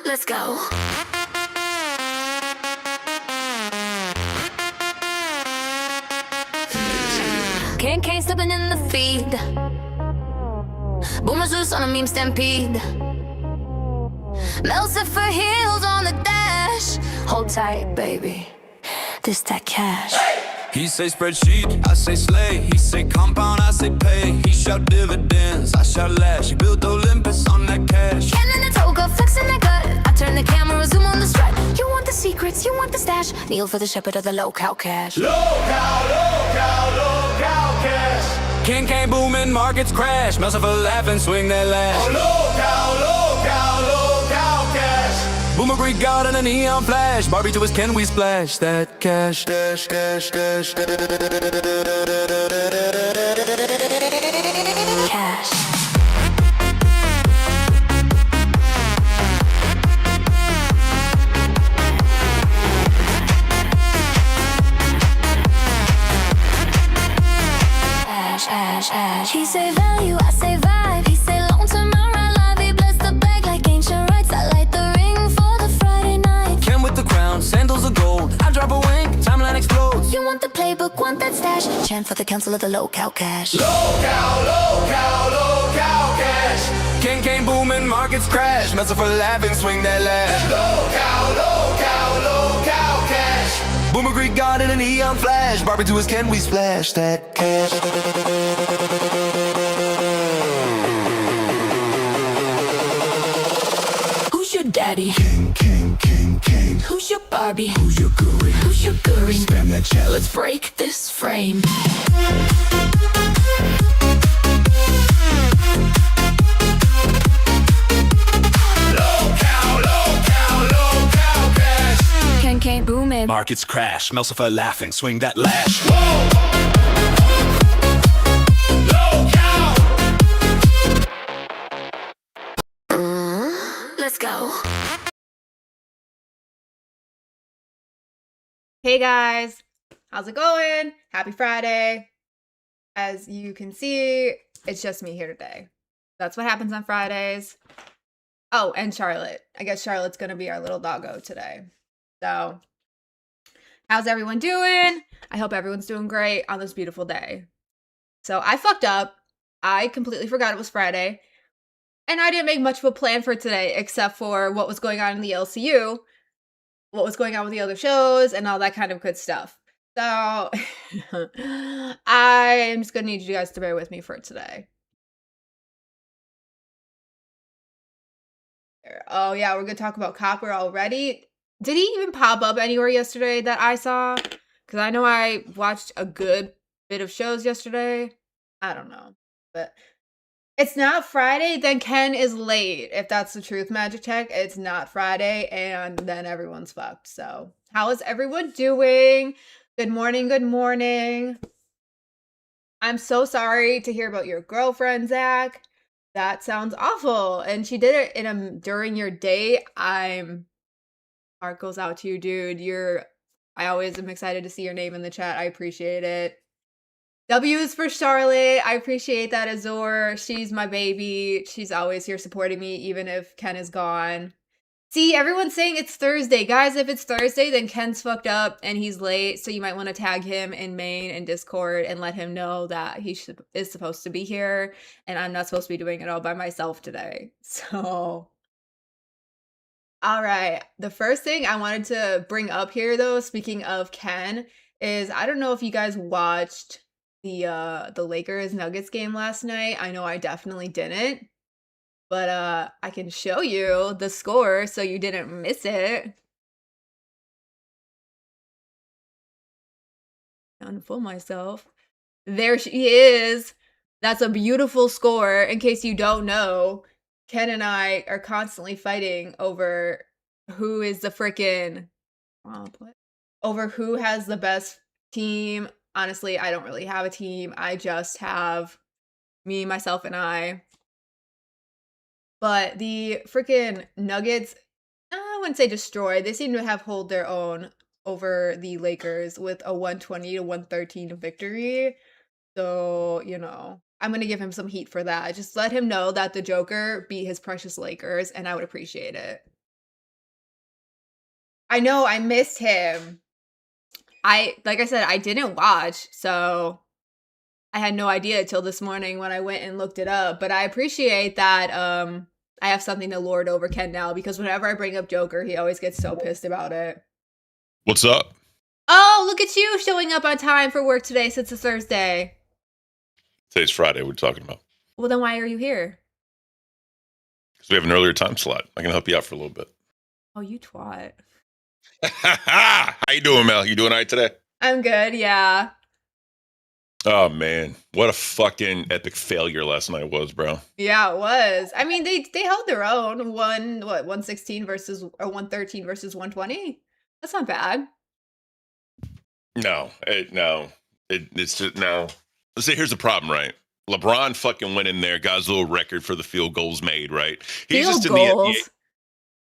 Let's go. Can't stepping in the feed. Boomers loose on a meme stampede. Melted for heels on the dash. Hold tight, baby. This that cash. He say spreadsheet, I say slay. He say compound, I say pay. He shout dividends, I shout lash. He built Olympus on that cash. Cannon and toga, flexing that gut. I turn the camera, zoom on the strut. You want the secrets, you want the stash. Kneel for the shepherd of the low-cow cash. Low-cow cash. Can booming, markets crash. Melts up a laugh and swing that lash. Oh, low-cow cash. Boomer Greek god and a neon flash. Barbie to his Ken, we splash that cash. Dash, dash, dash, dash. Cash. Ash. He say value, I say vibe. He say long term, I ride live. He bless the bag like ancient rites. I light the ring for the Friday night. Ken with the crown, sandals of gold. I drop a wink, timeline explodes. You want the playbook, want that stash. Chant for the council of the low-cow cash. Low-cow cash. Can booming, markets crash. Melts up for laughing, swing that lash. Low-cow cash. Boomer Greek god in a neon flash. Barbie to his Ken, we splash that cash. Who's your daddy? King. Who's your Barbie? Who's your guru? Who's your guru? Spam that chat, Let's break this frame. Low-cow cash. Can't boom it. Markets crash, Melts for laughing, swing that lash. Low-cow. Let's go. Hey guys, how's it going? Happy Friday. As you can see, it's just me here today. That's what happens on Fridays. Oh, and Charlotte. I guess Charlotte's gonna be our little doggo today. So, how's everyone doing? I hope everyone's doing great on this beautiful day. So, I fucked up. I completely forgot it was Friday. And I didn't make much of a plan for today, except for what was going on in the LCU, what was going on with the other shows, and all that kind of good stuff. So, I'm just gonna need you guys to bear with me for today. Oh yeah, we're gonna talk about Copper already. Did he even pop up anywhere yesterday that I saw? Because I know I watched a good bit of shows yesterday. I don't know. But it's not Friday, then Ken is late. If that's the truth, Magic Tech, it's not Friday, and then everyone's fucked. So, how is everyone doing? Good morning, good morning. I'm so sorry to hear about your girlfriend, Zach. That sounds awful. And she did it during your date. Heart goes out to you, dude. I always am excited to see your name in the chat. I appreciate it. W is for Charlotte. I appreciate that, Azor. She's my baby. She's always here supporting me, even if Ken is gone. See, everyone's saying it's Thursday. Guys, if it's Thursday, then Ken's fucked up and he's late. So you might want to tag him in main and Discord and let him know that he is supposed to be here. And I'm not supposed to be doing it all by myself today. So, all right. The first thing I wanted to bring up here, though, speaking of Ken, is I don't know if you guys watched the Lakers Nuggets game last night. I know I definitely didn't. But I can show you the score so you didn't miss it. Unfold myself. There she is. That's a beautiful score. In case you don't know, Ken and I are constantly fighting over who is the freaking over who has the best team. Honestly, I don't really have a team. I just have me, myself, and I. But the freaking Nuggets, I wouldn't say destroyed. They seem to have hold their own over the Lakers with a 120-113 victory. So, you know, I'm going to give him some heat for that. Just let him know that the Joker beat his precious Lakers, and I would appreciate it. I know, I missed him. Like I said, I didn't watch, so I had no idea until this morning when I went and looked it up, but I appreciate that, I have something to lord over Ken now because whenever I bring up Joker, he always gets so pissed about it. What's up? Oh, look at you showing up on time for work today since it's Thursday. Today's Friday. What are you talking about? Well, then why are you here? Because we have an earlier time slot. I can help you out for a little bit. Oh, you twat. How you doing, Mel? You doing all right today? I'm good, yeah. Oh, man. What a fucking epic failure last night was, bro. Yeah, it was. I mean, they held their own. 116 versus or 113 versus 120. That's not bad. No. It's just, no. See, here's the problem, right? LeBron fucking went in there, got his little record for the field goals made, right? He's Field just goals? in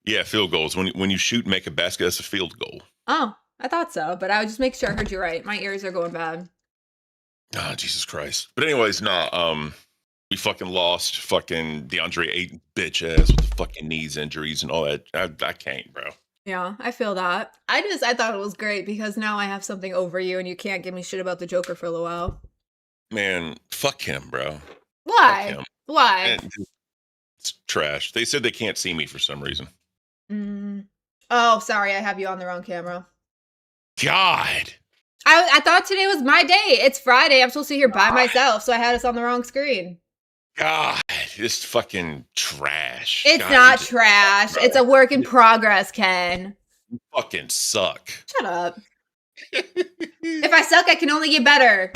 the Yeah, field goals. When you shoot and make a basket, that's a field goal. Oh, I thought so, but I would just make sure I heard you right. My ears are going bad. Ah, Jesus Christ. But anyways, we fucking lost fucking DeAndre Ayton bitch ass with the fucking knees injuries and all that. I can't, bro. Yeah, I feel that. I thought it was great because now I have something over you and you can't give me shit about the Joker for a little while. Man, fuck him, bro. Why? Fuck him. Why? Man, it's trash. They said they can't see me for some reason. Oh, sorry, I have you on the wrong camera. God. I thought today was my day. It's Friday. I'm supposed to be here by myself, so I had us on the wrong screen. God, this fucking trash. It's God, not trash. It's a work in progress, Ken. You fucking suck. Shut up. If I suck, I can only get better.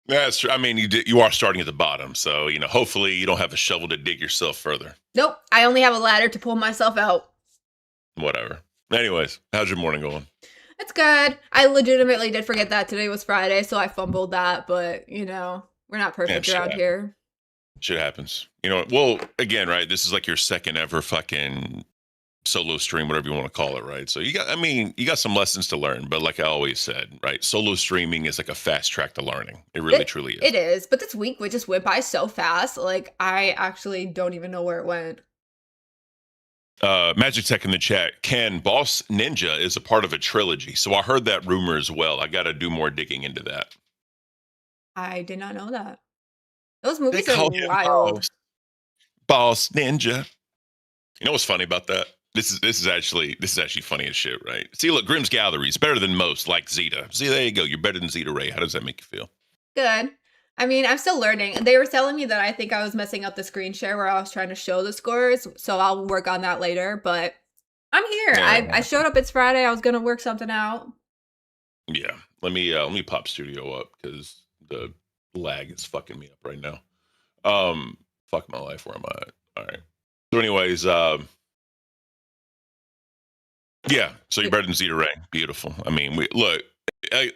That's true. I mean, you are starting at the bottom, so hopefully you don't have a shovel to dig yourself further. Nope. I only have a ladder to pull myself out. Whatever. Anyways, how's your morning going? It's good. I legitimately did forget that today was Friday, so I fumbled that, but we're not perfect around here. Shit happens. Well, again, right? This is like your second ever fucking solo stream, whatever you want to call it, right? So you got some lessons to learn, but like I always said, right? Solo streaming is like a fast track to learning. It really truly is. It is, but this week just went by so fast. Like I actually don't even know where it went. Magic Tech in the chat. Ken, Boss Ninja is a part of a trilogy, so I heard that rumor as well. I got to do more digging into that. I did not know that. Those movies are wild. Boss Ninja. You know what's funny about that? This is actually funny as shit, right? See, look, Grimm's Gallery is better than most, like Zeta. See, there you go. You're better than Zeta Ray. How does that make you feel? Good. I mean, I'm still learning. They were telling me that I think I was messing up the screen share where I was trying to show the scores, so I'll work on that later, but I'm here. Yeah. I showed up. It's Friday. I was going to work something out. Yeah. Let me pop Studio up because the lag is fucking me up right now. Fuck my life. Where am I at? All right. So anyways, yeah. So you're better than Zeta Ray. Beautiful. I mean, look.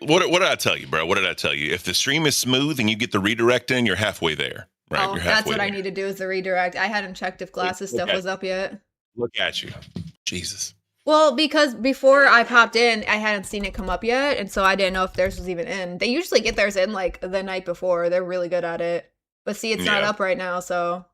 What did I tell you, bro? What did I tell you? If the stream is smooth and you get the redirect in, you're halfway there, right? Oh, that's what I need to do is the redirect. I hadn't checked if Glasses stuff was up yet. Look at you. Jesus. Well, because before I popped in, I hadn't seen it come up yet, and so I didn't know if theirs was even in. They usually get theirs in like the night before. They're really good at it. But see, it's not up right now, so.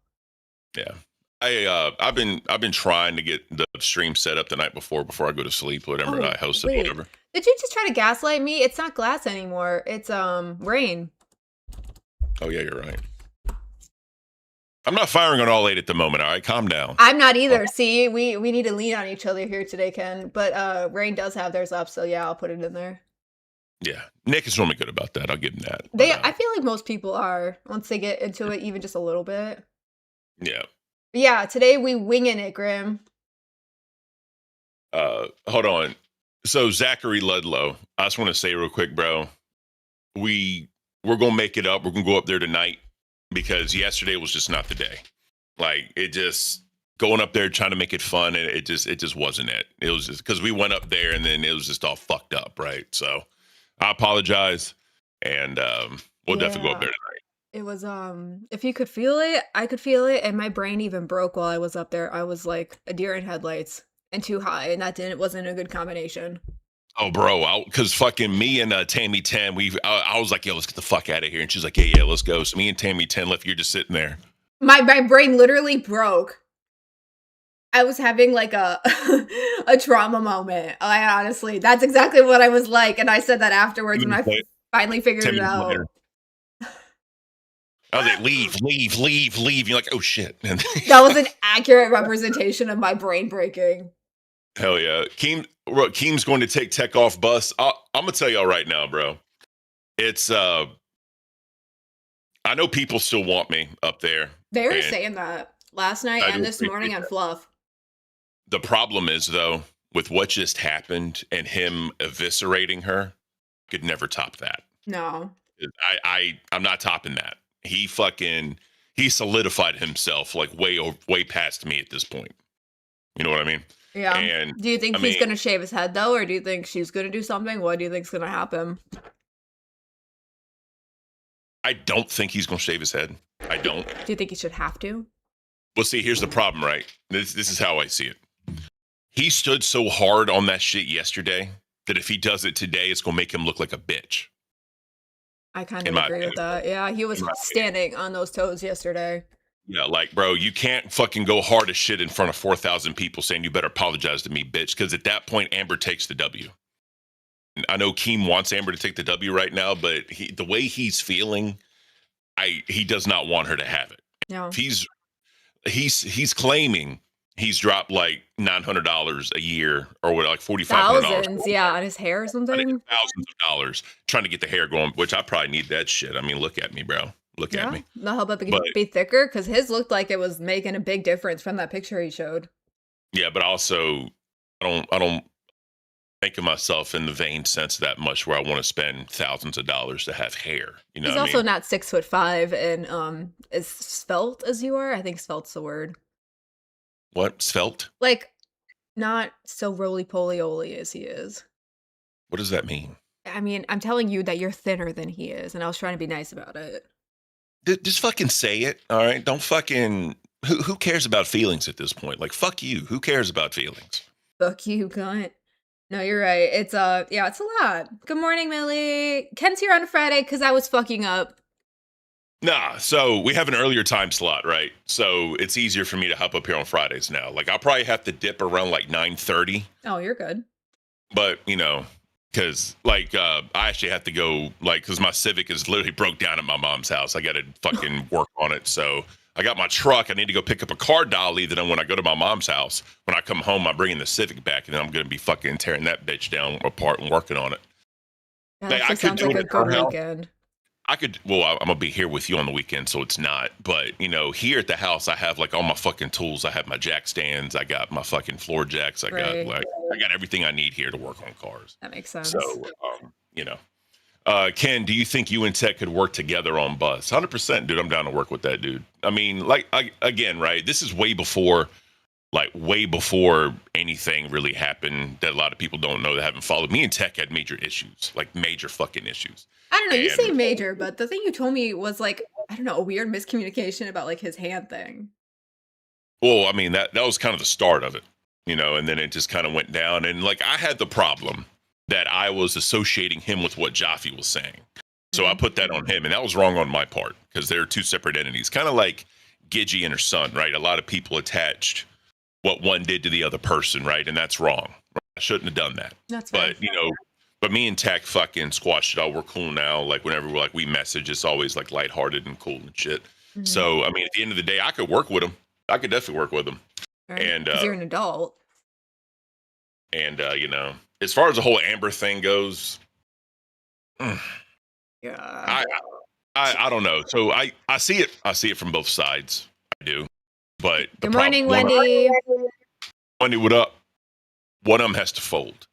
Yeah. I've been trying to get the stream set up the night before I go to sleep, whatever I host it, whatever. Did you just try to gaslight me? It's not Glass anymore. It's Rain. Oh yeah, you're right. I'm not firing on all 8 at the moment. All right, calm down. I'm not either. See, we need to lean on each other here today, Ken. But Rain does have theirs up, so yeah, I'll put it in there. Yeah, Nick is normally good about that. I'll give him that. I feel like most people are once they get into it, even just a little bit. Yeah. But yeah, today we winging it, Grim. Hold on. So Zachary Ludlow, I just want to say real quick, bro, we're gonna make it up. We're gonna go up there tonight because yesterday was just not the day. Like it just going up there trying to make it fun, and it just wasn't it. It was just because we went up there and then it was just all fucked up, right? So I apologize, and we'll definitely go up there tonight. It was if you could feel it, I could feel it, and my brain even broke while I was up there. I was like a deer in headlights and too high, and wasn't a good combination. Oh, bro, because fucking me and Tammy 10, I was like, yo, let's get the fuck out of here, and she's like, yeah, let's go. So me and Tammy 10 left. You're just sitting there. My brain literally broke. I was having like a a trauma moment. I honestly, that's exactly what I was like, and I said that afterwards when I finally figured 10 it minutes out. later, I was like, leave. You're like, oh shit. And That was an accurate representation of my brain breaking. hell yeah. Keem's going to take tech off bus. I'm gonna tell y'all right now, bro. It's I know people still want me up there. They were and saying that last night I and do this morning appreciate on that. Fluff. The problem is though, with what just happened and him eviscerating her, could never top that. No. I'm not topping that. He solidified himself like way past me at this point. You know what I mean? Yeah. And Do you think I he's mean, gonna shave his head though, or do you think she's gonna do something? What do you think's gonna happen? I don't think he's gonna shave his head. I don't. Do you think he should have to? Well, see, here's the problem, right? This is how I see it. He stood so hard on that shit yesterday that if he does it today, it's gonna make him look like a bitch. I kind In of my agree with that. Yeah, he was In my standing on those toes yesterday. Yeah, like, bro, you can't fucking go hard as shit in front of 4,000 people saying you better apologize to me, bitch. Because at that point, Amber takes the W. And I know Keem wants Amber to take the W right now, but the way he's feeling, he does not want her to have it. Yeah. If he's claiming he's dropped like $900 a year or what, like $4,500. Thousands, yeah, on his hair or something. Thousands of dollars trying to get the hair going, which I probably need that shit. I mean, look at me, bro. Look at me. They'll help it But- be thicker because his looked like it was making a big difference from that picture he showed. Yeah, but also I don't think of myself in the vain sense that much where I want to spend thousands of dollars to have hair. You know He's what I also mean? not 6'5" and as svelte as you are. I think svelte's the word. What? Svelte? Like, not so roly-poly-oly as he is. What does that mean? I mean, I'm telling you that you're thinner than he is, and I was trying to be nice about it. Just fucking say it, all right? Don't fucking... Who cares about feelings at this point? Like, fuck you. Who cares about feelings? Fuck you, cunt. No, you're right. It's yeah, it's a lot. Good morning, Millie. Ken's here on a Friday because I was fucking up. Nah, so we have an earlier time slot, right? So it's easier for me to hop up here on Fridays now. Like, I'll probably have to dip around like 9:30. Oh, you're good. But, you know, because, like, I actually have to go, like, because my Civic is literally broke down at my mom's house. I got to fucking work on it. So I got my truck. I need to go pick up a car dolly. Then when I go to my mom's house, when I come home, I'm bringing the Civic back. And then I'm going to be fucking tearing that bitch down apart and working on it. That Like, I actually could sounds do like it a at her good house. weekend. I'm going to be here with you on the weekend, so it's not. But, you know, here at the house, I have, like, all my fucking tools. I have my jack stands. I got my fucking floor jacks. I got everything I need here to work on cars. That makes sense. So, you know. Ken, do you think you and Tech could work together on Buzz? 100%, dude. I'm down to work with that dude. I mean, like, again, right? This is way before anything really happened that a lot of people don't know that haven't followed. Me and Tech had major issues, like major fucking issues. I don't know. You And- say major, but the thing you told me was like, I don't know, a weird miscommunication about like his hand thing. Well, I mean, that was kind of the start of it, you know, and then it just kind of went down. And like, I had the problem that I was associating him with what Jaffe was saying. So I put that on him, and that was wrong on my part because they're two separate entities, kind of like Gidgy and her son, right? A lot of people attached what one did to the other person, right? And that's wrong. I shouldn't have done that. That's fine. But, you know, but me and Tech fucking squashed it all. We're cool now. Like, whenever we message, it's always like lighthearted and cool and shit. Mhm. So, I mean, at the end of the day, I could work with him. I could definitely work with him. Right? and, 'Cause you're an adult. And, you know, as far as the whole Amber thing goes, Yeah. I don't know. So I see it from both sides. I do. But the Good morning, problem- Wendy. Wendy, what up? One of them has to fold.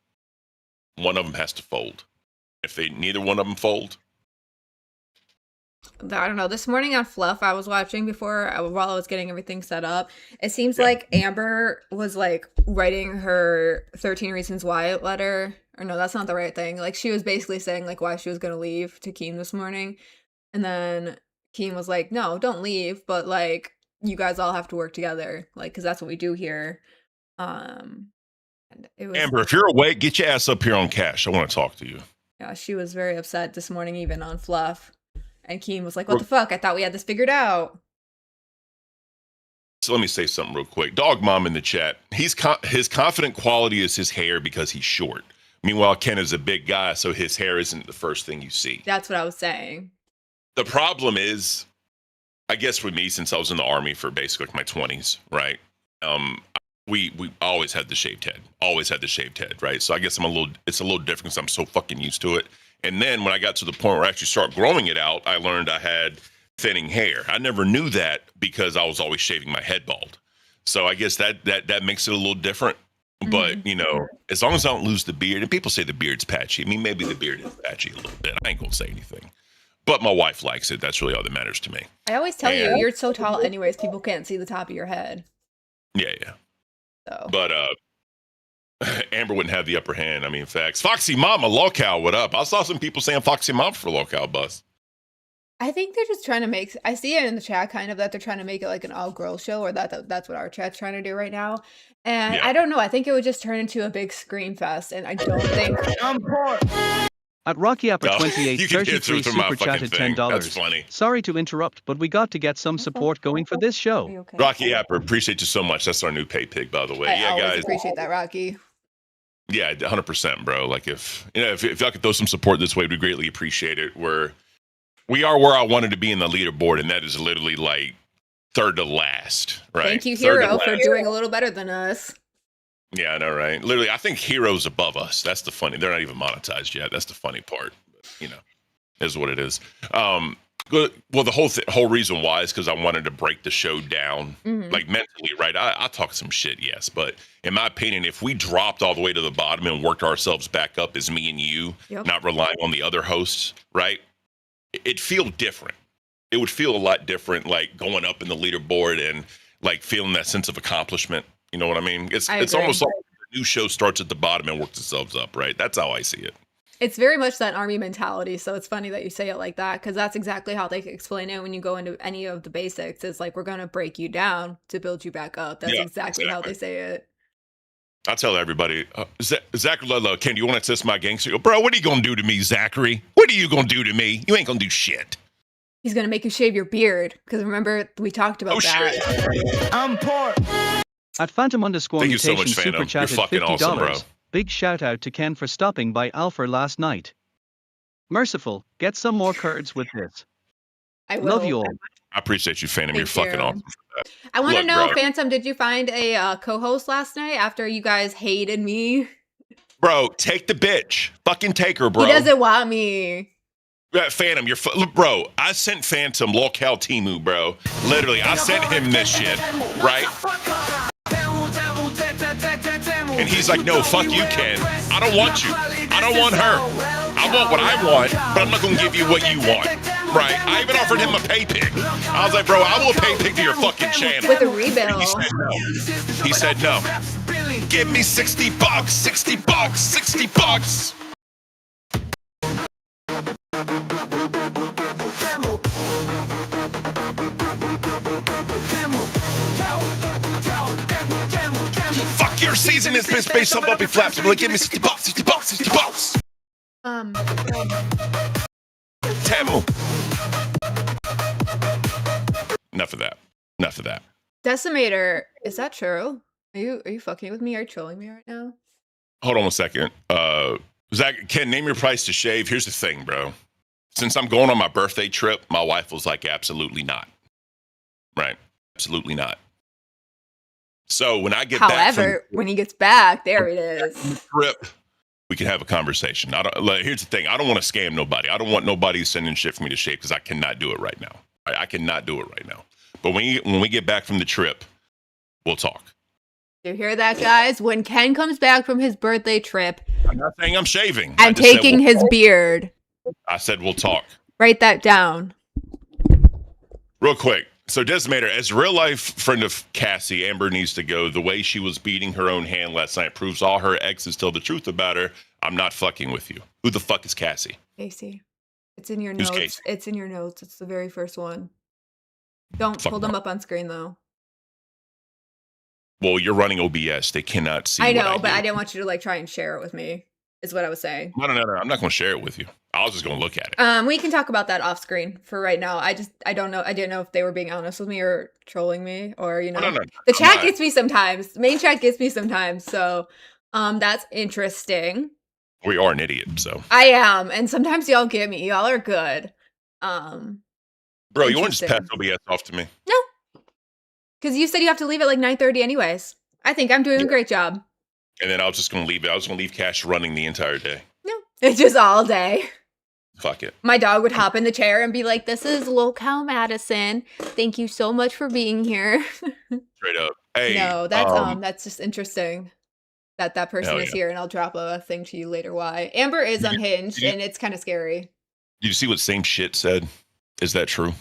If neither one of them fold, I don't know. This morning on Fluff, I was watching while I was getting everything set up. It seems Yeah. like Amber was like writing her 13 Reasons Why letter. Or no, that's not the right thing. Like she was basically saying like why she was going to leave to Keem this morning. And then Keem was like, no, don't leave. But like you guys all have to work together. Like, cause that's what we do here. And it was, Amber, if you're awake, get your ass up here on Cash. I want to talk to you. yeah, she was very upset this morning, even on Fluff. And Keem was like, what the fuck? I thought we had this figured out. So let me say something real quick. Dog Mom in the chat. His confident quality is his hair because he's short. Meanwhile, Ken is a big guy, so his hair isn't the first thing you see. That's what I was saying. The problem is, I guess with me, since I was in the Army for basically my 20s, right? We always had the shaved head. Always had the shaved head, right? So I guess it's a little different because I'm so fucking used to it. And then when I got to the point where I actually started growing it out, I learned I had thinning hair. I never knew that because I was always shaving my head bald. So I guess that makes it a little different. But, as long as I don't lose the beard, and people say the beard's patchy. I mean, maybe the beard is patchy a little bit. I ain't going to say anything. But my wife likes it. That's really all that matters to me. I always tell you, you're so tall anyways, people can't see the top of your head. Yeah. So. But Amber wouldn't have the upper hand. I mean, facts. Foxy Mama, Lolcow, what up? I saw some people saying Foxy Mama for Lolcow bus. I think they're just trying to make, I see it in the chat kind of that they're trying to make it like an all-girls show, or that's what our chat's trying to do right now. And I don't know, I think it would just turn into a big scream fest, and I don't think... At Rocky Upper 28, 33 super chatted $10. That's funny. Sorry to interrupt, but we got to get some support going for this show. Okay? Rocky Upper, appreciate you so much. That's our new pay pig, by the way. I always appreciate that, Rocky. Yeah, 100%, bro. Like if y'all could throw some support this way, we'd greatly appreciate it. We are where I wanted to be in the leaderboard, and that is literally like third to last, right? Thank you, Hero, for doing a little better than us. Yeah, I know, right? Literally, I think Hero's above us. That's the funny. They're not even monetized yet. That's the funny part. But, is what it is. Well, the whole reason why is because I wanted to break the show down, like mentally, right? I talk some shit, yes, but in my opinion, if we dropped all the way to the bottom and worked ourselves back up as me and you, not relying on the other hosts, right? It'd feel different. It would feel a lot different, like going up in the leaderboard and like feeling that sense of accomplishment. You know what I mean? It's almost like the new show starts at the bottom and works itself up, right? That's how I see it. It's very much that Army mentality, so it's funny that you say it like that, because that's exactly how they explain it when you go into any of the basics. It's like, we're going to break you down to build you back up. That's exactly how they say it. I tell everybody, Zachary Ludlow, Ken, do you want to test my gangster? Bro, what are you going to do to me, Zachary? What are you going to do to me? You ain't going to do shit. He's going to make you shave your beard, because remember, we talked about that. Shit. I'm poor. At Phantom_mutation so much, super chatted $50. Awesome, bro. Big shout out to Ken for stopping by Alpha last night. Merciful, get some more curds with this. I will. Love you all. I appreciate you, Phantom. You're fucking awesome for that. I want to know, bro. Phantom, did you find a co-host last night after you guys hated me? Bro, take the bitch. Fucking take her, bro. He doesn't want me. Phantom, bro, I sent Phantom Lolcow Timu, bro. Literally, I sent him this shit, right? And he's like, no, fuck you, Ken. I don't want you. I don't want her. I want what I want, but I'm not going to give you what you want. Right? I even offered him a pay pig. I was like, bro, I will pay pig to your fucking channel. With a rebill. He said no. Give me $60. $60. $60. Fuck your season is based on bumpy flaps. Like, give me $60. $60. Tamu. Enough of that. Decimator, is that true? Are you fucking with me? Are you trolling me right now? Hold on 1 second. Zach, Ken, name your price to shave. Here's the thing, bro. Since I'm going on my birthday trip, my wife was like, absolutely not. Right? Absolutely not. So when I get back, however, when he gets back, there it is. Trip, we can have a conversation. Here's the thing. I don't want to scam nobody. I don't want nobody sending shit for me to shave because I cannot do it right now. I cannot do it right now. But when we get back from the trip, we'll talk. You hear that, guys? When Ken comes back from his birthday trip, I'm not saying I'm shaving. I'm taking his beard. I said we'll talk. Write that down. Real quick. So Decimator, as a real life friend of Cassie, Amber needs to go. The way she was beating her own hand last night proves all her exes tell the truth about her. I'm not fucking with you. Who the fuck is Cassie? Casey. It's in your notes. Casey? It's in your notes. It's the very first one. Don't hold them up on screen, though. Well, you're running OBS. They cannot see. I know, but I didn't want you to try and share it with me, is what I was saying. No. I'm not going to share it with you. I was just gonna look at it. We can talk about that off screen for right now. I don't know. I didn't know if they were being honest with me or trolling me or, you know, No, the chat not. gets me sometimes. Main chat gets me sometimes. So, that's interesting. We are an idiot, so. I am. And sometimes y'all get me. Y'all are good. Bro, you want to just pass interesting. OBS off to me? No. Because you said you have to leave at like 9:30 anyways. I think I'm doing a great job. And then I was just gonna leave it. I was gonna leave Cash running the entire day. No. It's just all day. Fuck it. My dog would hop in the chair and be like, "This is Locale Madison. Thank you so much for being here." Straight up. Hey. No, that's just interesting that person is here, and I'll drop a thing to you later. Why Amber is unhinged, and it's kind of scary. Did you see what Same Shit said? Is that true?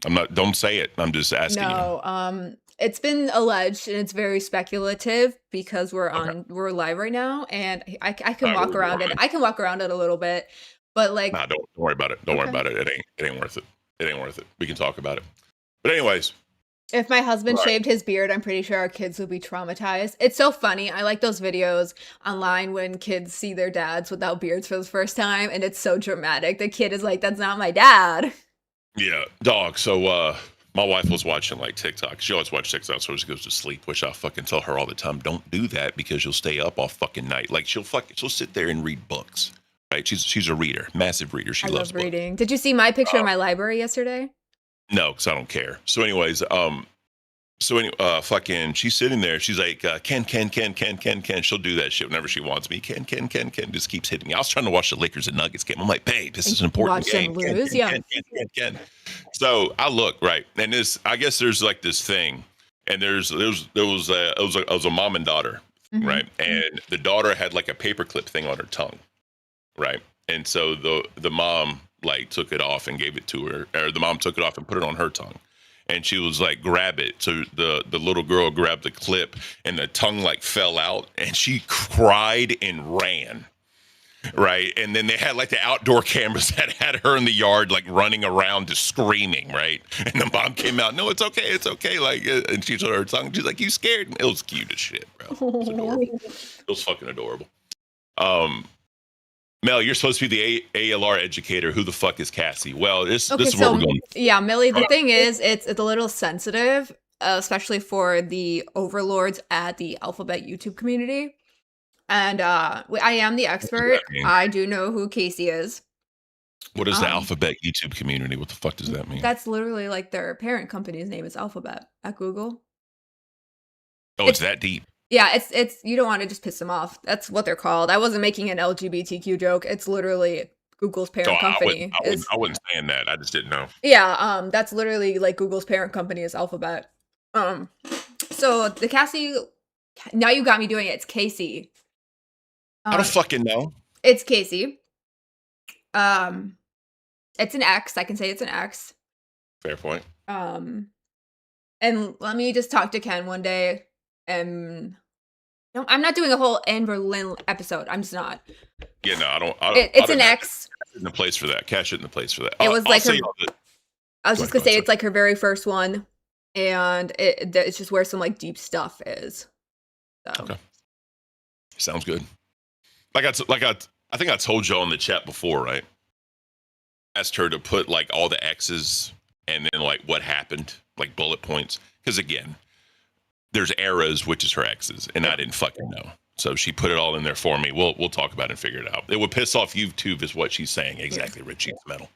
I'm not. Don't say it. I'm just asking. No, it's been alleged, and it's very speculative because we're we're live right now, and I can walk around it. I can walk around it a little bit. But like, nah, don't worry about it. Don't worry about it. It ain't worth it. It ain't worth it. We can talk about it. But anyways, if my husband shaved his beard, I'm pretty sure our kids would be traumatized. It's so funny. I like those videos online when kids see their dads without beards for the first time, and it's so dramatic. The kid is like, "That's not my dad." Yeah, dog. So my wife was watching like TikTok. She always watches TikTok, so she goes to sleep. Which I fucking tell her all the time, don't do that because you'll stay up all fucking night. Like she'll sit there and read books. Right, she's a reader, massive reader. She loves reading. Did you see my picture in my library yesterday? No, because I don't care. So, anyways, fucking, she's sitting there. She's like, Ken. She'll do that shit whenever she wants me. Ken. Just keeps hitting me. I was trying to watch the Lakers and Nuggets game. I'm like, babe, this is an important game. Watch them lose, yeah. Ken. So I look right, and I guess there's like this thing, and there was a mom and daughter, right, and the daughter had like a paperclip thing on her tongue. Right. And so the mom like took it off and gave it to her, or the mom took it off and put it on her tongue. And she was like, grab it. So the little girl grabbed the clip and the tongue like fell out and she cried and ran. Right. And then they had like the outdoor cameras that had her in the yard, like running around just screaming. Right. And the mom came out. No, it's okay. It's okay. Like, and she showed her tongue. She's like, you scared? It was cute as shit, bro. It was adorable. It was fucking adorable. Mel, you're supposed to be the ALR educator. Who the fuck is Cassie? Well, this is where we're going. Yeah, Millie, the thing is, it's a little sensitive, especially for the overlords at the Alphabet YouTube community. And I am the expert. I do know who Casey is. What is the Alphabet YouTube community? What the fuck does that mean? That's literally like their parent company's name is Alphabet at Google. Oh, it's that deep. Yeah, it's you don't want to just piss them off. That's what they're called. I wasn't making an LGBTQ joke. It's literally Google's parent company. I wasn't saying that. I just didn't know. Yeah, that's literally like Google's parent company is Alphabet. So the Cassie, now you got me doing it. It's Casey. I don't fucking know. It's Casey. It's an X. I can say it's an X. Fair point. And let me just talk to Ken one day. No, I'm not doing a whole Amber Lynn episode. I'm just not. Yeah, no, I don't. It's an X. In the place for that. Cash it in the place for that. It was like I was just gonna say it's like her very first one, and it's just where some like deep stuff is. So. Okay. Sounds good. I think I told y'all in the chat before, right? Asked her to put like all the X's and then like what happened, like bullet points, because again. There's eras, which is her exes, and I didn't fucking know. So she put it all in there for me. We'll talk about it and figure it out. It would piss off YouTube is what she's saying. Exactly, Rich Sheets Metal.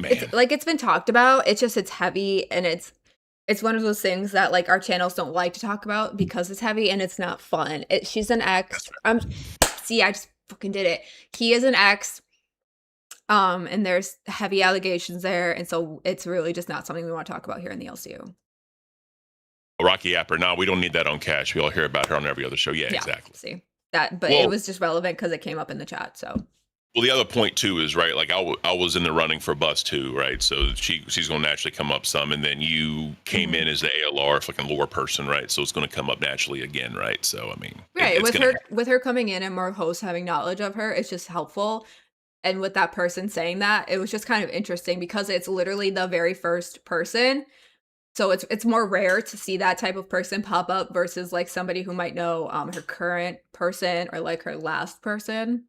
Man. It's been talked about. It's heavy, and it's one of those things that like our channels don't like to talk about because it's heavy and it's not fun. She's an ex. I just fucking did it. He is an ex. And there's heavy allegations there, and so it's really just not something we want to talk about here in the LCU. Rocky Apper. No, we don't need that on Cash. We all hear about her on every other show. Yeah, exactly. See that, but it was just relevant because it came up in the chat. So, well, the other point too is right. Like I was in the running for Bus too, right? So she's going to naturally come up some, and then you came in as the ALR fucking lore person, right? So it's going to come up naturally again, right? So I mean, right, with her coming in and more hosts having knowledge of her, it's just helpful. And with that person saying that, it was just kind of interesting because it's literally the very first person. So it's more rare to see that type of person pop up versus like somebody who might know her current person or like her last person.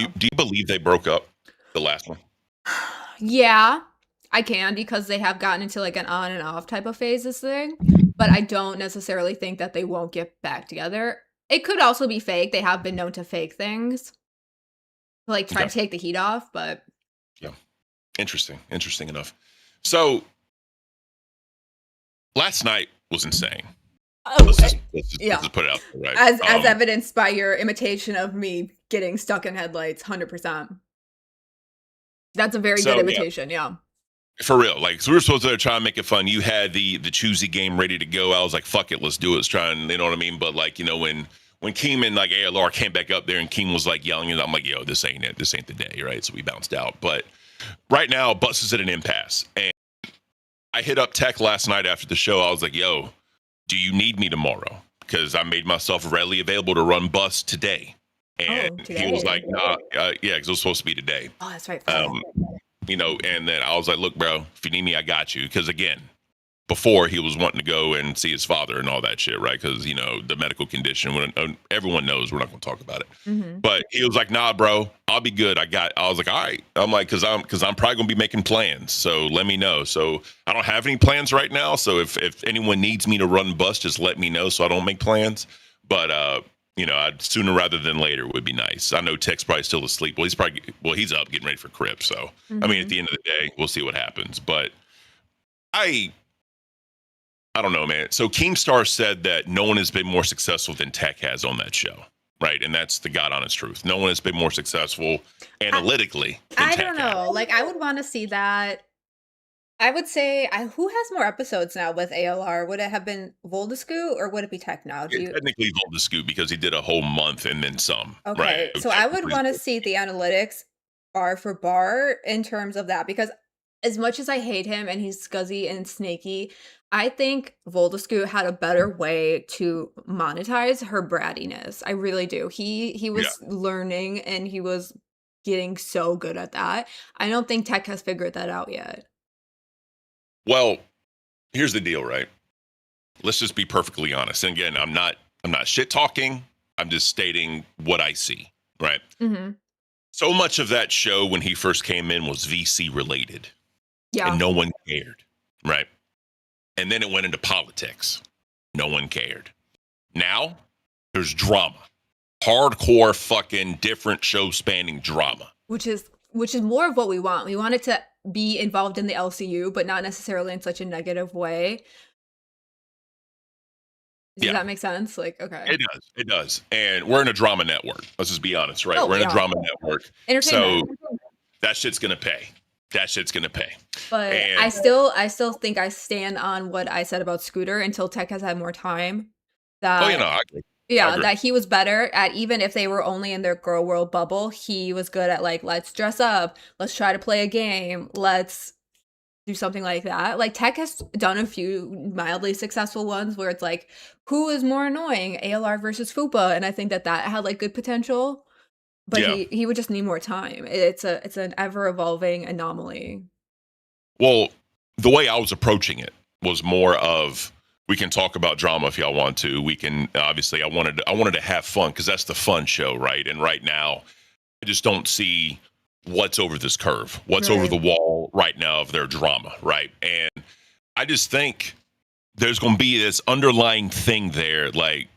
Do you believe they broke up the last one? Yeah, I can because they have gotten into like an on and off type of phase this thing, but I don't necessarily think that they won't get back together. It could also be fake. They have been known to fake things, like try Okay. to take the heat off, but Yeah. Interesting enough. So last night was insane. oh, Let's yeah. just put it out there, right? As evidenced by your imitation of me getting stuck in headlights, 100%. That's a very So, good yeah. imitation, yeah. For real, like, so we were supposed to try and make it fun. You had the choosy game ready to go. I was like, fuck it, let's do it. Let's try and, you know what I mean? But like, you know, when Keem and like ALR came back up there and Keem was like yelling, and I'm like, yo, this ain't it. This ain't the day, right? So we bounced out. But right now, Bus is at an impasse. And I hit up Tech last night after the show. I was like, yo, do you need me tomorrow? Because I made myself readily available to run Bus today. And he was like, nah, yeah, because it was supposed to be today. Oh, that's right. You know, and then I was like, look, bro, if you need me, I got you. Because again, before he was wanting to go and see his father and all that shit, right? Because, you know, the medical condition, when everyone knows, we're not going to talk about it. Mhm. But he was like, nah, bro, I'll be good. I was like, all right. I'm like, because I'm probably going to be making plans. So let me know. So I don't have any plans right now. So if anyone needs me to run Bus, just let me know so I don't make plans. But, you know, I'd sooner rather than later would be nice. I know Tech's probably still asleep. Well, he's up getting ready for Crip. So, I mean, at the end of the day, we'll see what happens. But I don't know, man. So Keemstar said that no one has been more successful than Tech has on that show, right? And that's the God honest truth. No one has been more successful analytically than I Tech don't has. know. Like, I would want to see that. I would say, who has more episodes now with ALR? Would it have been Voldescu or would it be Tech now? Do It's you? technically Volta Scoot because he did a whole month and then some. Okay, Right? so I would want to see the analytics bar for bar in terms of that because as much as I hate him and he's scuzzy and snaky, I think Voldescu had a better way to monetize her brattiness. I really do. He was learning and he was getting so good at that. I don't think Tech has figured that out yet. Well, here's the deal, right? Let's just be perfectly honest. And again, I'm not shit talking. I'm just stating what I see, right? Mm-hmm. So much of that show when he first came in was VC related. Yeah. And no one cared, right? And then it went into politics. No one cared. Now there's drama. Hardcore fucking different show spanning drama. Which is more of what we want. We want it to be involved in the LCU, but not necessarily in such a negative way. Does that make sense? Like, okay. It does. And we're in a drama network. Let's just be honest, right? Oh, we're in yeah. a drama network. Entertainment. So that shit's gonna pay. But And I still think I stand on what I said about Scooter until Tech has had more time. That I agree. I agree. that he was better at, even if they were only in their girl world bubble, he was good at like, let's dress up, let's try to play a game, let's do something like that. Like Tech has done a few mildly successful ones where it's like, who is more annoying, ALR versus Fupa? And I think that had like good potential, but he would just need more time. It's an ever evolving anomaly. Well, the way I was approaching it was more of, we can talk about drama if y'all want to. We can, obviously, I wanted to have fun because that's the fun show, right? And right now, I just don't see what's over this curve, what's over the wall right now of their drama, right? And I just think there's going to be this underlying thing there, like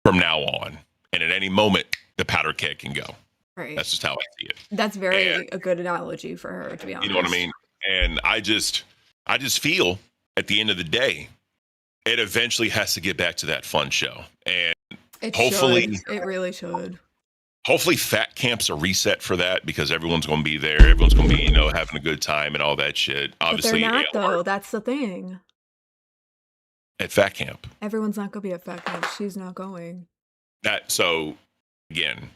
from now on, and at any moment, the powder keg can go. Right. That's just how I see it. That's a good analogy for her, to be honest. You know what I mean? And I just feel at the end of the day, it eventually has to get back to that fun show. And it really should. Hopefully Fat Camp's a reset for that because everyone's going to be there. Everyone's going to be, having a good time and all that shit. Obviously, but they're not, though. That's the thing. At Fat Camp. Everyone's not going to be at Fat Camp. She's not going. So, again,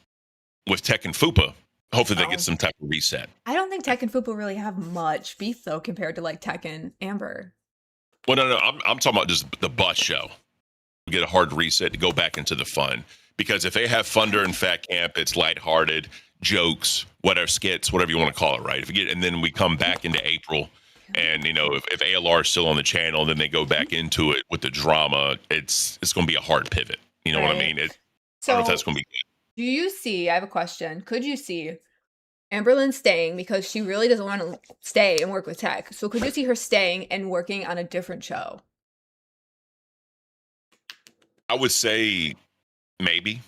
with Tech and Fupa, hopefully they get some type of reset. I don't think Tech and Fupa really have much beef, though, compared to, like, Tech and Amber. Well, no. I'm talking about just the bus show. We get a hard reset to go back into the fun. Because if they have fun during Fat Camp, it's lighthearted, jokes, whatever, skits, whatever you want to call it, right? And then we come back into April, and if ALR is still on the channel, then they go back into it with the drama. It's going to be a hard pivot. You know what I mean? I don't know if that's going to be good. Do you see? I have a question. Could you see Amberlynn's staying because she really doesn't want to stay and work with tech. So could you see her staying and working on a different show? I would say maybe.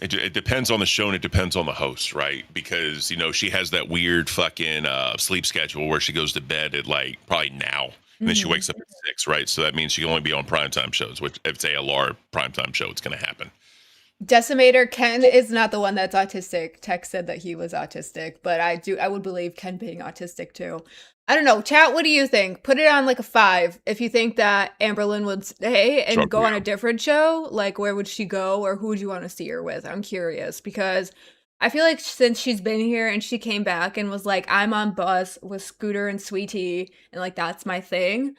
It depends on the show and it depends on the host, right? Because, you know, she has that weird fucking sleep schedule where she goes to bed at like probably now. And then she wakes up at 6, right? So that means she can only be on primetime shows, which if it's ALR primetime show, it's going to happen. Decimator, Ken is not the one that's autistic. Tech said that he was autistic, but I would believe Ken being autistic too. I don't know. Chat, what do you think? Put it on like a 5. If you think that Amberlynn would stay and go on a different show, like where would she go or who would you want to see her with? I'm curious because I feel like since she's been here and she came back and was like, I'm on bus with Scooter and Sweetie and like that's my thing.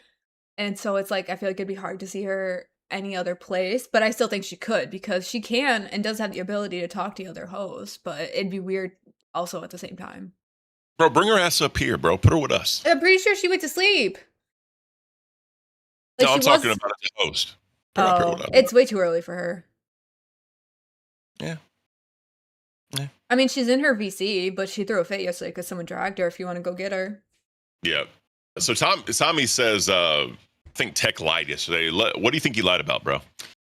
And so it's like, I feel like it'd be hard to see her any other place, but I still think she could because she can and does have the ability to talk to other hosts, but it'd be weird also at the same time. Bro, bring her ass up here, bro. Put her with us. I'm pretty sure she went to sleep. Like no, I'm talking about as a host. Oh, it's way too early for her. Yeah. I mean, she's in her VC, but she threw a fit yesterday because someone dragged her if you want to go get her. Yeah. So Tommy says, I think Tech lied yesterday. What do you think he lied about, bro?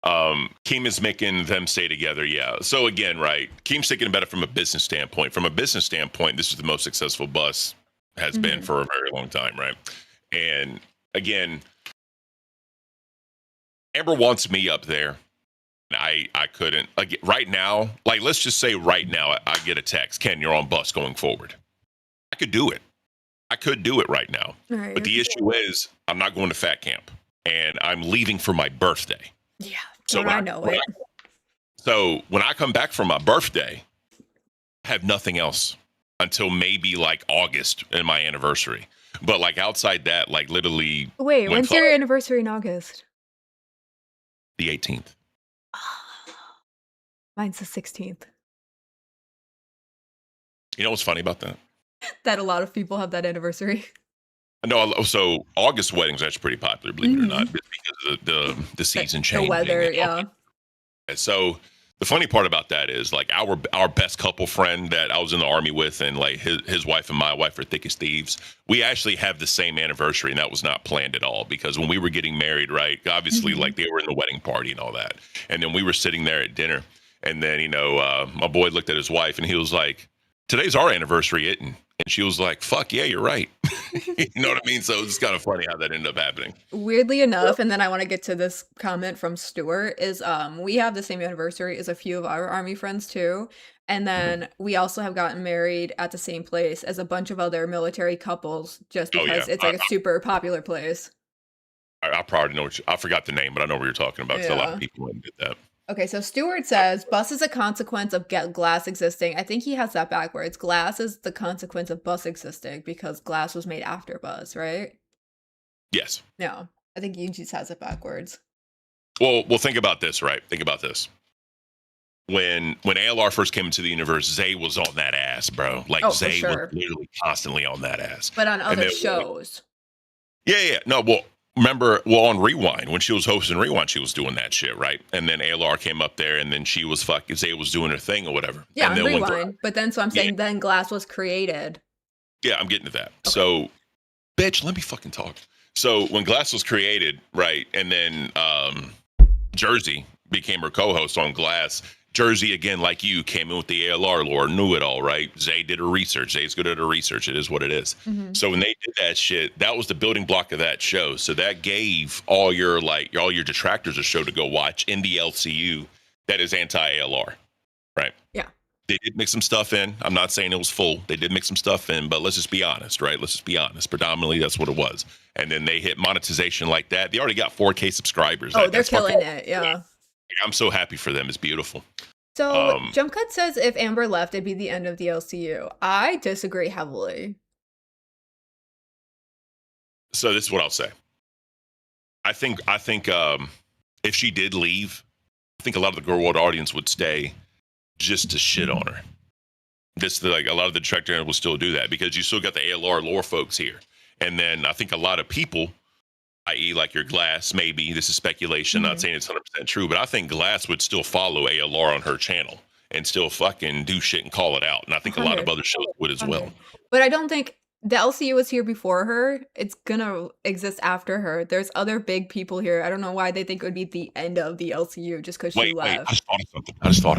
Keem is making them stay together. Yeah. So again, right. Keem's thinking about it from a business standpoint. From a business standpoint, this is the most successful bus has been for a very long time. Right. And again, Amber wants me up there. I couldn't like right now. Like, let's just say right now, I get a text. Ken, you're on bus going forward. I could do it. I could do it right now. Right. But the issue is I'm not going to fat camp and I'm leaving for my birthday. Yeah. So I know it. So when I come back from my birthday, I have nothing else until maybe like August and my anniversary. But like outside that, like literally. Wait, when's your anniversary in August? The 18th. Mine's the 16th. You know what's funny about that? That a lot of people have that anniversary. No, so August weddings are actually pretty popular, believe it or not, because of the season changing. The weather, yeah. So the funny part about that is like our best couple friend that I was in the army with, and like his wife and my wife are thick as thieves. We actually have the same anniversary, and that was not planned at all because when we were getting married, right? Obviously, like they were in the wedding party and all that, and then we were sitting there at dinner, and then you know my boy looked at his wife and he was like, "Today's our anniversary, isn't?" And she was like, "Fuck yeah, you're right." You know what I mean? So it's kind of funny how that ended up happening. Weirdly enough, and then I want to get to this comment from Stuart, is we have the same anniversary as a few of our army friends too. And then we also have gotten married at the same place as a bunch of other military couples just because it's like a super popular place. I probably know I forgot the name, but I know what you're talking about because a lot of people did that. Okay, so Stuart says, bus is a consequence of glass existing. I think he has that backwards. Glass is the consequence of bus existing because glass was made after bus, right? Yes. No, I think he just has it backwards. Well, think about this, right? Think about this. When ALR first came into the universe, Zay was on that ass, bro. Like Zay was literally constantly on that ass. But on other shows. Yeah. No, remember, on Rewind, when she was hosting Rewind, she was doing that shit, right? And then ALR came up there, and then she was Zay was doing her thing or whatever. Yeah, and on Rewind. But then, so I'm saying then Glass was created. Yeah, I'm getting to that. Okay. So, bitch, let me fucking talk. So when Glass was created, right, and then Jersey became her co-host on Glass. Jersey, again, like you, came in with the ALR lore, knew it all, right? Zay did her research. Zay's good at her research. It is what it is. So when they did that shit, that was the building block of that show. So that gave all your detractors a show to go watch in the LCU that is anti-ALR, right? Yeah. They did mix some stuff in. I'm not saying it was full. They did mix some stuff in, but let's just be honest, right? Let's just be honest. Predominantly, that's what it was. And then they hit monetization like that. They already got 4K subscribers. Oh, they're killing it, yeah. I'm so happy for them. It's beautiful. So Jump Cut says if Amber left, it'd be the end of the LCU. I disagree heavily. So this is what I'll say. I think if she did leave, I think a lot of the Girl World audience would stay just to shit on her. Like a lot of the detractors will still do that because you still got the ALR lore folks here. And then I think a lot of people, i.e. like your Glass, maybe, this is speculation, not saying it's 100% true, but I think Glass would still follow ALR on her channel. and still fucking do shit and call it out. And I think a lot of 100. other shows would as well. 100. But I don't think the LCU was here before her. It's gonna exist after her. There's other big people here. I don't know why they think it would be the end of the LCU just because she Wait, I left. just thought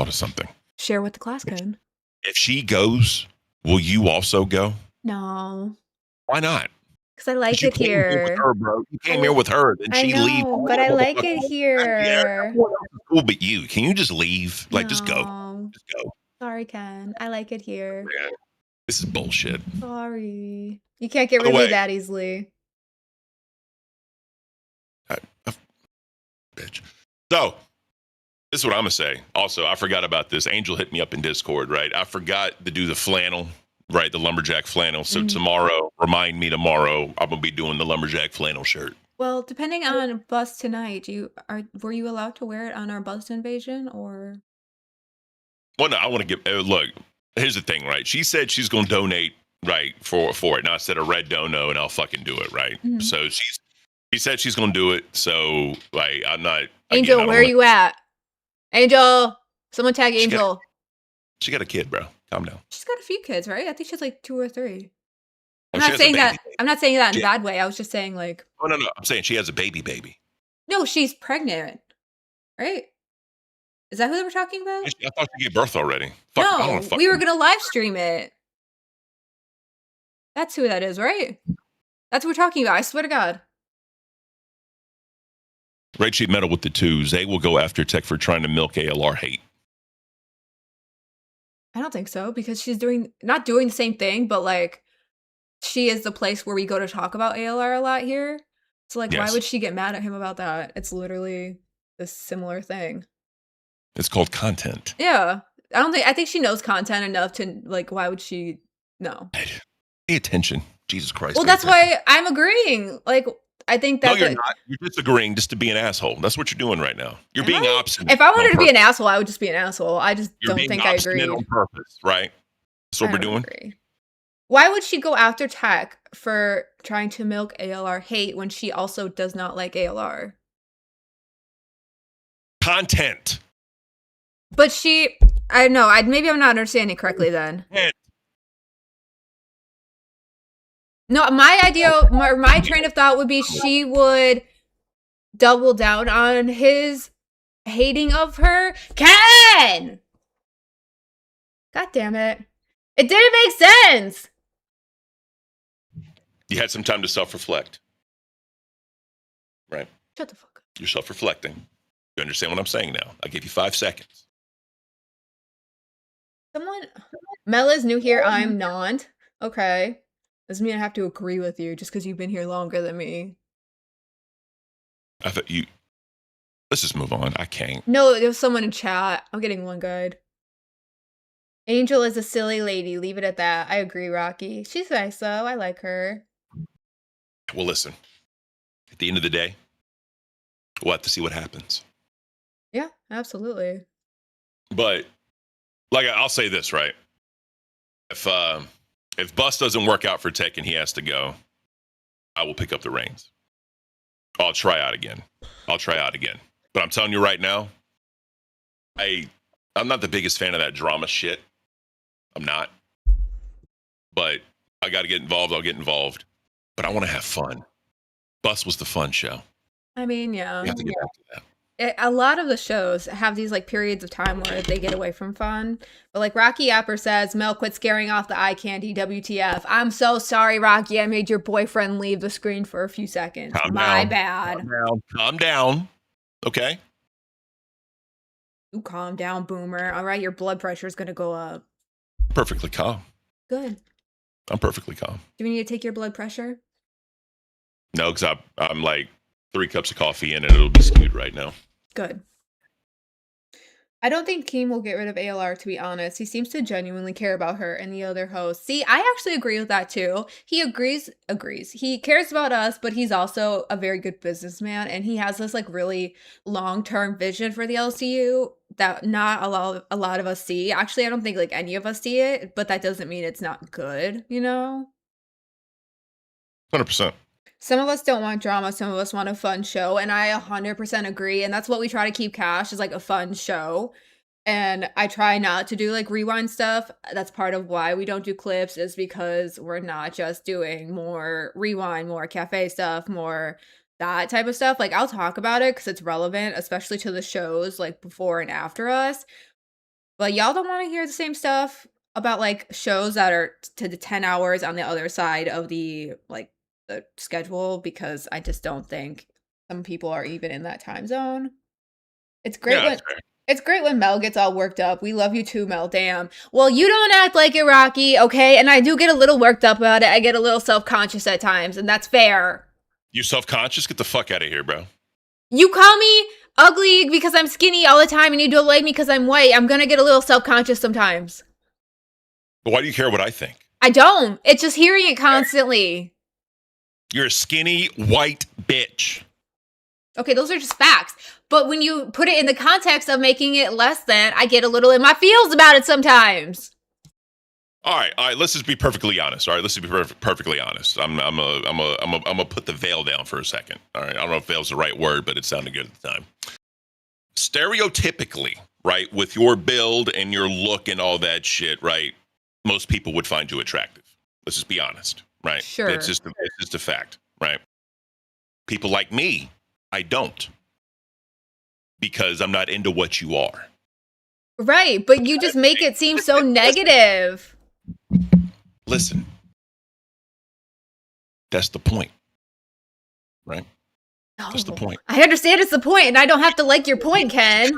of something. Share with the class can. If she goes, will you also go? No, Why not? because I like You it came here with here. her, bro. You came here with her, then I she leaves. know, but I like it Yeah, here. everyone else is cool, but you. Can you just leave? Like, just go. No. Just go. Sorry, Ken. I like it here. Man, this is bullshit. Sorry. You can't get By the rid of me way- that easily. Bitch. So, this is what I'm gonna say. Also, I forgot about this. Angel hit me up in Discord, right? I forgot to do the flannel, right? The lumberjack flannel. So Mhm. tomorrow, remind me tomorrow, I'm gonna be doing the lumberjack flannel shirt. Well, depending on bus tonight, were you allowed to wear it on our bus invasion or? Well, no, I want to give. Look, here's the thing, right? She said she's gonna donate, right, for it. And I said a red dono, and I'll fucking do it, right? Mhm. So she said she's gonna do it. So like, I'm not. Angel, again, I don't where are wanna- you at? Angel, someone tag She got- Angel. She got a kid, bro. Calm down. She's got a few kids, right? I think she's like 2 or 3. Oh, I'm she not has a saying that. baby. I'm not saying that in a She- bad way. I was just saying like, Oh no, I'm saying she has a baby. no, she's pregnant, right? Is that who they were talking about? I thought she gave birth already. Fuck, I don't No, wanna fuck we were her. gonna live stream it. That's who that is, right? That's what we're talking about. I swear to God. Red sheet metal with the twos. They will go after Tech for trying to milk ALR hate. I don't think so because she's not doing the same thing, but like she is the place where we go to talk about ALR a lot here. So like, why Yes. would she get mad at him about that? It's literally a similar thing. It's called content. Yeah, I think she knows content enough to like. Why would she? No. Pay attention. Jesus Christ. Well, pay that's attention. why I'm agreeing. Like, I think No, that you're not. You're disagreeing just to be an asshole. That's what you're doing right now. You're Am being I? obstinate. If I wanted on to be an purpose. asshole, I would just be an asshole. I just You're don't being think I obstinate agree. on purpose, right? That's what we're doing. Why would she go after Tech for trying to milk ALR hate when she also does not like ALR? Content. But I don't know. Maybe I'm not understanding correctly then. Content. No, my train of thought would be she would double down on his hating of her. Ken! God damn it. It didn't make sense. You had some time to self-reflect. Right? Shut the fuck up. You're self-reflecting. You understand what I'm saying now? I gave you 5 seconds. Mella's new here. I'm not. Okay. Doesn't mean I have to agree with you just because you've been here longer than me. I thought you. Let's just move on. I can't. No, there's someone in chat. I'm getting one guide. Angel is a silly lady. Leave it at that. I agree, Rocky. She's nice though. I like her. Well, listen. At the end of the day, we'll have to see what happens. Yeah, absolutely. But like I'll say this, right? If Bus doesn't work out for Tech and he has to go, I will pick up the reins. I'll try out again. But I'm telling you right now, I'm not the biggest fan of that drama shit. I'm not. But I got to get involved. I'll get involved. But I want to have fun. Bus was the fun show. I mean, yeah. We have to get back to that. A lot of the shows have these like periods of time where they get away from fun. But like Rocky Apper says, Mel, quit scaring off the eye candy. WTF. I'm so sorry, Rocky. I made your boyfriend leave the screen for a few seconds. My bad. Calm down. Okay. You calm down, Boomer. All right, your blood pressure is going to go up. Perfectly calm. Good. I'm perfectly calm. Do we need to take your blood pressure? No, because I'm like 3 cups of coffee in and it'll be skewed right now. Good. I don't think Keem will get rid of ALR, to be honest. He seems to genuinely care about her and the other hosts. See, I actually agree with that too. He agrees. He cares about us, but he's also a very good businessman, and he has this like really long-term vision for the LCU that not a lot of us see. Actually, I don't think like any of us see it, but that doesn't mean it's not good, you know? 100%. Some of us don't want drama, some of us want a fun show, and I 100% agree, and that's what we try to keep Cash is like a fun show. And I try not to do like rewind stuff. That's part of why we don't do clips, is because we're not just doing more rewind, more cafe stuff, more that type of stuff. Like I'll talk about it because it's relevant, especially to the shows like before and after us. But y'all don't want to hear the same stuff about like shows that are to the 10 hours on the other side of the like the schedule, because I just don't think some people are even in that time zone. It's great Yeah, when that's fair. it's great when Mel gets all worked up. We love you too, Mel. Damn. Well, you don't act like it, Rocky, okay? And I do get a little worked up about it. I get a little self-conscious at times, and that's fair. You self-conscious? Get the fuck out of here, bro. You call me ugly because I'm skinny all the time, and you don't like me because I'm white. I'm gonna get a little self-conscious sometimes. But why do you care what I think? I don't. It's just hearing it constantly. You're a skinny white bitch. Okay, those are just facts. But when you put it in the context of making it less than, I get a little in my feels about it sometimes. All right. Let's just be perfectly honest. All right, let's just be perfectly honest. I'm gonna put the veil down for a second. All right, I don't know if veil's the right word, but it sounded good at the time. Stereotypically, right, with your build and your look and all that shit, right, most people would find you attractive. Let's just be honest, right? Sure. It's just a fact, right? People like me, I don't, because I'm not into what you are. Right, but you just make it seem so negative. Listen, that's the point, right? No, That's the point. I understand it's the point, and I don't have to like your point, Ken.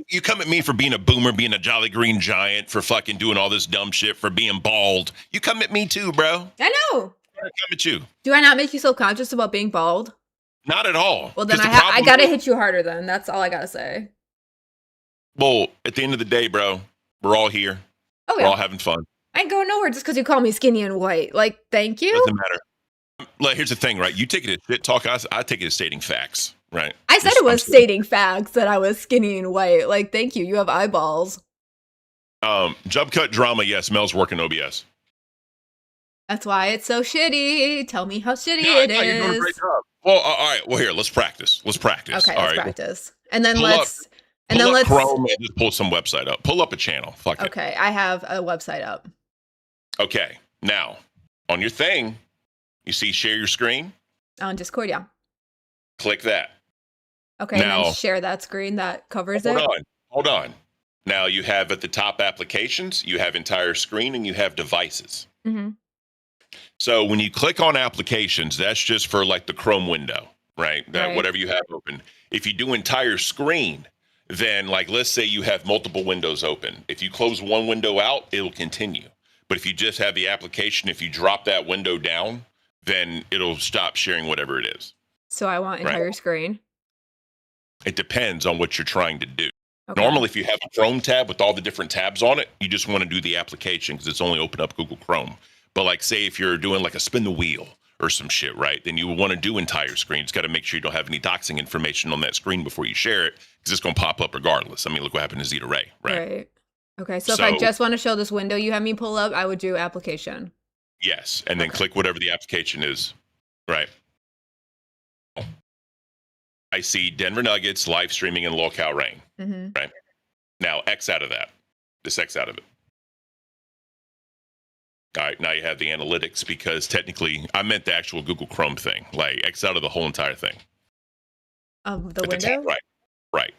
You come at me for being a boomer, being a jolly green giant, for fucking doing all this dumb shit, for being bald. You come at me too, bro. I know. I come at you. Do I not make you self-conscious about being bald? Not at all. Well, then 'Cause I gotta hit you harder then. That's all I gotta say. Well, at the end of the day, bro, we're all here. Oh, We're yeah. all having fun. I ain't going nowhere just because you call me skinny and white. Like, thank you. Doesn't matter. Like, here's the thing, right? You take it as shit talk. I take it as stating facts, right? I said it was stating facts that I was skinny and white. Like, thank you. You have eyeballs. Jump cut drama. Yes, Mel's working OBS. That's why it's so shitty. Tell me how shitty Yeah, it you're doing a is. great job. Well, all right. Well, here, let's practice. Let's practice. Okay, all let's right. practice. And then Pull let's Pull up Chrome and just pull some website up. Pull up a channel. Fuck it. Okay, I have a website up. Okay. Now, on your thing, you see share your screen? On Discord, yeah. Click that. Okay, and Now- then share that screen that covers Hold it. on. Hold on. Now you have at the top applications, you have entire screen, and you have devices. Mm-hmm. So when you click on applications, that's just for like the Chrome window, right? That Right. whatever you have open. If you do entire screen, then like let's say you have multiple windows open. If you close one window out, it'll continue. But if you just have the application, if you drop that window down, then it'll stop sharing whatever it is. So I want Right. entire screen. It depends on what you're trying to do. Okay. Normally, if you have a Chrome tab with all the different tabs on it, you just want to do the application because it's only open up Google Chrome. But like, say if you're doing like a spin the wheel or some shit, right? Then you would want to do entire screen. It's got to make sure you don't have any doxing information on that screen before you share it because it's going to pop up regardless. I mean, look what happened to Zeta Ray, right? Okay, so if I So- just want to show this window you have me pull up, I would do application. Yes. And then Okay. click whatever the application is, right? I see Denver Nuggets live streaming in locale rain. Mm-hmm. Now, X out of that. Just X out of it. All right, now you have the analytics because technically I meant the actual Google Chrome thing. Like X out of the whole entire thing. Of the At the window? top right. Right.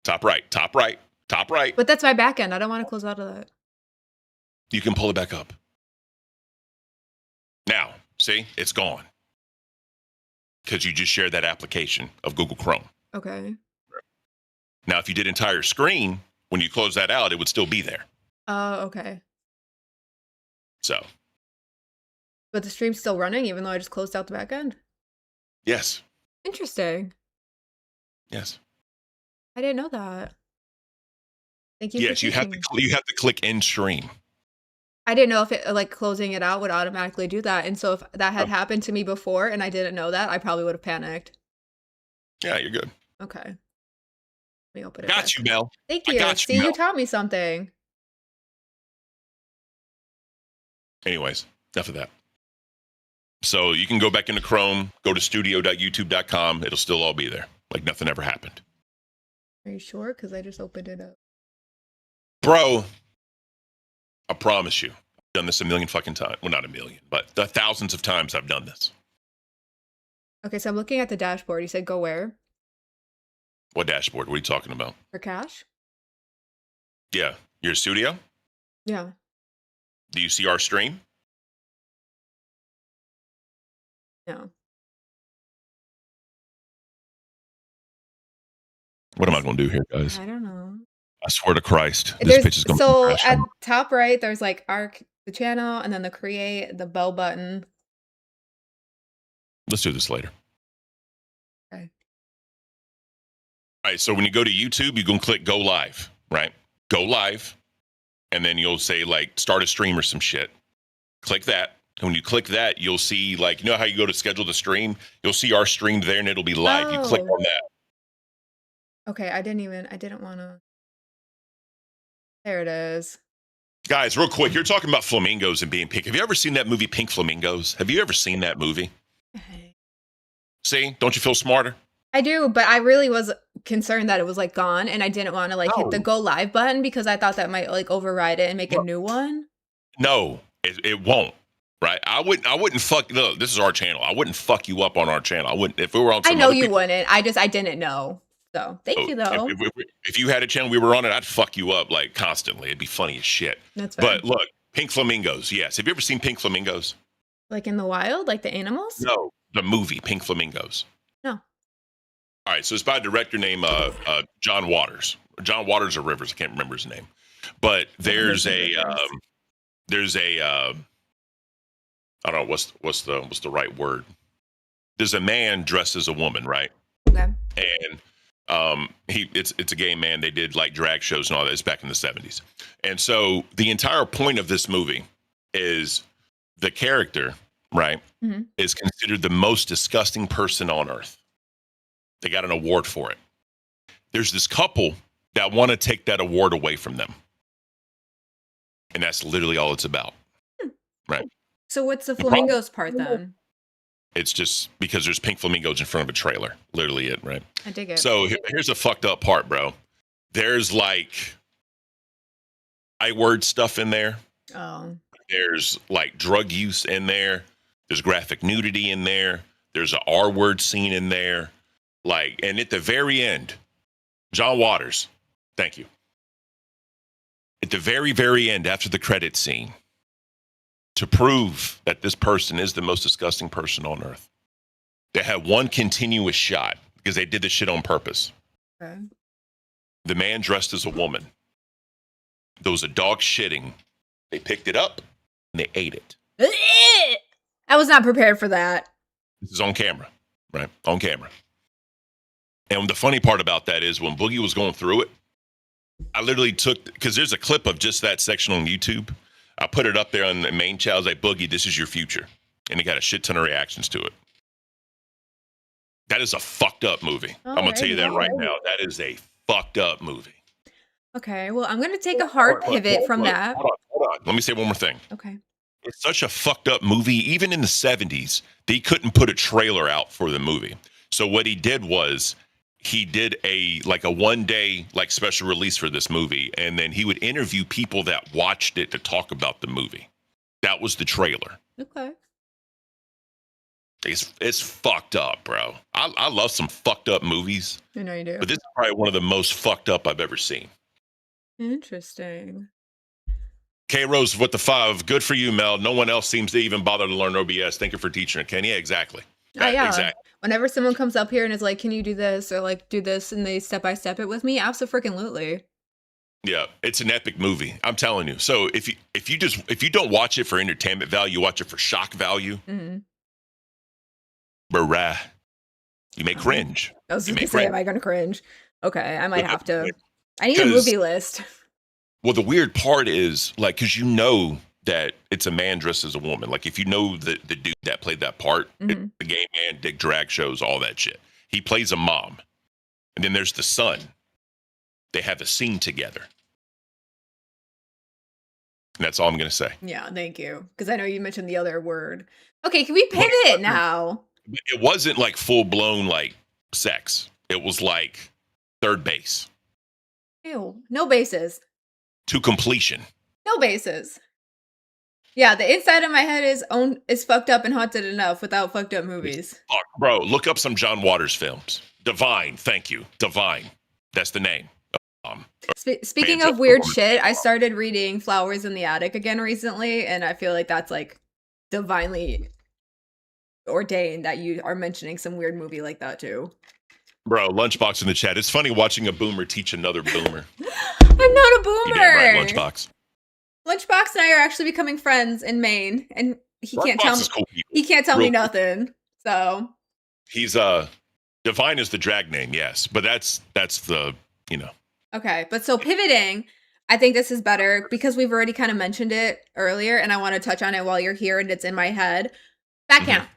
Top right. Top right. Top right. But that's my back end. I don't want to close out of that. You can pull it back up. Now, see, it's gone. Because you just shared that application of Google Chrome. Okay. Now, if you did entire screen, when you close that out, it would still be there. Okay. So, But the stream's still running even though I just closed out the back end? yes. Interesting. Yes. I didn't know that. Thank you Yes, for you have teaching to me. you have to click end stream. I didn't know if it like closing it out would automatically do that. And so if that had Oh. happened to me before and I didn't know that, I probably would have panicked. Yeah, you're good. Okay. Let me open it. Got back. you, Mel. Thank I you. got you, See, you Mel. taught me something. Anyways, enough of that. So you can go back into Chrome, go to studio.youtube.com. It'll still all be there. Like nothing ever happened. Are you sure? Because I just opened it up. Bro, I promise you, I've done this a million fucking times. Well, not a million, but the thousands of times I've done this. Okay, so I'm looking at the dashboard. You said go where? What dashboard? What are you talking about? For cash? Yeah. Your studio? Yeah. Do you see our stream? No. What am I going to do here, guys? I don't know. I swear to Christ, this There's pitch is going to so be at top right, there's like the channel, and then the create, the bell button. Let's do this later. Okay. All right, so when you go to YouTube, you can click go live, right? Go live, and then you'll say like start a stream or some shit. Click that. And when you click that, you'll see like, you know how you go to schedule the stream? You'll see our stream there and it'll be live. You click Oh. on that. Okay, I didn't want to. There it is. Guys, real quick, you're talking about flamingos and being pink. Have you ever seen that movie Pink Flamingos? Have you ever seen that movie? Okay. See? Don't you feel smarter? I do, but I really was concerned that it was like gone, and I didn't want to like hit the No. go live button because I thought that might like override it and make a new one. No, it won't. Right? I wouldn't fuck. Look, this is our channel. I wouldn't fuck you up on our channel. I wouldn't if we were on. I Some know other you people- wouldn't. I didn't know. So thank you though. If you had a channel, we were on it. I'd fuck you up like constantly. It'd be funny as shit. That's fine. But look, Pink Flamingos. Yes. Have you ever seen Pink Flamingos? Like in the wild, like the animals? No. The movie Pink Flamingos. No. All right. So it's by a director named John Waters. John Waters or Rivers. I can't remember his name. But there's a I don't know what's the right word. There's a man dressed as a woman, right? Okay. And it's a gay man. They did like drag shows and all that. It's back in the 70s. And so the entire point of this movie is the character, right, Mhm. is considered the most disgusting person on earth. They got an award for it. There's this couple that want to take that award away from them. And that's literally all it's about. Right. So what's the problem- flamingos part then? It's just because there's pink flamingos in front of a trailer. Literally it, right? I dig it. So here's the fucked up part, bro. There's like I-word stuff in there. Oh. There's like drug use in there. There's graphic nudity in there. There's a R-word scene in there. Like, and at the very end, John Waters, thank you. At the very, very end, after the credit scene, to prove that this person is the most disgusting person on earth, they had one continuous shot because they did this shit on purpose. Okay. The man dressed as a woman. There was a dog shitting. They picked it up and they ate it. I was not prepared for that. This is on camera, right? On camera. And the funny part about that is when Boogie was going through it, I literally took, because there's a clip of just that section on YouTube. I put it up there on the main channel. I was like, Boogie, this is your future. And it got a shit ton of reactions to it. That is a fucked up movie. I'm going to tell you that right now. That is a fucked up movie. Okay, well, I'm going to take a hard pivot from that. Hold on. Let me say one more thing. Okay. It's such a fucked up movie. Even in the 70s, they couldn't put a trailer out for the movie. So what he did was he did a 1 day like special release for this movie. And then he would interview people that watched it to talk about the movie. That was the trailer. Okay. It's fucked up, bro. I love some fucked up movies, I know you do. but this is probably one of the most fucked up I've ever seen. Interesting. K Rose with the 5. Good for you, Mel. No one else seems to even bother to learn OBS. Thank you for teaching it, Ken. Yeah, exactly. Yeah. Exactly. Whenever someone comes up here and is like, "Can you do this?" or like, "Do this," and they step by step it with me, absolutely. Yeah, it's an epic movie. I'm telling you. So if you don't watch it for entertainment value, you watch it for shock value. Mm-hmm. Bruh, you may cringe. I was You just may gonna say, cringe. am I gonna cringe? Okay, I might have to. I need a 'Cause- movie list. Well, the weird part is like, because you know that it's a man dressed as a woman. Like if you know the dude that played that part, Mhm. the gay man, dick drag shows, all that shit. He plays a mom. And then there's the son. They have a scene together. And that's all I'm going to say. Yeah, thank you. Because I know you mentioned the other word. Okay, can we pivot now? It wasn't like full blown like sex. It was like third base. Ew, no bases. to completion. No bases. Yeah, the inside of my head is fucked up and haunted enough without fucked up movies. Fuck, bro, look up some John Waters films. Divine, thank you. Divine. That's the name. Speaking of weird shit, I started reading Flowers in the Attic again recently, and I feel like that's like divinely ordained that you are mentioning some weird movie like that too. Bro, Lunchbox in the chat. It's funny watching a boomer teach another boomer. I'm not a boomer. You damn right, Lunchbox. Lunchbox and I are actually becoming friends in Maine, and he can't tell me. Cool he can't tell me nothing. So he's Divine is the drag name, yes, but that's the Okay, but so pivoting, I think this is better because we've already kind of mentioned it earlier, and I want to touch on it while you're here and it's in my head. Fat Camp.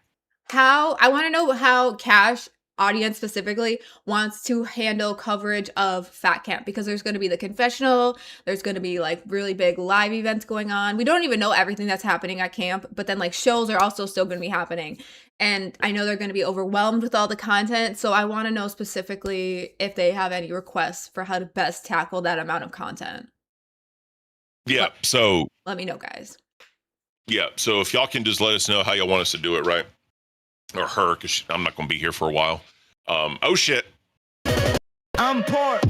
I want to know how Cash, audience specifically, wants to handle coverage of Fat Camp, because there's going to be the confessional, there's going to be like really big live events going on. We don't even know everything that's happening at camp, but then like shows are also still going to be happening. And I know they're going to be overwhelmed with all the content. So I want to know specifically if they have any requests for how to best tackle that amount of content. Yeah. So let me know, guys. Yeah. So if y'all can just let us know how y'all want us to do it, right? Or her, because I'm not going to be here for a while. Oh shit. I'm poor.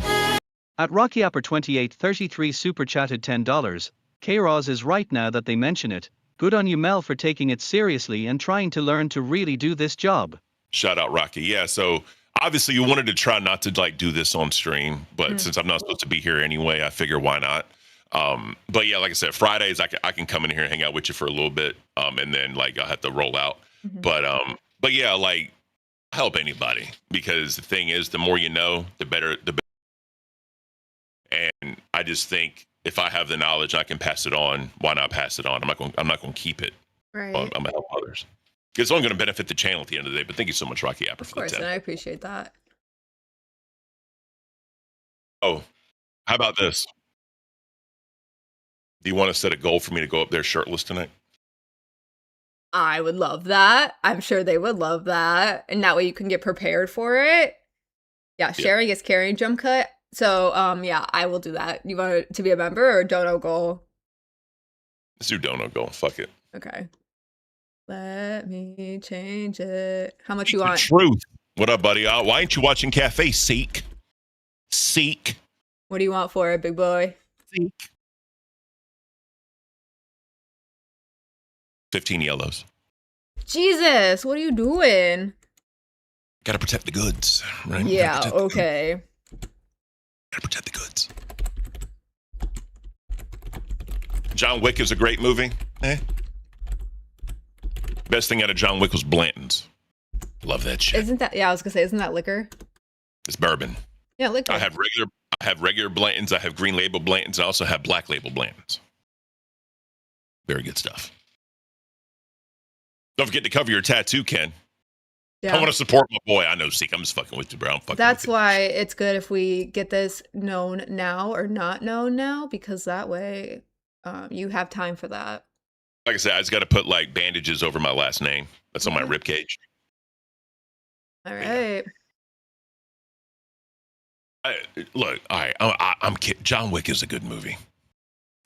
At RockyApper2833 super chatted $10. K-Roz is right now that they mention it. Good on you, Mel, for taking it seriously and trying to learn to really do this job. Shout out, Rocky. Yeah, so obviously you wanted to try not to like do this on stream, but since I'm not supposed to be here anyway, I figure why not. But yeah, like I said, Fridays I can come in here and hang out with you for a little bit, and then like I'll have to roll out. But yeah, like help anybody, because the thing is, the more you know, the better. And I just think, if I have the knowledge, I can pass it on. Why not pass it on? I'm not going to keep it. Right. I'm going to help others. It's only going to benefit the channel at the end of the day. But thank you so much, Rocky Apper, for the 10. Of course, and I appreciate that. Oh, how about this? Do you want to set a goal for me to go up there shirtless tonight? I would love that. I'm sure they would love that. And that way you can get prepared for it. Yeah, sharing is caring, jump cut. So, yeah, I will do that. You want it to be a member or dono goal? Let's do dono goal. Fuck it. Okay. Let me change it. How much you want? Truth. What up, buddy? Why ain't you watching Cafe Seek? Seek. What do you want for it, big boy? Seek. 15 yellows. Jesus, what are you doing? Gotta protect the goods, right? Yeah, okay. Gotta protect the goods. John Wick is a great movie. Best thing out of John Wick was Blanton's. Love that shit. Isn't that? Yeah, I was gonna say, isn't that liquor? It's bourbon. Yeah, liquor. I have regular Blanton's. I have green label Blanton's. I also have black label Blanton's. Very good stuff. Don't forget to cover your tattoo, Ken. Yeah. I want to support my boy. I know, Seek. I'm just fucking with you, bro. That's why it's good if we get this known now or not known now, because that way you have time for that. Like I said, I just got to put like bandages over my last name. That's on my rib cage. All right. Look, all right. I'm kidding. John Wick is a good movie.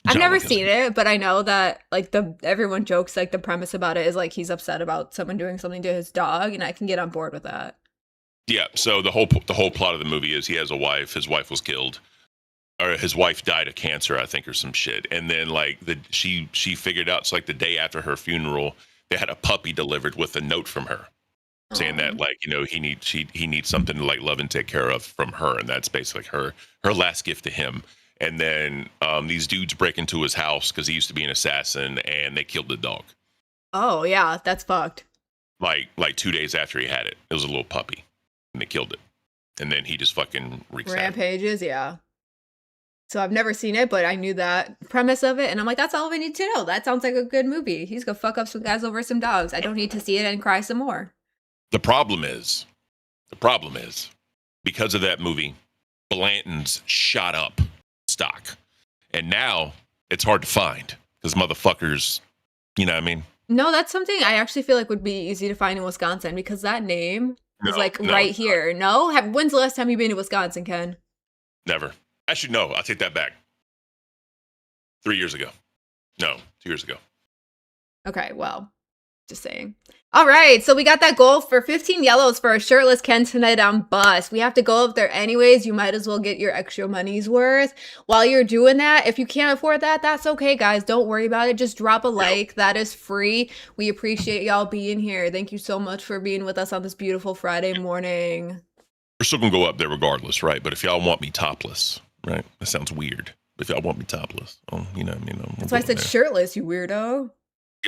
I've never seen it, but I know that like everyone jokes like the premise about it is like he's upset about someone doing something to his dog, and I can get on board with that. Yeah. So the whole plot of the movie is he has a wife. His wife was killed, or his wife died of cancer, I think, or some shit. And then like she figured out it's like the day after her funeral, they had a puppy delivered with a note from her saying that like, you know, he needs something to like love and take care of from her, and that's basically her last gift to him. And then these dudes break into his house because he used to be an assassin, and they killed the dog. Oh yeah, that's fucked. Like 2 days after he had it, it was a little puppy, and they killed it. And then he just fucking wreaks rampages. Yeah. So I've never seen it, but I knew that premise of it, and I'm like, that's all we need to know. That sounds like a good movie. He's gonna fuck up some guys over some dogs. I don't need to see it and cry some more. The problem is, because of that movie, Blanton's shot up stock, and now it's hard to find because motherfuckers, you know what I mean? No, that's something I actually feel like would be easy to find in Wisconsin, because that name is right here. No? When's the last time you've been to Wisconsin, Ken? Never. Actually, no, I'll take that back. 3 years ago. No, 2 years ago. Okay, well, just saying. All right, so we got that goal for 15 yellows for a shirtless Ken tonight on Bus. We have to go up there anyways. You might as well get your extra money's worth. While you're doing that, if you can't afford that, that's okay, guys. Don't worry about it. Just drop a like. That is free. We appreciate y'all being here. Thank you so much for being with us on this beautiful Friday morning. We're still going to go up there regardless, right? But if y'all want me topless, right? That sounds weird. If y'all want me topless, That's why I said shirtless, you weirdo.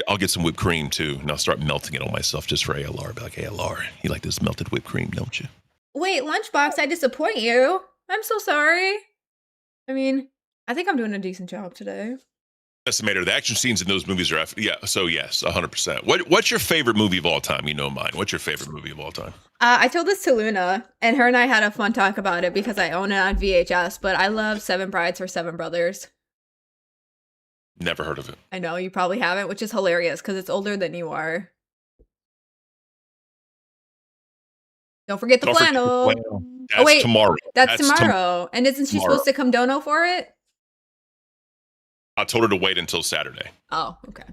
I'll get some whipped cream too, and I'll start melting it on myself just for ALR. Be like, hey, ALR, you like this melted whipped cream, don't you? Wait, Lunchbox, I disappoint you. I'm so sorry. I mean, I think I'm doing a decent job today. Estimator, the action scenes in those movies are, so yes, 100%. What's your favorite movie of all time? You know mine. What's your favorite movie of all time? I told this to Luna, and her and I had a fun talk about it because I own it on VHS, but I love Seven Brides for Seven Brothers. Never heard of it. I know, you probably haven't, which is hilarious because it's older than you are. Don't forget the flannel. That's wait, tomorrow. That's tomorrow. And isn't she supposed to come dono for it? I told her to wait until Saturday. Oh, okay.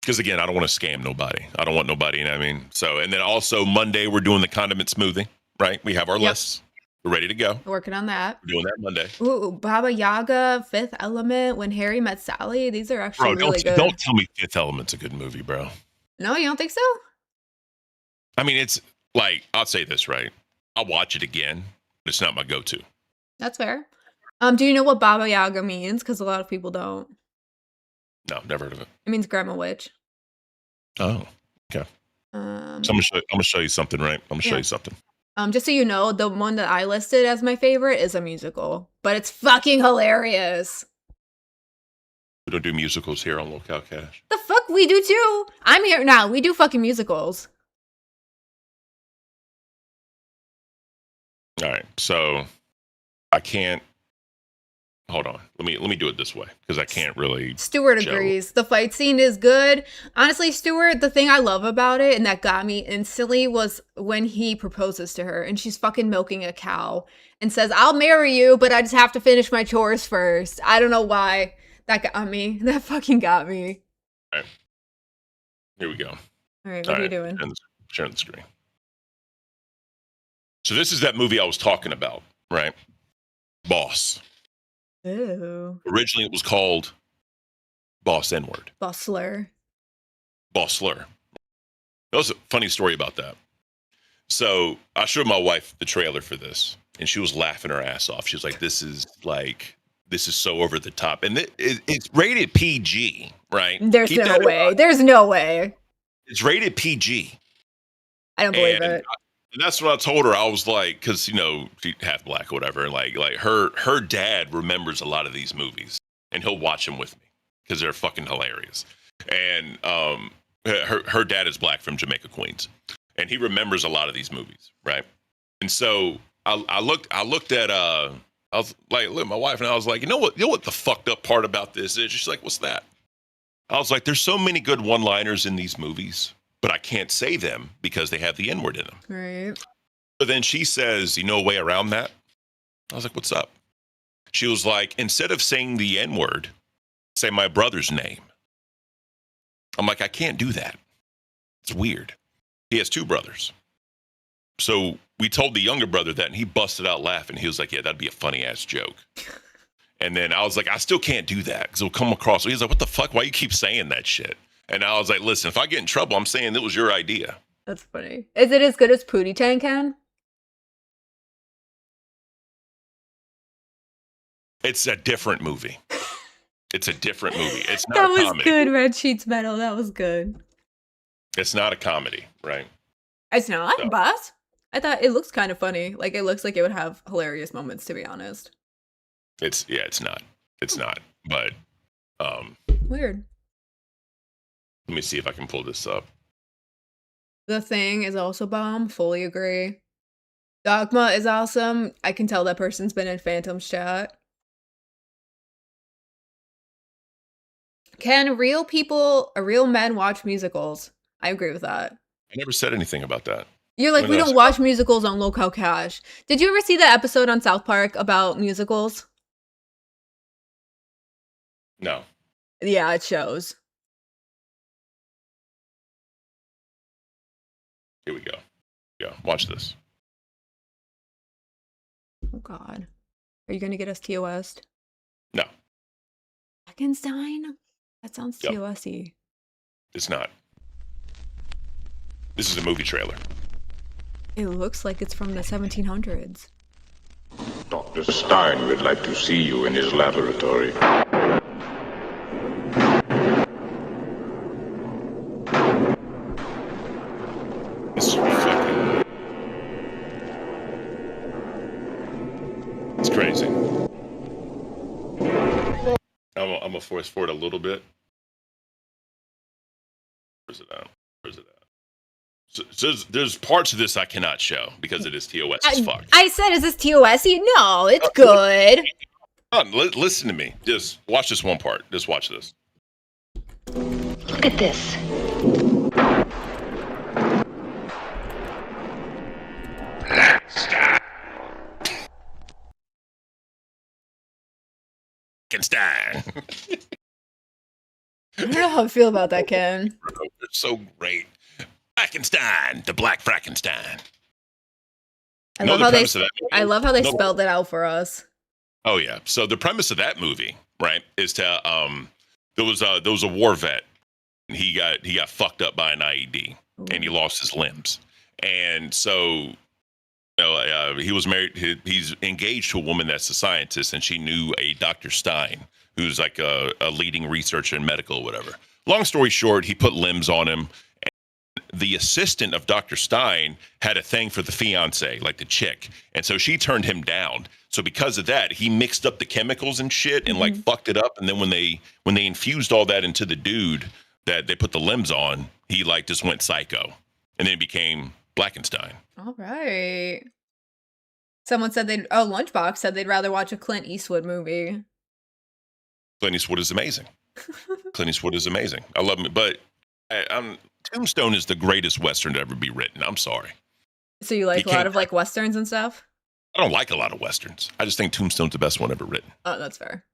Because again, I don't want to scam nobody. I don't want nobody, you know what I mean? So, and then also Monday, we're doing the condiment smoothie, right? We have our lists. We're ready to go. Working on that. We're doing that Monday. Ooh, Baba Yaga, Fifth Element, When Harry Met Sally. These are actually really good. Don't tell me Fifth Element's a good movie, bro. No, you don't think so? I mean, it's like, I'll say this, right? I'll watch it again, but it's not my go-to. That's fair. Do you know what Baba Yaga means? Because a lot of people don't. No, never heard of it. It means grandma witch. Oh, okay. So I'm gonna show you something, right? I'm gonna show you something. Just so you know, the one that I listed as my favorite is a musical, but it's fucking hilarious. We don't do musicals here on Local Cash. The fuck, we do too. I'm here now. We do fucking musicals. All right, so I can't. Hold on. Let me do it this way because I can't really. Stuart agrees. The fight scene is good. Honestly, Stuart, the thing I love about it and that got me instantly was when he proposes to her and she's fucking milking a cow and says, "I'll marry you, but I just have to finish my chores first." I don't know why. That got me. That fucking got me. All right. Here we go. All right, what are you doing? Sharing the screen. So this is that movie I was talking about, right? Boss. Ooh. Originally, it was called Boss N-Word. Boss slur. Boss slur. That was a funny story about that. So I showed my wife the trailer for this, and she was laughing her ass off. She was like, this is so over the top. And it's rated PG, right? There's no way. There's no way. It's rated PG. I don't believe it. And that's what I told her. I was like, because she's half black or whatever. And like her dad remembers a lot of these movies, and he'll watch them with me because they're fucking hilarious. And her dad is black from Jamaica, Queens, and he remembers a lot of these movies, right? And so I looked at I was like, look at my wife, and I was like, you know what the fucked up part about this is? She's like, what's that? I was like, there's so many good one-liners in these movies, but I can't say them because they have the N-word in them. Right. But then she says, you know a way around that? I was like, what's up? She was like, instead of saying the N-word, say my brother's name. I'm like, I can't do that. It's weird. He has two brothers. So we told the younger brother that, and he busted out laughing. He was like, yeah, that'd be a funny-ass joke. And then I was like, I still can't do that because it'll come across. He's like, what the fuck? Why you keep saying that shit? And I was like, listen, if I get in trouble, I'm saying it was your idea. That's funny. Is it as good as Pootie Tang Can? It's a different movie. It's a different movie. It's not that a was comedy. good, Red Sheets Metal. That was good. It's not a comedy, right? It's not, So. but I thought it looks kind of funny. Like, it looks like it would have hilarious moments, to be honest. It's not. It's not. But Weird. let me see if I can pull this up. The Thing is also bomb. Fully agree. Dogma is awesome. I can tell that person's been in Phantom's chat. Can real men watch musicals? I agree with that. I never said anything about that. You're like, What we else? don't watch musicals on Local Cash. Did you ever see the episode on South Park about musicals? No. Yeah, it shows. Here we go. Yeah, watch this. Oh God, are you gonna get us TOS? No, Frankenstein? That sounds Yep. TOS-y. it's not. This is a movie trailer. It looks like it's from the 1700s. Dr. Stein would like to see you in his laboratory. It's fucking. It's crazy. I'm gonna force forward a little bit. Where's it at? Where's it at? So there's parts of this I cannot show because it is TOS as fuck. I said, is this TOS-y? No, it's good. Listen to me. Just watch this one part. Just watch this. Look at this. Frankenstein. I don't know how I feel about that, Ken. They're so great. Frankenstein, the Black Frankenstein. I Know love the how they premise of that movie? I love how they No. spelled it out for us. Oh yeah. So the premise of that movie, right, is to there was a war vet. And he got fucked up by an IED and he lost his limbs. And so he was married. He's engaged to a woman that's a scientist, and she knew a Dr. Stein, who's like a leading researcher in medical or whatever. Long story short, he put limbs on him. And the assistant of Dr. Stein had a thing for the fiance, like the chick, and so she turned him down. So because of that, he mixed up the chemicals and shit and like fucked it up. And then when they infused all that into the dude that they put the limbs on, he like just went psycho, and then it became Blackenstein. All right. Someone said Lunchbox said they'd rather watch a Clint Eastwood movie. Clint Eastwood is amazing. Clint Eastwood is amazing. I love him, but Tombstone is the greatest Western to ever be written. I'm sorry. So you like You a lot can't- of like Westerns and stuff? I don't like a lot of Westerns. I just think Tombstone's the best one ever written. Oh, that's fair.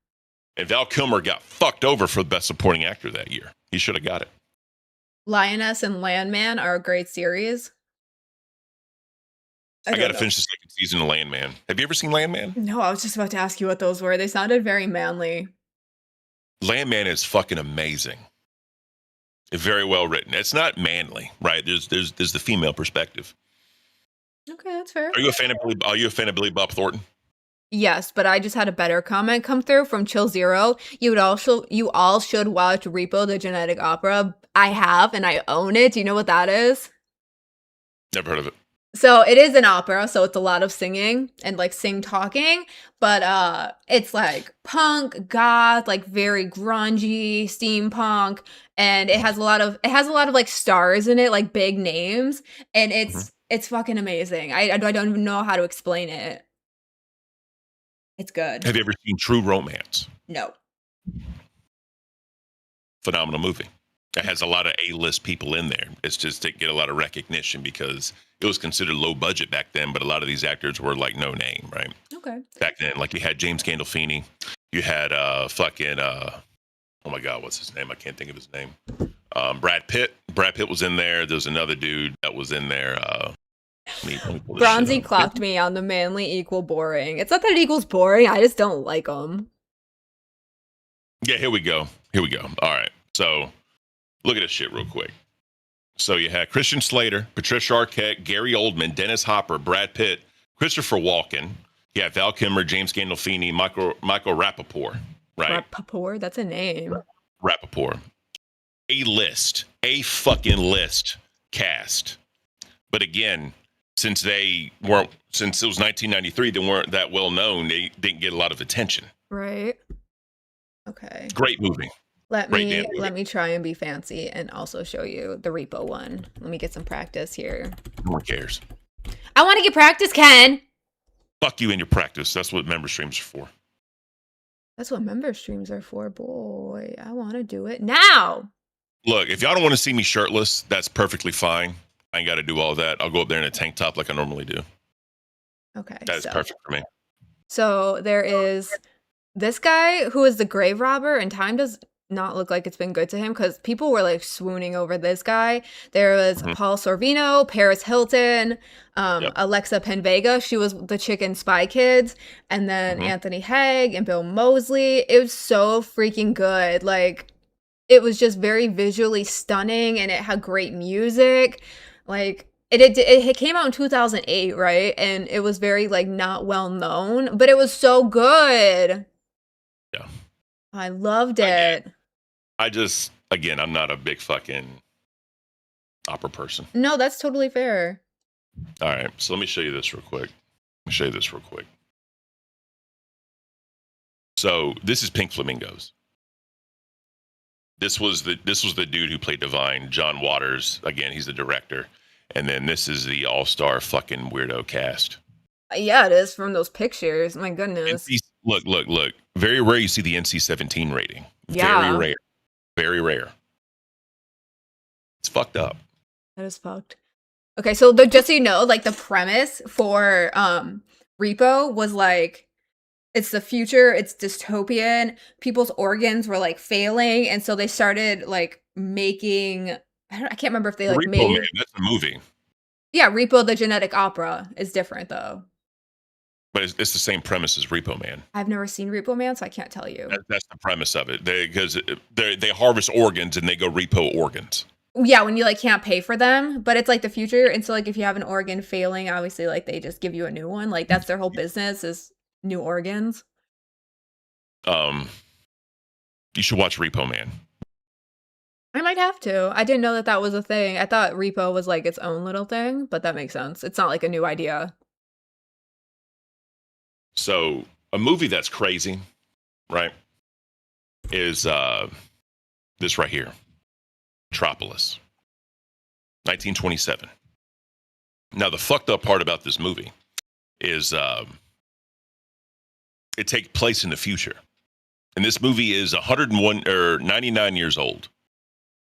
And Val Kilmer got fucked over for the best supporting actor that year. He should have got it. Lioness and Landman are a great series. I don't got to know. finish the second season of Landman. Have you ever seen Landman? No, I was just about to ask you what those were. They sounded very manly. Landman is fucking amazing. Very well written. It's not manly, right? There's the female perspective. Okay, that's fair. Are you a fan of Billy Bob Thornton? Yes, but I just had a better comment come through from Chill Zero. You all should watch Repo the Genetic Opera. I have, and I own it. Do you know what that is? Never heard of it. So it is an opera, so it's a lot of singing and like sing talking, but it's like punk, goth, like very grungy, steampunk, and it has a lot of like stars in it, like big names, and it's fucking amazing. I don't even know how to explain it. It's good. Have you ever seen True Romance? No. Phenomenal movie. It has a lot of A-list people in there. It's just to get a lot of recognition because it was considered low budget back then, but a lot of these actors were like no name, right? Okay. Back then, like you had James Gandolfini, you had oh my God, what's his name? I can't think of his name. Brad Pitt. Brad Pitt was in there. There's another dude that was in there. Let me pull this Bronzy shit up. clocked me on the manly equal boring. It's not that it equals boring. I just don't like them. Yeah, here we go. All right. So look at this shit real quick. So you had Christian Slater, Patricia Arquette, Gary Oldman, Dennis Hopper, Brad Pitt, Christopher Walken. You have Val Kilmer, James Gandolfini, Michael Rappaport, right? Rappaport, that's a name. Rappaport. A fucking list cast. But again, since it was 1993, they weren't that well known. They didn't get a lot of attention. Right. Okay. Great movie. Let Great damn movie. me try and be fancy and also show you the repo one. Let me get some practice here. No one cares. I want to get practice, Ken. Fuck you and your practice. That's what member streams are for. That's what member streams are for, boy. I want to do it now. Look, if y'all don't want to see me shirtless, that's perfectly fine. I ain't got to do all that. I'll go up there in a tank top like I normally do. Okay. That's perfect for me. So there is This guy who is the grave robber, and time does not look like it's been good to him because people were like swooning over this guy. There was Mhm. Paul Sorvino, Paris Hilton, Yep. Alexa Penvega. She was the chick in Spy Kids, and then Mhm. Anthony Haig and Bill Moseley. It was so freaking good. Like, it was just very visually stunning, and it had great music. Like, it came out in 2008, right? And it was very like not well known, but it was so good. Yeah. I loved I get it. I just, again, I'm not a big fucking opera person. No, that's totally fair. All right, so let me show you this real quick. So this is Pink Flamingos. This was the dude who played Divine, John Waters. Again, he's the director. And then this is the all-star fucking weirdo cast. Yeah, it is from those pictures. My goodness. Look. Very rare you see the NC-17 rating. Yeah. Very rare. It's fucked up. That is fucked. Okay, so just so you know, like the premise for Repo was like it's the future, it's dystopian, people's organs were like failing, and so they started like making I can't remember if they like Repo Man, made that's a movie. Yeah, Repo the Genetic Opera is different though. But it's the same premise as Repo Man. I've never seen Repo Man, so I can't tell you. That's the premise of it. Because they harvest organs and they go repo organs. Yeah, when you like can't pay for them, but it's like the future, and so like if you have an organ failing, obviously like they just give you a new one. Like that's their whole business is new organs. You should watch Repo Man. I might have to. I didn't know that that was a thing. I thought Repo was like its own little thing, but that makes sense. It's not like a new idea. So a movie that's crazy, right, is this right here, Metropolis, 1927. Now the fucked up part about this movie is it takes place in the future, and this movie is 101 or 99 years old,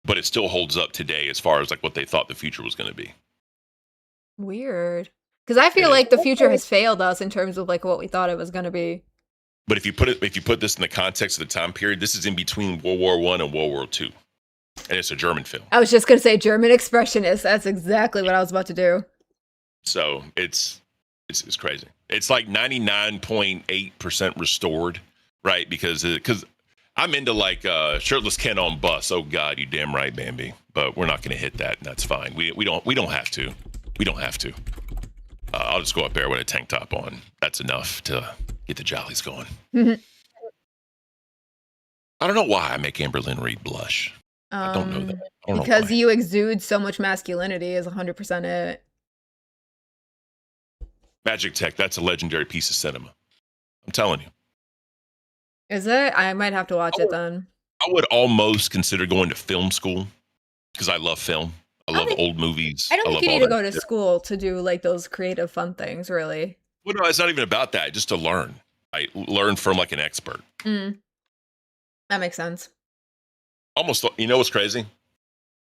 but it still holds up today as far as like what they thought the future was going to be. Weird. Because I feel It is. like the future has failed us in terms of like what we thought it was going to be. But if you put this in the context of the time period, this is in between World War I and World War II, and it's a German film. I was just going to say German expressionist. That's exactly what I was about to do. So it's crazy. It's like 99.8% restored, right? Because I'm into like shirtless Ken on bus. Oh God, you damn right, Bambi. But we're not going to hit that, and that's fine. We don't have to. We don't have to. I'll just go up there with a tank top on. That's enough to get the jollies going. I don't know why I make Amber Lynn Reed blush. I don't know that. I don't know Because why. you exude so much masculinity is 100% it. Magic Tech, that's a legendary piece of cinema. I'm telling you. Is it? I might have to watch it then. I would almost consider going to film school because I love film. I love old movies. I don't think love you all need to that go to shit. school to do like those creative fun things, really. Well, no, it's not even about that. Just to learn. I learn from like an expert. That makes sense. You know what's crazy? I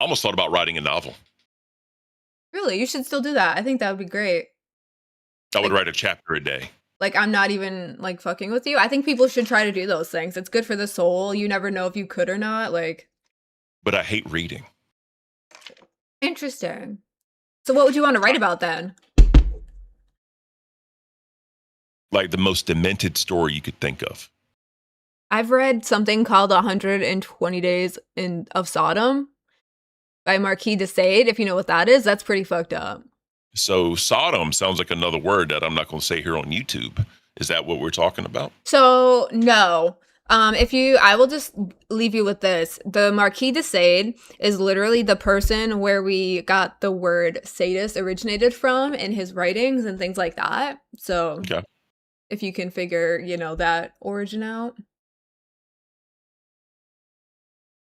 almost thought about writing a novel. Really, you should still do that. I think that would be great. I would write a chapter a day. Like, I'm not even like fucking with you. I think people should try to do those things. It's good for the soul. You never know if you could or not. Like, But I hate reading. interesting. So what would you want to write about then? Like the most demented story you could think of. I've read something called 120 Days of Sodom by Marquis de Sade. If you know what that is, that's pretty fucked up. So Sodom sounds like another word that I'm not going to say here on YouTube. Is that what we're talking about? So no. I will just leave you with this. The Marquis de Sade is literally the person where we got the word sadist originated from in his writings and things like that. So Okay. if you can figure, that origin out.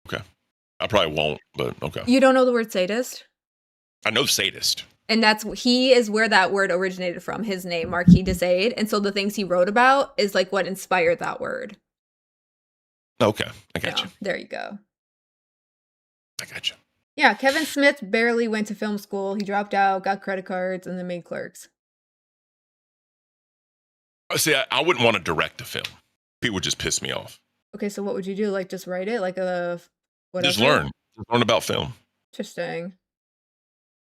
Okay. I probably won't, but okay. You don't know the word sadist? I know sadist. And he is where that word originated from, his name, Marquis de Sade. And so the things he wrote about is like what inspired that word. Okay. I got you. There you go. I got you. Yeah, Kevin Smith barely went to film school. He dropped out, got credit cards, and then made Clerks. See, I wouldn't want to direct a film. People just piss me off. Okay, so what would you do? Like, just write it? Like a whatever? Just learn about film. Interesting.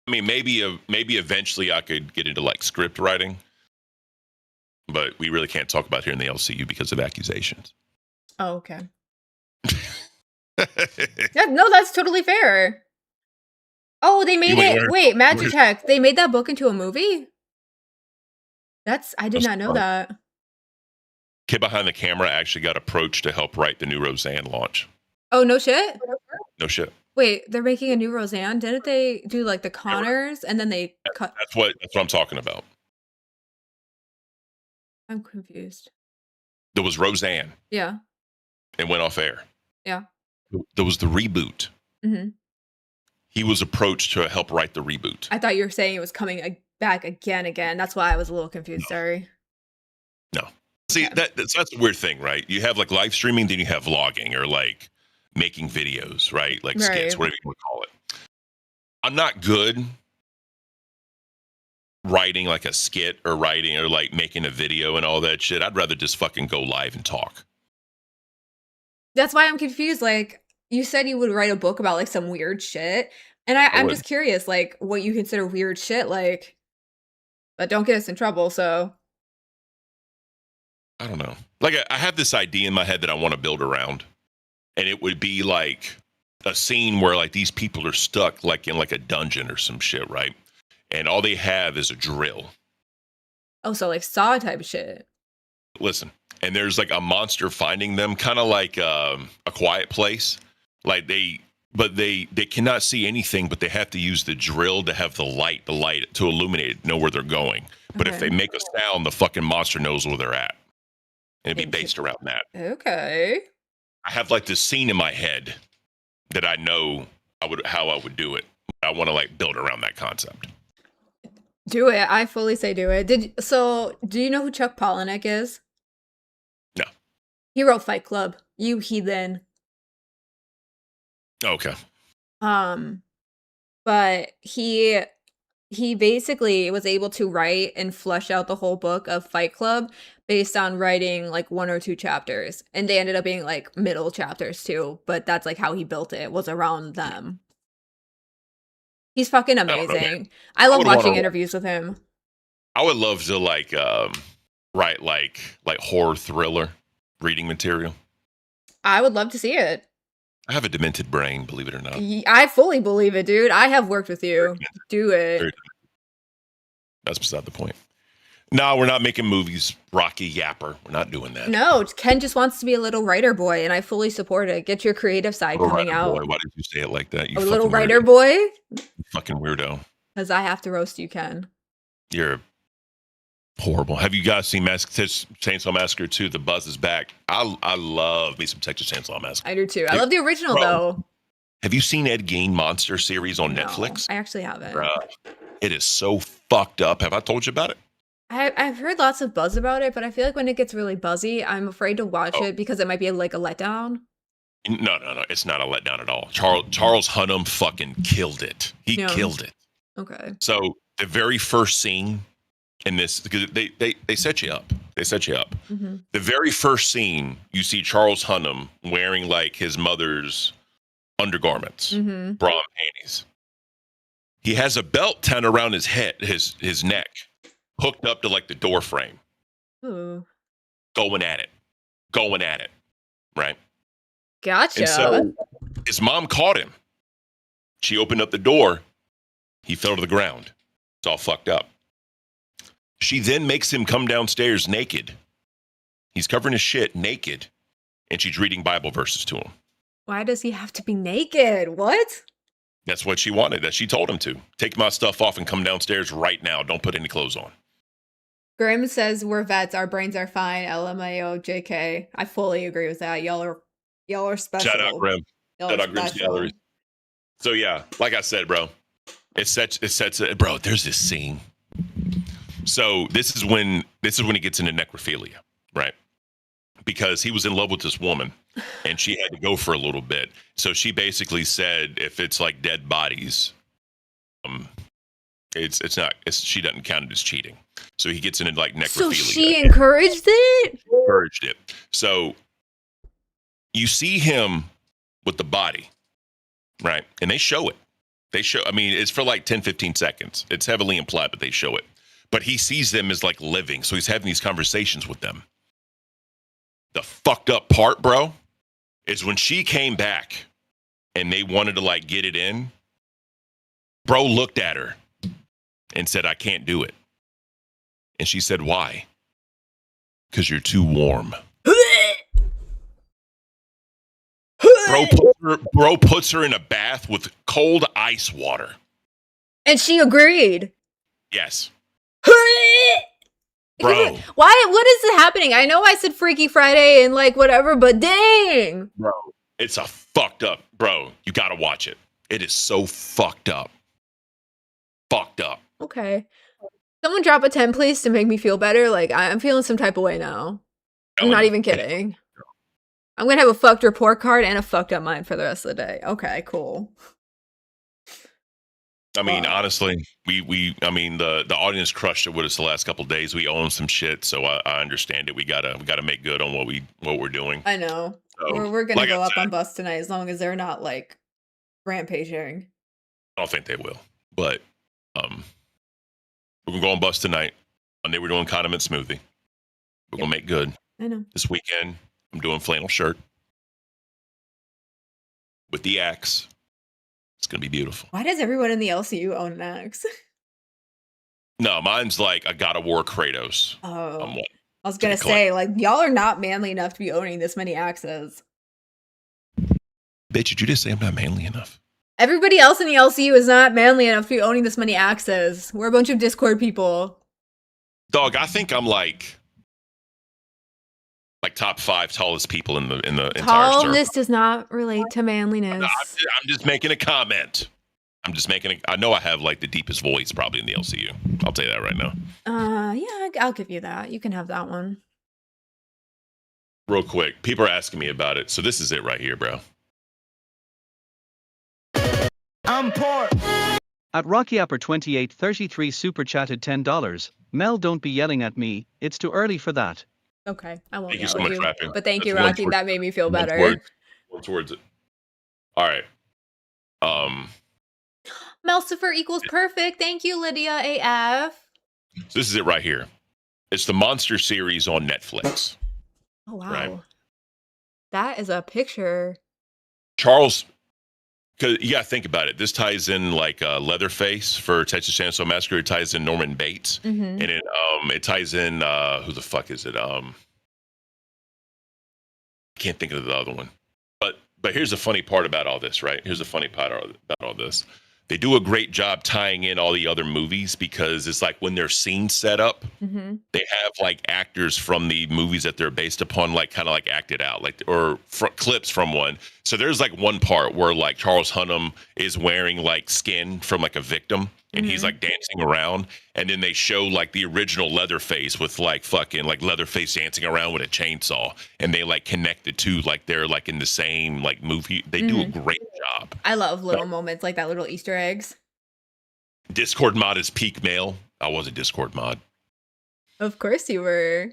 I mean, maybe eventually I could get into like script writing, but we really can't talk about here in the LCU because of accusations. Oh, okay. Yeah, no, that's totally fair. Oh, they made it. Wait, Magic Check. They made that book into a movie? I did not know that. Kid behind the camera actually got approached to help write the new Roseanne launch. Oh, no shit? No shit. Wait, they're making a new Roseanne? Didn't they do like the Connors and then they cut? That's what I'm talking about. I'm confused. There was Roseanne. Yeah. It went off air. Yeah. There was the reboot. Mm-hmm. He was approached to help write the reboot. I thought you were saying it was coming back again. That's why I was a little confused. No. Sorry. No. See, okay. That's a weird thing, right? You have like live streaming, then you have vlogging or like making videos, right? Like skits, whatever you want to call it. I'm not good writing like a skit or writing or like making a video and all that shit. I'd rather just fucking go live and talk. That's why I'm confused. Like, you said you would write a book about like some weird shit. And I'm just curious, like, what you consider weird shit, like, but don't get us in trouble, so. I don't know. Like, I have this idea in my head that I want to build around. And it would be like a scene where like these people are stuck like in like a dungeon or some shit, right? And all they have is a drill. Oh, so like Saw type of shit. Listen, and there's like a monster finding them, kind of like A Quiet Place. Like they cannot see anything, but they have to use the drill to have the light to illuminate it, know where they're going. But if they make a sound, the fucking monster knows where they're at. And it'd be based around that. Okay. I have like this scene in my head that I know how I would do it. I want to like build around that concept. Do it. I fully say do it. Do you know who Chuck Palahniuk is? No. He wrote Fight Club. You heathen. Okay. But he basically was able to write and flesh out the whole book of Fight Club based on writing like 1 or 2 chapters. And they ended up being like middle chapters too. But that's like how he built it, was around them. He's fucking amazing. I love watching interviews with him. I would love to like write like horror thriller reading material. I would love to see it. I have a demented brain, believe it or not. I fully believe it, dude. I have worked with you. Do it. That's beside the point. No, we're not making movies, Rocky Yapper. We're not doing that. No, Ken just wants to be a little writer boy, and I fully support it. Get your creative side coming out. Boy. Why did you say it like that? You a little writer boy? You fucking weirdo. Because I have to roast you, Ken. You're horrible. Have you guys seen Chainsaw Massacre 2? The buzz is back. I love me some Texas Chainsaw Massacre. I do too. I love the original though. Have you seen Ed Gein Monster series on Netflix? I actually haven't. It is so fucked up. Have I told you about it? I've heard lots of buzz about it, but I feel like when it gets really buzzy, I'm afraid to watch it because it might be like a letdown. No. It's not a letdown at all. Charles Hunnam fucking killed it. He killed it. Okay. So the very first scene in this, because they set you up. They set you up. Mm-hmm. The very first scene, you see Charles Hunnam wearing like his mother's undergarments, bra and panties. He has a belt tied around his head, his neck, hooked up to like the door frame. Ooh. Going at it. Right? Gotcha. And so his mom caught him. She opened up the door. He fell to the ground. It's all fucked up. She then makes him come downstairs naked. He's covering his shit naked. And she's reading Bible verses to him. Why does he have to be naked? What? That's what she wanted. That she told him to. Take my stuff off and come downstairs right now. Don't put any clothes on. Grim says we're vets. Our brains are fine. LMAO, JK. I fully agree with that. Y'all are special. Shout out Grim. Shout out Grim's Galleries. So yeah, like I said, bro, it sets bro. There's this scene. So this is when he gets into necrophilia, right? Because he was in love with this woman and she had to go for a little bit. So she basically said, if it's like dead bodies, It's not. She doesn't count it as cheating. So he gets into like necrophilia. So she encouraged it? Encouraged it. So you see him with the body, right? And they show it. I mean, it's for like 10, 15 seconds. It's heavily implied, but they show it. But he sees them as like living. So he's having these conversations with them. The fucked up part, bro, is when she came back and they wanted to like get it in, bro looked at her and said, I can't do it. And she said, why? Because you're too warm. Bro puts her in a bath with cold ice water. And she agreed. Yes. Bro. Why? What is happening? I know I said Freaky Friday and like whatever, but dang. Bro, it's a fucked up. Bro, you got to watch it. It is so fucked up. Fucked up. Okay. Someone drop a 10, please, to make me feel better. Like, I'm feeling some type of way now. I'm not even kidding. I'm going to have a fucked report card and a fucked up mind for the rest of the day. Okay, cool. I mean, honestly, I mean, the audience crushed it with us the last couple of days. We owe them some shit, so I understand it. We gotta make good on what we're doing. I know. So, we're gonna go up on bus tonight as long as they're not like rampaging. I don't think they will, but we're gonna go on bus tonight. Monday we're doing condiment smoothie. We're gonna make good. I know. This weekend I'm doing flannel shirt with the axe. It's gonna be beautiful. Why does everyone in the LCU own an axe? No, mine's like a God of War Kratos. Oh, I was gonna say, like, y'all are not manly enough to be owning this many axes. Bitch, did you just say I'm not manly enough? Everybody else in the LCU is not manly enough to be owning this many axes. We're a bunch of Discord people. Dog, I think I'm like top 5 tallest people in the entire circle. Tallness does not relate to manliness. No, I'm just making a comment. I know I have like the deepest voice probably in the LCU. I'll tell you that right now. Yeah, I'll give you that. You can have that one. Real quick, people are asking me about it, so this is it right here, bro. I'm poor. At Rocky Upper 2833 super chatted $10. Mel, don't be yelling at me. It's too early for that. Okay, I won't Thank you yell so at much, you. Rapping. But thank you, Rocky. That made me feel better. One towards it. All right. Melcifer equals perfect. Thank you, Lydia AF. So this is it right here. It's the Monster series on Netflix. Oh, wow. Right? That is a picture. Charles, because you got to think about it. This ties in like Leatherface for Texas Chainsaw Massacre. It ties in Norman Bates. Mm-hmm. And it ties in, who the fuck is it? I can't think of the other one. But here's the funny part about all this, right? Here's the funny part about all this. They do a great job tying in all the other movies because it's like when their scenes set up, Mm-hmm. they have like actors from the movies that they're based upon, like kind of like acted out, like or clips from one. So there's like one part where like Charles Hunnam is wearing like skin from like a victim, and he's like dancing around, and then they show like the original Leatherface with like fucking like Leatherface dancing around with a chainsaw, and they like connect the two, like they're like in the same like movie. They do a great job. I love little moments like that, little Easter eggs. Discord mod is peak male. I was a Discord mod. Of course you were.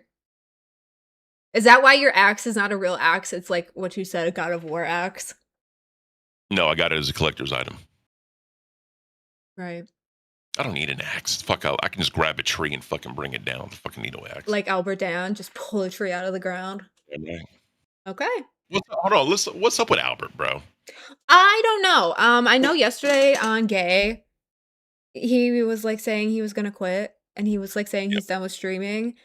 Is that why your axe is not a real axe? It's like what you said, a God of War axe. No, I got it as a collector's item. Right. I don't need an axe. Fuck, I can just grab a tree and fucking bring it down. Fucking need no axe. Like Albert Dan, just pull a tree out of the ground. Okay. Okay. Hold on. Listen, what's up with Albert, bro? I don't know. I know yesterday on Gay, he was like saying he was gonna quit, and he was like saying he's done with streaming.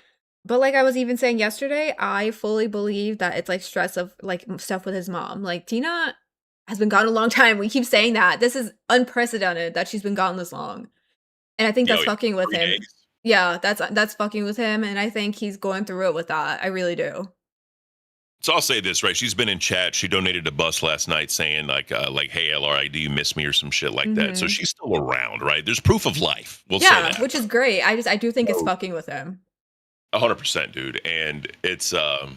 But like I was even saying yesterday, I fully believe that it's like stress of like stuff with his mom. Like Tina has been gone a long time. We keep saying that. This is unprecedented that she's been gone this long. And I think that's fucking with him. Days. Yeah, that's fucking with him, and I think he's going through it with that. I really do. So I'll say this, right? She's been in chat. She donated a bus last night saying like, hey, LRI, do you miss me or some shit like that? So she's still around, right? There's proof of life. We'll say that. Which is great. I do think it's fucking with him. 100%, dude. And it's, I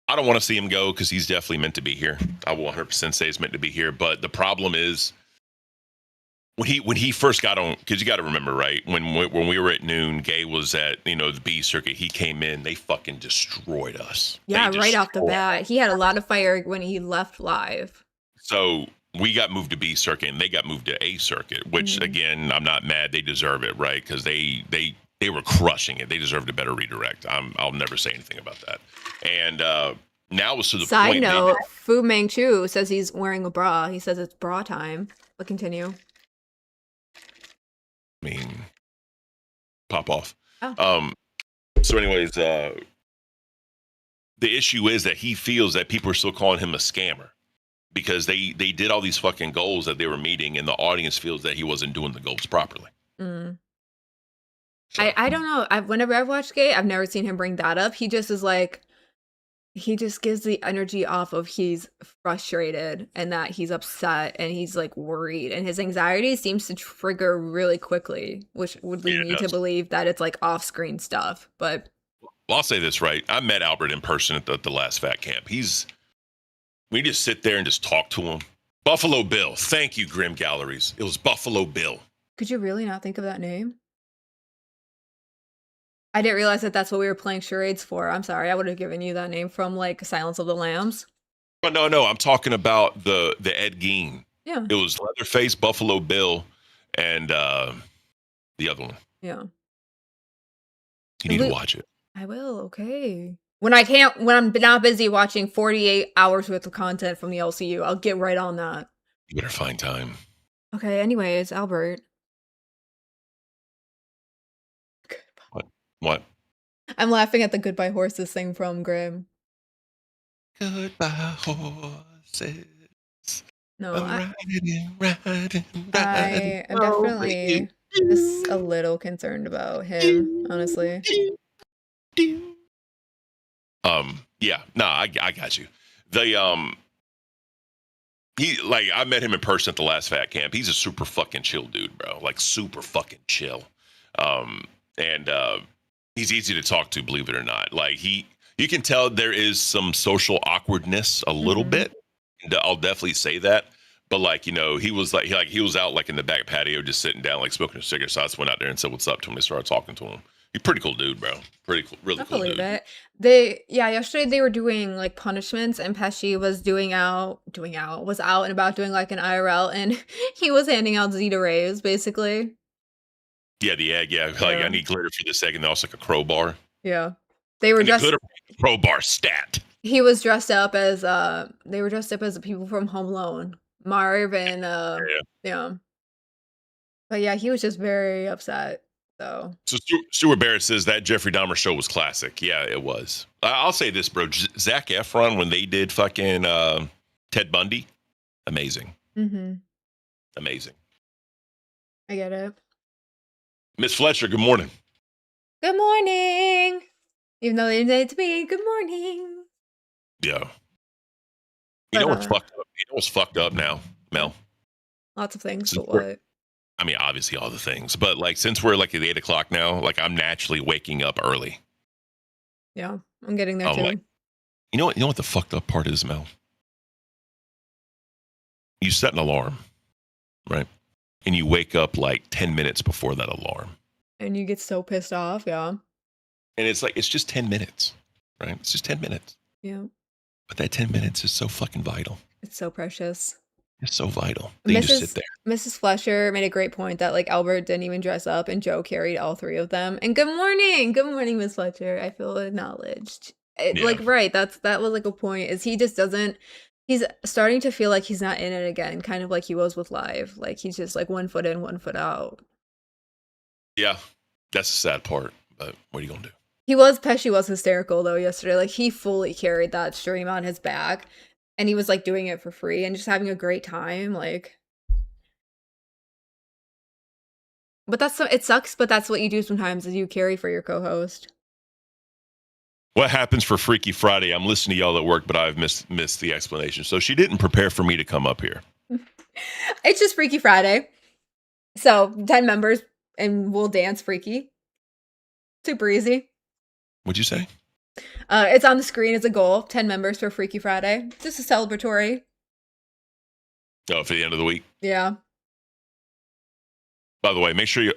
don't want to see him go because he's definitely meant to be here. I will 100% say he's meant to be here. But the problem is when he first got on, because you got to remember, right? When we were at noon, Gay was at the B circuit. He came in, they fucking destroyed us. Yeah, They right off the destroyed- bat. He had a lot of fire when he left live. So we got moved to B circuit, and they got moved to A circuit. Which again, I'm not mad. They deserve it, right? Because they were crushing it. They deserved a better redirect. I'll never say anything about that. And now it's to the Side point. note, Fu Manchu says he's wearing a bra. He says it's bra time. But continue. I mean, pop off. Oh. So anyways, the issue is that he feels that people are still calling him a scammer because they did all these fucking goals that they were meeting, and the audience feels that he wasn't doing the goals properly. Mm. So, I don't know. Whenever I've watched Gay, I've never seen him bring that up. He just is like, he just gives the energy off of he's frustrated and that he's upset and he's like worried, and his anxiety seems to trigger really quickly, which would lead me to believe that it's like off-screen stuff. But well, I'll say this, right? I met Albert in person at the last Fat Camp. We just sit there and just talk to him. Buffalo Bill. Thank you, Grim Galleries. It was Buffalo Bill. could you really not think of that name? I didn't realize that that's what we were playing charades for. I'm sorry. I would have given you that name from like Silence of the Lambs. Oh, no. I'm talking about the Ed Gein. Yeah. It was Leatherface, Buffalo Bill, and the other one. Yeah. You need to watch it. I will. Okay. When I'm not busy watching 48 hours worth of content from the LCU, I'll get right on that. You better find time. Okay. Anyways, Albert. What? I'm laughing at the Goodbye Horses thing from Grimm. Goodbye horses. No, riding. I am definitely just a little concerned about him, honestly. Yeah, no, I got you. I met him in person at the last Fat Camp. He's a super fucking chill dude, bro. Like super fucking chill. And he's easy to talk to, believe it or not. Like you can tell there is some social awkwardness a little bit. And I'll definitely say that. But like, he was he was out like in the back patio, just sitting down, like smoking a cigarette. So I just went out there and said, "What's up?" to him. I started talking to him. He's pretty cool dude, bro. Pretty cool, really I cool believe dude. it. Yesterday they were doing like punishments, and Pesci was was out and about doing like an IRL, and he was handing out Zeta rays, basically. Yeah, the egg. Yeah, like I need glitter for this egg, and also like a crowbar. Yeah, they were just crowbar stat. He was dressed up as they were dressed up as the people from Home Alone, Marv and yeah. But yeah, he was just very upset. So Stuart Barrett says that Jeffrey Dahmer show was classic. Yeah, it was. I'll say this, bro. Zac Efron, when they did fucking Ted Bundy, amazing. Amazing. I get it. Miss Fletcher, good morning. Good morning. Even though they didn't say it to me, good morning. Yeah. You know what's fucked up? You know what's fucked up now, Mel? Lots of things, but what? I mean, obviously all the things, but like since we're like at 8 o'clock now, like I'm naturally waking up early. Yeah, I'm getting there too. Like, you know what the fucked up part is, Mel? You set an alarm, right? And you wake up like 10 minutes before that alarm. And you get so pissed off, yeah. And it's like, it's just 10 minutes, right? It's just 10 minutes. Yeah. But that 10 minutes is so fucking vital. It's so precious. It's so vital. You just sit there. Mrs. Fletcher made a great point that like Albert didn't even dress up and Joe carried all three of them. And good morning, Miss Fletcher. I feel acknowledged. Like, right, that was like a point, is he just doesn't, he's starting to feel like he's not in it again, kind of like he was with Live. Like he's just like 1 foot in, 1 foot out. Yeah, that's the sad part, but what are you gonna do? Pesci was hysterical though yesterday. Like he fully carried that stream on his back. And he was like doing it for free and just having a great time. Like, but it sucks, but that's what you do sometimes, is you carry for your co-host. What happens for Freaky Friday? I'm listening to y'all at work, but I've missed the explanation. So she didn't prepare for me to come up here. It's just Freaky Friday. So 10 members and we'll dance freaky. Super easy. What'd you say? It's on the screen as a goal. 10 members for Freaky Friday. Just a celebratory. Oh, for the end of the week? Yeah. By the way, make sure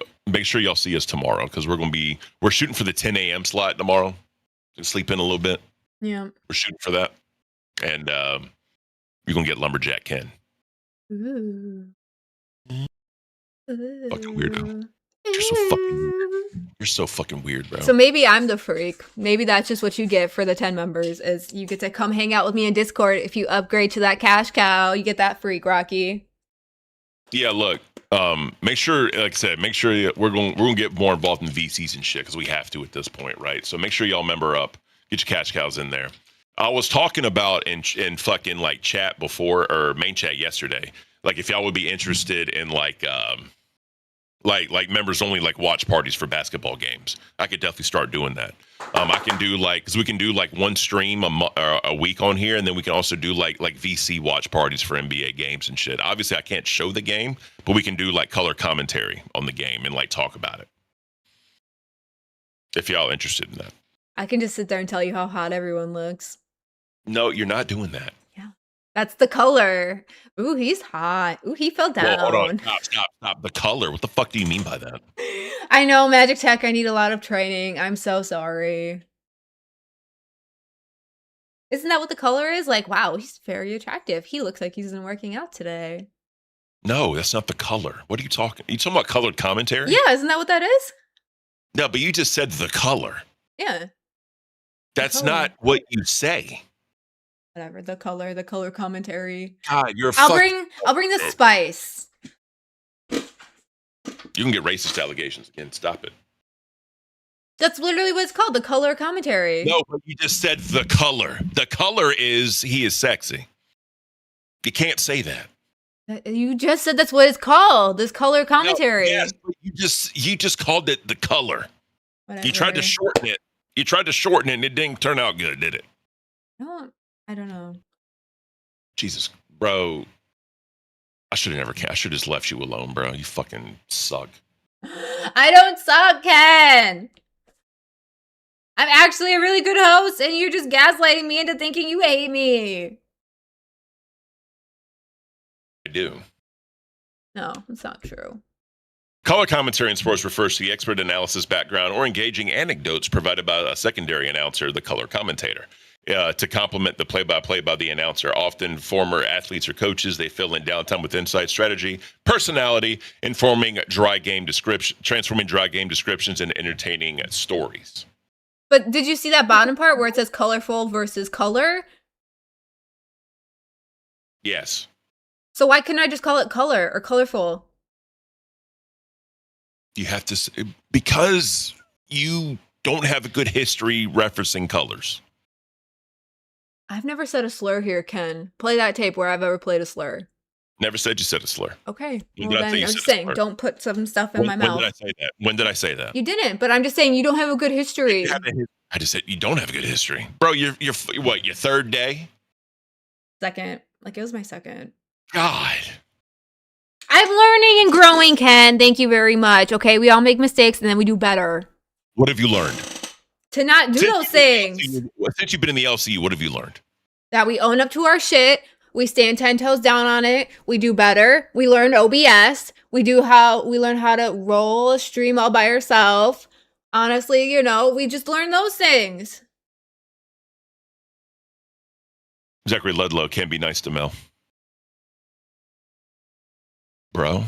y'all see us tomorrow because we're shooting for the 10 a.m. slot tomorrow. Sleep in a little bit. Yeah. We're shooting for that, and you're gonna get Lumberjack Ken. Ooh. Fucking weirdo. You're so fucking weird, bro. So maybe I'm the freak. Maybe that's just what you get for the 10 members is you get to come hang out with me in Discord. If you upgrade to that cash cow, you get that freak, Rocky. Yeah, look. Make sure, like I said, we're gonna get more involved in VCs and shit because we have to at this point, right? So make sure y'all member up, get your cash cows in there. I was talking about in fucking like chat before or main chat yesterday, like if y'all would be interested in like members only like watch parties for basketball games. I could definitely start doing that. I can do because we can do like one stream a week on here, and then we can also do like VC watch parties for NBA games and shit. Obviously, I can't show the game, but we can do like color commentary on the game and like talk about it. If y'all interested in that, I can just sit there and tell you how hot everyone looks. No, you're not doing that. Yeah, that's the color. Ooh, he's hot. Ooh, he fell down. Well, hold on. Stop. The color. What the fuck do you mean by that? I know, Magic Tech. I need a lot of training. I'm so sorry. Isn't that what the color is? Like, wow, he's very attractive. He looks like he's been working out today. No, that's not the color. What are you talking? Are you talking about colored commentary? Yeah, isn't that what that is? No, but you just said the color. Yeah. That's not what you say. Whatever, the color commentary. God, you're I'll bring the spice. You can get racist allegations again. Stop it. That's literally what it's called, the color commentary. No, but you just said the color. The color is he is sexy. You can't say that. You just said that's what it's called. This color commentary. No, yes, but you just called it the color. Whatever. You tried to shorten it. And it didn't turn out good, did it? No, I don't know. Jesus, bro. I should have just left you alone, bro. You fucking suck. I don't suck, Ken. I'm actually a really good host, and you're just gaslighting me into thinking you hate me. I do. No, it's not true. Color commentary in sports refers to the expert analysis background or engaging anecdotes provided by a secondary announcer, the color commentator. To complement the play-by-play by the announcer, often former athletes or coaches, they fill in downtime with insight, strategy, personality, transforming dry game descriptions into entertaining stories. But did you see that bottom part where it says colorful versus color? Yes. So why couldn't I just call it color or colorful? You have to, because you don't have a good history referencing colors. I've never said a slur here, Ken. Play that tape where I've ever played a slur. Never said you said a slur. Okay. When Well, did I then say you I'm said just a saying, slur? don't put some stuff in my mouth. When did I say that? When did I say that? You didn't, but I'm just saying you don't have a good history. I just said you don't have a good history. Bro, you're what, your third day? Second. Like, it was my second. God. I'm learning and growing, Ken. Thank you very much. Okay, we all make mistakes and then we do better. What have you learned? To not do those things. Since you've been in the LCU, what have you learned? That we own up to our shit. We stand 10 toes down on it. We do better. We learn OBS. We learn how to roll a stream all by yourself. Honestly, we just learn those things. Zachary Ludlow can't be nice to Mel. Bro,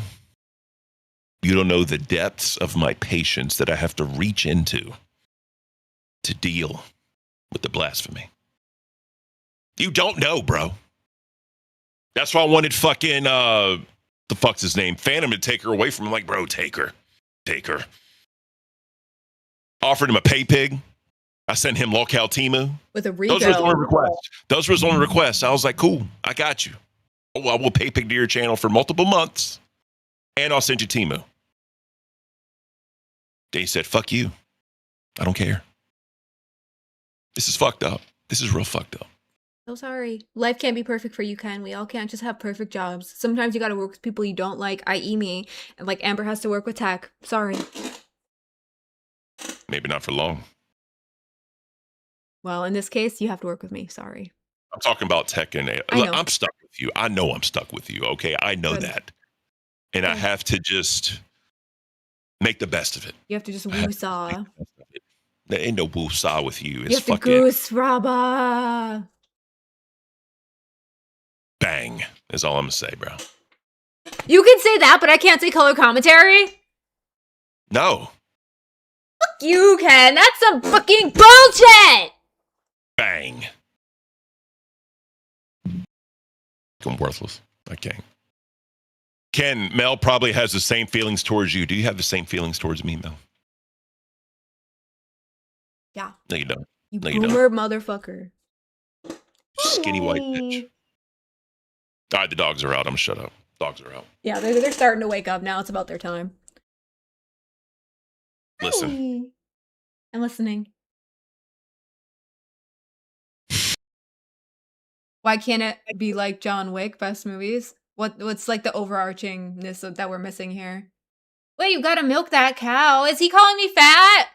you don't know the depths of my patience that I have to reach into to deal with the blasphemy. You don't know, bro. That's why I wanted fucking, the fuck's his name? Phantom to take her away from him. Like, bro, take her. Offered him a pay pig. I sent him Local Timu. With a Those were his only requests. Those were his only requests. I was like, cool, I got you. Oh, I will pay pig to your channel for multiple months. And I'll send you Timu. They said, fuck you. I don't care. This is fucked up. This is real fucked up. So sorry. Life can't be perfect for you, Ken. We all can't just have perfect jobs. Sometimes you gotta work with people you don't like, i.e. me. And like Amber has to work with tech. Sorry. Maybe not for long. Well, in this case, you have to work with me. Sorry. I'm talking about tech and AI. Look, I'm stuck with you. I know I'm stuck with you. Okay. I know that. And I have to just Make the best of it. You have to just I have to woo-saw. make the best of it. There ain't no woo-saw with you. You It's have to fucking goose rabba. bang, is all I'm going to say, bro. You can say that, but I can't say color commentary? No. Fuck you, Ken. That's some fucking bullshit! Bang. I'm worthless. I can't. Ken, Mel probably has the same feelings towards you. Do you have the same feelings towards me, Mel? Yeah. No, you don't. You No, you don't. boomer motherfucker. Skinny white bitch. All right, the dogs are out. I'm shut up. Dogs are out. Yeah, they're starting to wake up now. It's about their time. Listen. Hi. I'm listening. Why can't it be like John Wick, best movies? What's like the overarchingness that we're missing here? Wait, you gotta milk that cow. Is he calling me fat?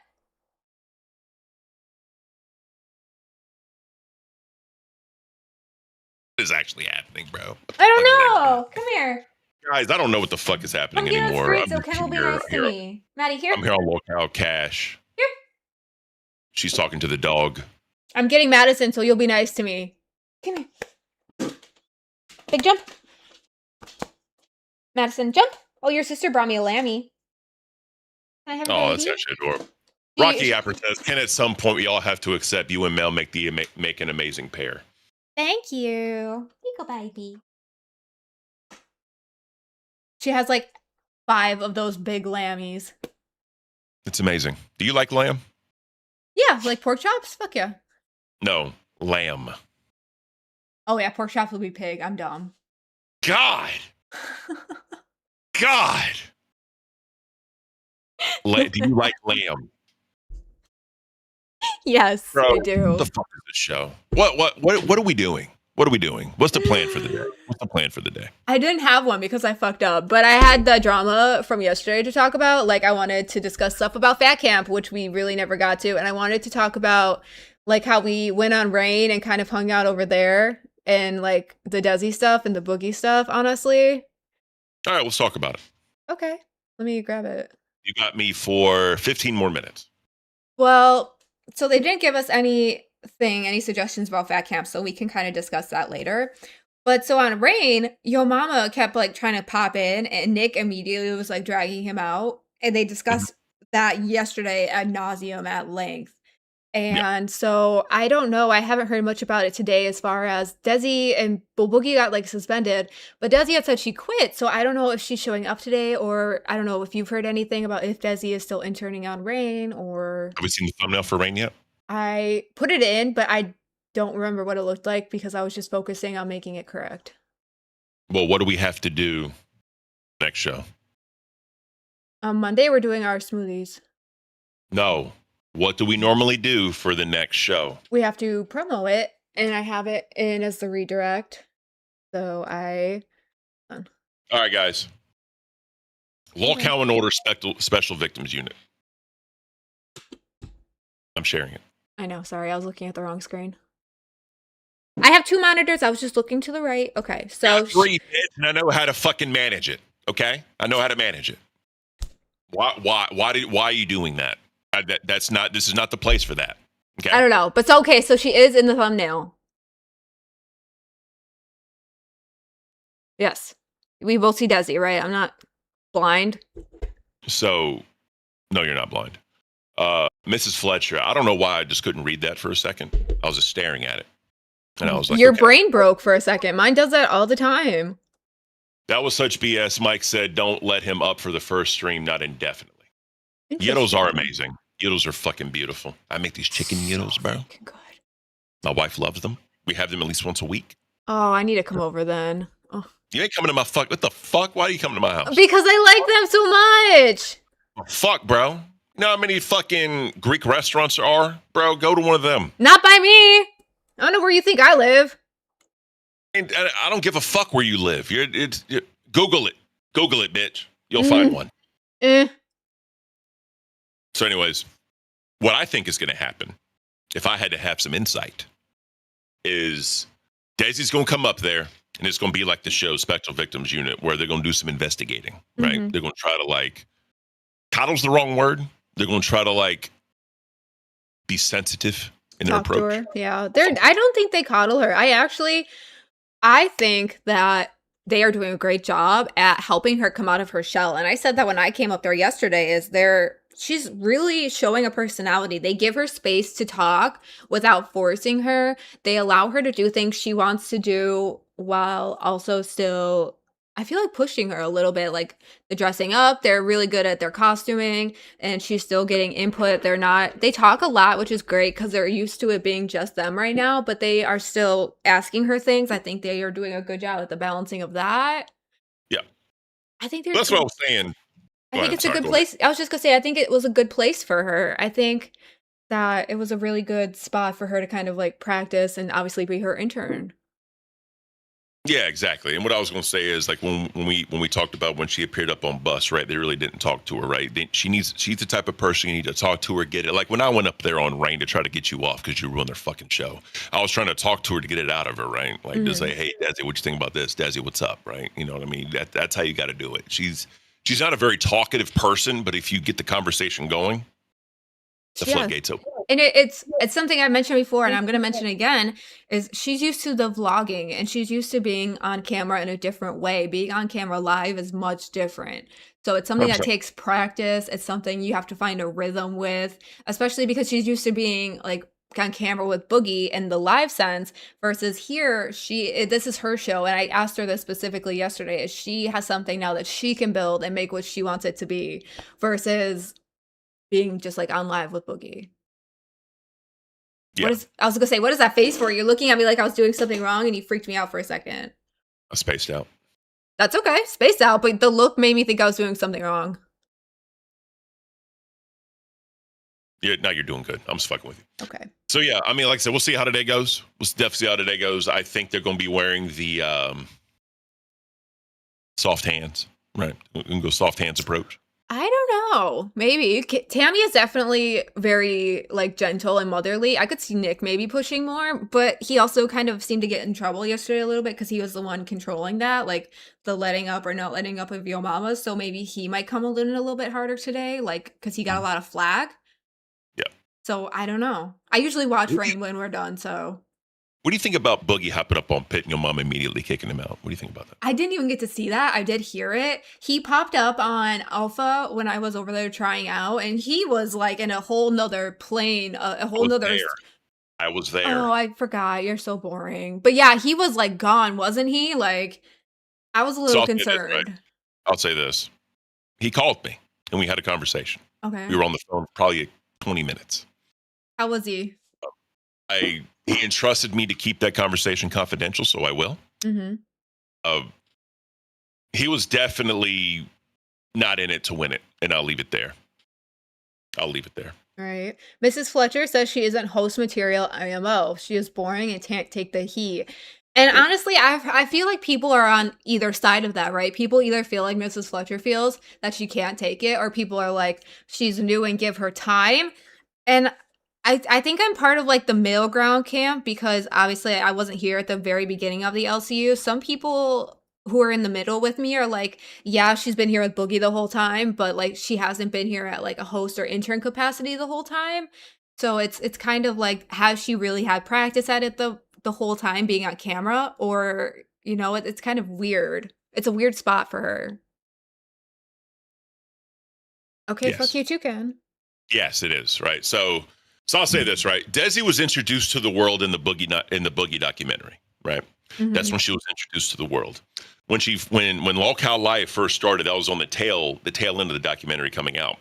What is actually happening, bro? I don't know. Come here. Guys, I don't know what the fuck is happening Come get on the anymore. street so Ken will be nice to me. Maddie, here. I'm here on Lockout Cash. Here. She's talking to the dog. I'm getting Madison, so you'll be nice to me. Come here. Big jump. Madison, jump. Oh, your sister brought me a lammy. Can I have a Oh, baby? that's actually adorable. Rocky Apper says, Ken, at some point we all have to accept you and Mel make an amazing pair. Thank you. Here you go, baby. She has like 5 of those big lammies. It's amazing. Do you like lamb? Yeah, like pork chops? Fuck yeah. No, lamb. Oh yeah, pork chops will be pig. I'm dumb. God. God. Do you like lamb? Yes, Bro, I do. what the fuck is this show? What are we doing? What are we doing? What's the plan for the day? What's the plan for the day? I didn't have one because I fucked up, but I had the drama from yesterday to talk about. Like, I wanted to discuss stuff about Fat Camp, which we really never got to, and I wanted to talk about like how we went on Rain and kind of hung out over there, and like the Desi stuff and the Boogie stuff. Honestly. All right, let's talk about it. Okay, let me grab it. You got me for 15 more minutes. Well, so they didn't give us any suggestions about Fat Camp, so we can kind of discuss that later. But so on Rain, Yo Mama kept like trying to pop in, and Nick immediately was like dragging him out, and they discussed that yesterday ad nauseum at length. And so I don't know. I haven't heard much about it today as far as Desi and Boogie got like suspended, but Desi had said she quit. So I don't know if she's showing up today, or I don't know if you've heard anything about if Desi is still interning on Rain, or Have we seen the thumbnail for Rain yet? I put it in, but I don't remember what it looked like because I was just focusing on making it correct. Well, what do we have to do next show? On Monday, we're doing our smoothies. No. What do we normally do for the next show? We have to promo it, and I have it in as the redirect. So All right, guys. Law Cow and Order Special Victims Unit. I'm sharing it. I know. Sorry, I was looking at the wrong screen. I have 2 monitors. I was just looking to the right. Okay, so 3, bitch, and I know how to fucking manage it. Okay, I know how to manage it. Why are you doing that? This is not the place for that. Okay. I don't know, but so okay. So she is in the thumbnail. Yes, we both see Desi, right? I'm not blind. So, no, you're not blind. Mrs. Fletcher, I don't know why I just couldn't read that for a second. I was just staring at it. And I was like, your okay. brain broke for a second. Mine does that all the time. That was such BS. Mike said, don't let him up for the first stream, not indefinitely. Yiddles are amazing. Yiddles are fucking beautiful. I make these chicken yiddles, bro. Good. My wife loves them. We have them at least once a week. Oh, I need to come over then. Oh. You ain't coming to my fuck. What the fuck? Why are you coming to my house? Because I like them so much. Oh, fuck, bro. You know how many fucking Greek restaurants there are? Bro, go to one of them. Not by me. I don't know where you think I live. And I don't give a fuck where you live. Google it. Google it, bitch. You'll find one. So anyways, what I think is going to happen, if I had to have some insight, is Desi's going to come up there, and it's going to be like the show Special Victims Unit, where they're going to do some investigating, right? They're going to try to coddle's the wrong word. They're going to try to like be sensitive in their Talk to approach. her. Yeah. I don't think they coddle her. I think that they are doing a great job at helping her come out of her shell. And I said that when I came up there yesterday she's really showing a personality. They give her space to talk without forcing her. They allow her to do things she wants to do while also still, I feel like, pushing her a little bit, like the dressing up. They're really good at their costuming and she's still getting input. They talk a lot, which is great because they're used to it being just them right now, but they are still asking her things. I think they are doing a good job at the balancing of that. Yeah. I think That's what I was saying. I think it's a good place. I was just gonna say, I think it was a good place for her. I think that it was a really good spot for her to kind of like practice and obviously be her intern. Yeah, exactly. And what I was going to say is like when we talked about when she appeared up on bus, right? They really didn't talk to her, right? She's the type of person you need to talk to her, get it. Like when I went up there on Rain to try to get you off because you ruined their fucking show, I was trying to talk to her to get it out of her, right? Like to say, hey, Desi, what you think about this? Desi, what's up, right? You know what I mean? That's how you got to do it. She's not a very talkative person, but if you get the conversation going, the floodgates open. And it's something I mentioned before, and I'm going to mention again, is she's used to the vlogging and she's used to being on camera in a different way. Being on camera live is much different. So it's something that takes practice. It's something you have to find a rhythm with, especially because she's used to being like on camera with Boogie in the live sense versus here, this is her show. And I asked her this specifically yesterday, is she has something now that she can build and make what she wants it to be versus being just like on live with Boogie. Yeah. I was gonna say, what is that face for? You're looking at me like I was doing something wrong and you freaked me out for a second. I spaced out. That's okay, spaced out, but the look made me think I was doing something wrong. Yeah, now you're doing good. I'm just fucking with you. Okay. So yeah, I mean, like I said, we'll see how today goes. We'll definitely see how today goes. I think they're going to be wearing the soft hands, right? We can go soft hands approach. I don't know. Maybe Tammy is definitely very like gentle and motherly. I could see Nick maybe pushing more, but he also kind of seemed to get in trouble yesterday a little bit because he was the one controlling that, like the letting up or not letting up of Yo Mama. So maybe he might come a little bit harder today, like because he got a lot of flack. Yeah. So I don't know. I usually watch Rain when we're done. So what do you think about Boogie hopping up on Pit and Your Mom immediately kicking him out? What do you think about that? I didn't even get to see that. I did hear it. He popped up on Alpha when I was over there trying out, and he was like in a whole nother plane, a whole nother. I was there. Oh, I forgot. You're so boring. But yeah, he was like gone, wasn't he? Like, I was a little concerned. Right? I'll say this. He called me and we had a conversation. Okay. We were on the phone for probably 20 minutes. How was he? He entrusted me to keep that conversation confidential, so I will. Mm-hmm. He was definitely not in it to win it, and I'll leave it there. All right. Mrs. Fletcher says she isn't host material IMO. She is boring and can't take the heat. And honestly, I feel like people are on either side of that, right? People either feel like Mrs. Fletcher feels that she can't take it, or people are like, she's new and give her time. And I think I'm part of like the middle ground camp because obviously I wasn't here at the very beginning of the LCU. Some people who are in the middle with me are like, yeah, she's been here with Boogie the whole time, but like she hasn't been here at like a host or intern capacity the whole time. So it's kind of like, has she really had practice at it the whole time being on camera? Or, you know, it's kind of weird. It's a weird spot for her. Okay, yes. Fuck you too, Ken. Yes, it is, right? So I'll say this, right? Desi was introduced to the world in the Boogie documentary, right? Mm-hmm. That's when she was introduced to the world. When Lolcow Live first started, that was on the tail end of the documentary coming out.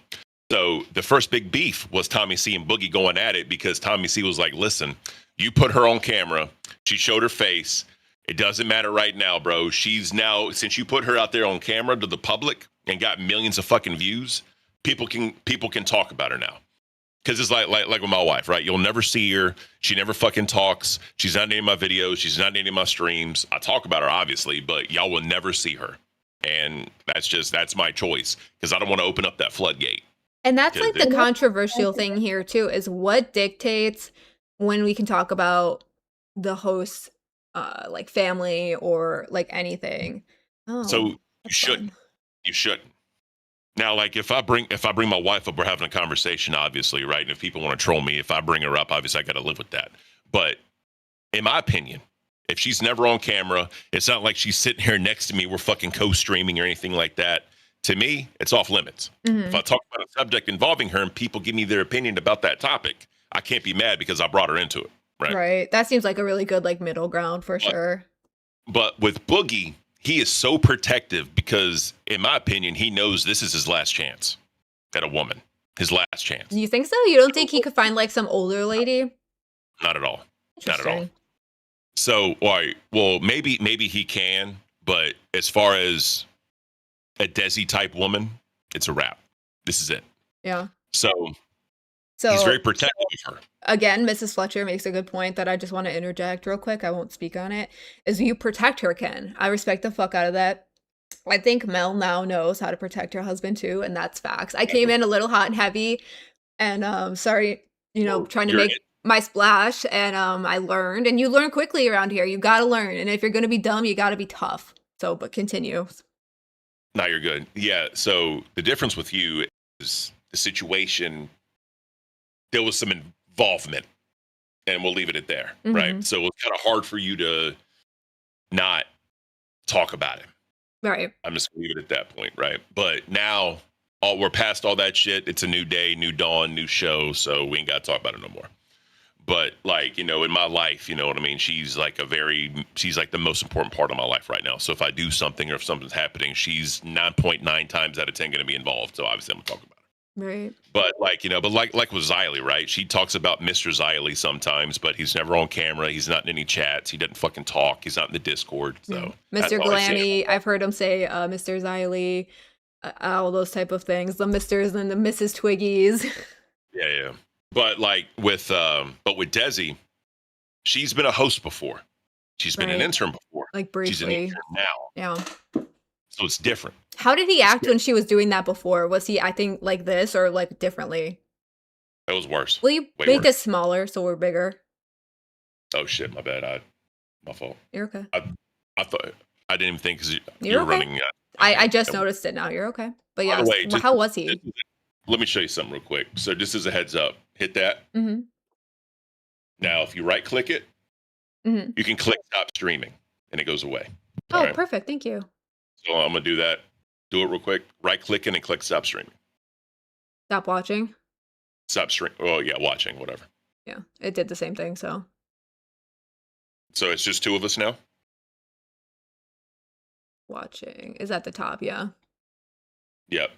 So the first big beef was Tommy C and Boogie going at it because Tommy C was like, listen, you put her on camera. She showed her face. It doesn't matter right now, bro. She's now, since you put her out there on camera to the public and got millions of fucking views, people can talk about her now. Because it's like with my wife, right? You'll never see her. She never fucking talks. She's not in any of my videos. She's not in any of my streams. I talk about her, obviously, but y'all will never see her. And that's my choice because I don't want to open up that floodgate. And that's like the controversial thing here, too, is what dictates when we can talk about the host's like family or like anything. So you shouldn't. Now, like if I bring my wife up, we're having a conversation, obviously, right? And if people want to troll me, if I bring her up, obviously I got to live with that. But in my opinion, if she's never on camera, it's not like she's sitting here next to me, we're fucking co-streaming or anything like that. To me, it's off limits. If I talk about a subject involving her and people give me their opinion about that topic, I can't be mad because I brought her into it, right? Right. That seems like a really good like middle ground for sure. But with Boogie, he is so protective because, in my opinion, he knows this is his last chance at a woman. His last chance. You think so? You don't think he could find like some older lady? Not at all. Not at all. Interesting. So, well, maybe he can, but as far as a Desi type woman, it's a wrap. This is it. Yeah. So So he's very protective of her. again, Mrs. Fletcher makes a good point that I just want to interject real quick. I won't speak on it. Is you protect her, Ken. I respect the fuck out of that. I think Mel now knows how to protect her husband too, and that's facts. I came in a little hot and heavy, and sorry, trying to You're make it. my splash, and I learned, and you learn quickly around here. You gotta learn, and if you're gonna be dumb, you gotta be tough. So, but continue. No, you're good. Yeah. So the difference with you is the situation. There was some involvement, and we'll leave it at there, right? So it was kind of hard for you to not talk about it. Right. I'm just gonna leave it at that point, right? But now, we're past all that shit. It's a new day, new dawn, new show, so we ain't got to talk about it no more. But like, in my life, you know what I mean? She's like the most important part of my life right now. So if I do something or if something's happening, she's 9.9 times out of 10 going to be involved. So obviously I'm gonna talk about it. Right. But like with Xiley, right? She talks about Mr. Xiley sometimes, but he's never on camera. He's not in any chats. He doesn't fucking talk. He's not in the Discord. So that's Mr. all I say. Glammy, I've heard him say Mr. Xiley, all those type of things. The Misters and the Mrs. Twiggies. Yeah. But like with Desi, she's been a host before. She's been an Right. intern before. Like She's an briefly. intern now. Yeah. So it's different. How did he act when she was doing that before? Was he acting like this or like differently? It was worse. Will you Way make worse. this smaller so we're bigger? Oh shit, my bad. My fault. You're okay. I thought I didn't even think because You're you're okay. running. I just noticed it now. You're okay. But By yeah, the way, how was he? let me show you something real quick. So just as a heads up, hit that. Mm-hmm. Now, if you right click it, Mm-hmm. you can click stop streaming and it goes away. Oh, All right. perfect. Thank you. So I'm gonna do that. Do it real quick. Right click it and click stop streaming. Stop watching. Stop stream. Oh yeah, watching whatever. Yeah, it did the same thing. So So it's just two of us now. watching is at the top. Yeah. Yep.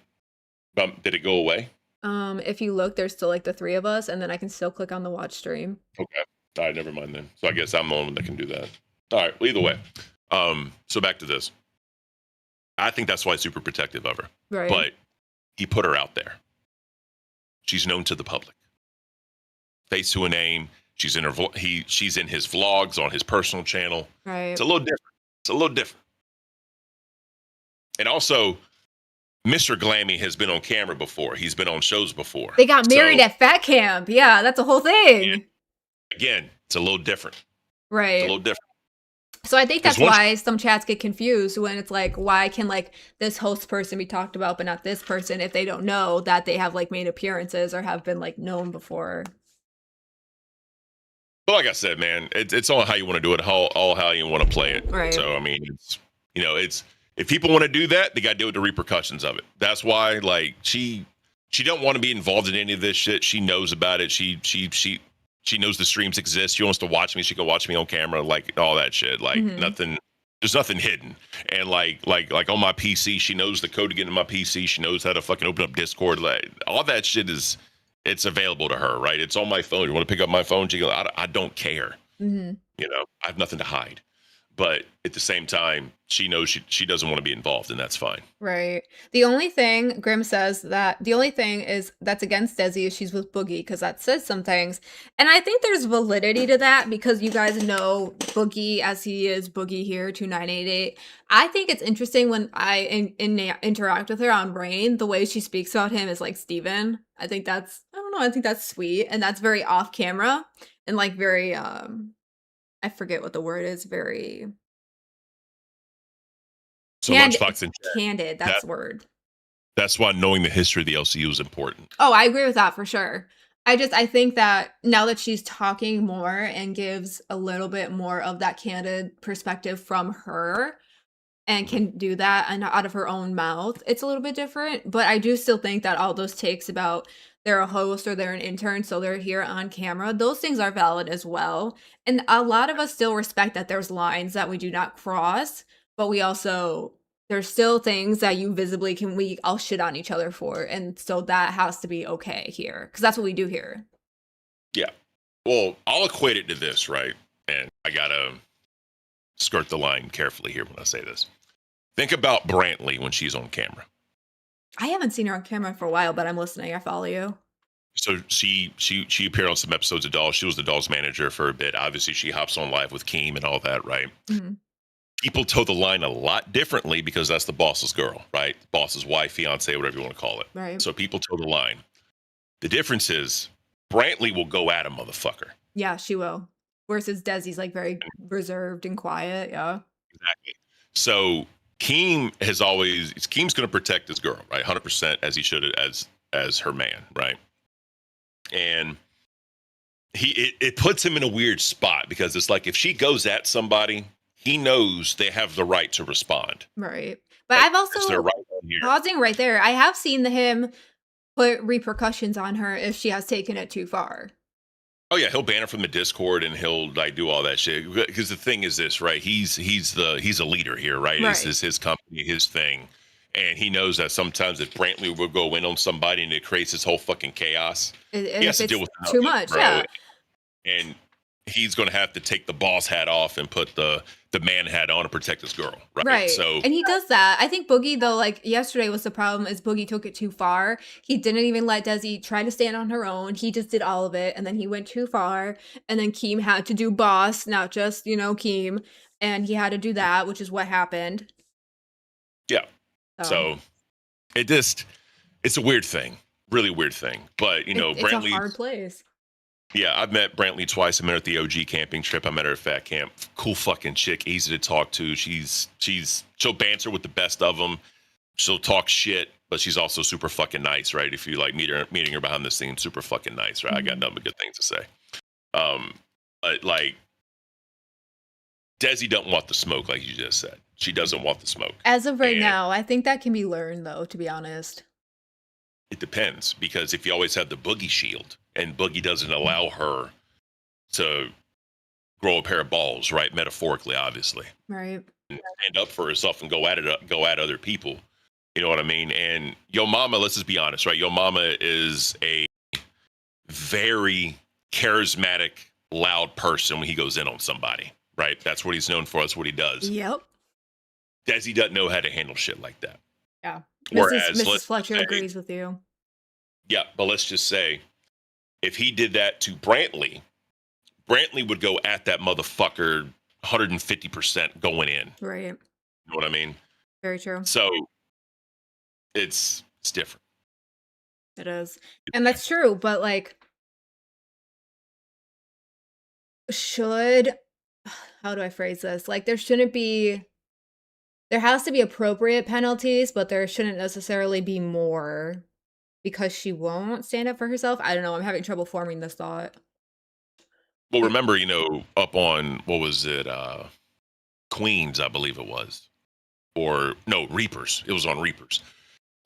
Did it go away? If you look, there's still like the three of us, and then I can still click on the watch stream. Okay. All right, never mind then. So I guess I'm the one that can do that. All right. Well, either way. So back to this. I think that's why he's super protective of her. Right. But he put her out there. She's known to the public. Face to a name. She's in she's in his vlogs on his personal channel. Right. It's a little different. And also, Mr. Glammy has been on camera before. He's been on shows before. They got married So, at Fat Camp. Yeah, that's a whole thing. again, it's a little different. Right. It's a little different. So I think 'Cause that's once- why some chats get confused when it's like, why can like this host person be talked about but not this person if they don't know that they have like made appearances or have been like known before. But like I said, man, it's all how you want to do it, all how you want to play it. Right. So I mean, it's if people want to do that, they got to deal with the repercussions of it. That's why, like, she don't want to be involved in any of this shit. She knows about it. She knows the streams exist. She wants to watch me. She can watch me on camera, like all that shit. Like nothing. There's nothing hidden. And like on my PC, she knows the code to get into my PC. She knows how to fucking open up Discord. Like all that shit it's available to her, right? It's on my phone. You want to pick up my phone? She goes, I don't care. Mm-hmm. I have nothing to hide. But at the same time, she knows she doesn't want to be involved, and that's fine. Right. The only thing Grim says is that's against Desi is she's with Boogie because that says some things. And I think there's validity to that because you guys know Boogie as he is Boogie here 2988. I think it's interesting when I interact with her on Rain, the way she speaks about him is like Steven. I think that's sweet and that's very off camera and like very I forget what the word is, very So candid. Lunchbox and Candid, that's the word. That's why knowing the history of the LCU is important. Oh, I agree with that for sure. I think that now that she's talking more and gives a little bit more of that candid perspective from her and can do that and out of her own mouth, it's a little bit different. But I do still think that all those takes about they're a host or they're an intern, so they're here on camera, those things are valid as well. And a lot of us still respect that there's lines that we do not cross, but we also there's still things that you visibly can we all shit on each other for, and so that has to be okay here because that's what we do here. Yeah. Well, I'll equate it to this, right? And I gotta skirt the line carefully here when I say this. Think about Brantley when she's on camera. I haven't seen her on camera for a while, but I'm listening. I follow you. So she appeared on some episodes of Dolls. She was the Dolls manager for a bit. Obviously, she hops on live with Keem and all that, right? Mm-hmm. People toe the line a lot differently because that's the boss's girl, right? Boss's wife, fiance, whatever you want to call it. Right. So people toe the line. The difference is Brantley will go at a motherfucker. Yeah, she will. Versus Desi's like very reserved and quiet. Yeah. Exactly. So Keem's going to protect his girl, right? 100% as he should as her man, right? And it puts him in a weird spot because it's like if she goes at somebody, he knows they have the right to respond. Right. But I've also right pausing right there. I have seen him put repercussions on her if she has taken it too far. Oh yeah, he'll ban her from the Discord and he'll like do all that shit. Because the thing is this, right? He's a leader here, right? This is his company, his thing. And he knows that sometimes if Brantley will go in on somebody and it creates this whole fucking chaos, he has to deal with too much, bro. Yeah. And he's going to have to take the boss hat off and put the man hat on to protect his girl, right? Right. So, and he does that. I think Boogie, though, like yesterday was the problem is Boogie took it too far. He didn't even let Desi try to stand on her own. He just did all of it. And then he went too far. And then Keem had to do boss, not just, Keem. And he had to do that, which is what happened. Yeah. So it's a weird thing, really weird thing. But, it's Brantley. a hard place. Yeah, I've met Brantley twice. I met her at the OG camping trip. I met her at Fat Camp. Cool fucking chick, easy to talk to. She'll banter with the best of them. She'll talk shit, but she's also super fucking nice, right? If you like meeting her behind the scenes, super fucking nice, right? Mm-hmm. I got nothing but good things to say. But like Desi don't want the smoke, like you just said. She doesn't want the smoke. As of right now, I think that can be learned, though, to be honest. It depends, because if you always have the Boogie shield, and Boogie doesn't allow her to grow a pair of balls, right? Metaphorically, obviously. Right. And stand up for herself and go at other people. You know what I mean? And Yo Mama, let's just be honest, right? Yo Mama is a very charismatic, loud person when he goes in on somebody, right? That's what he's known for. That's what he does. Yep. Desi doesn't know how to handle shit like that. Yeah. Whereas, Mrs. Fletcher agrees with you. Yeah, but let's just say, if he did that to Brantley would go at that motherfucker 150% going in. Right. You know what I mean? Very true. So it's different. It is. And that's true, but like how do I phrase this? Like there has to be appropriate penalties, but there shouldn't necessarily be more because she won't stand up for herself. I don't know. I'm having trouble forming this thought. Well, remember, up on, what was it? Queens, I believe it was. Or, no, Reapers. It was on Reapers.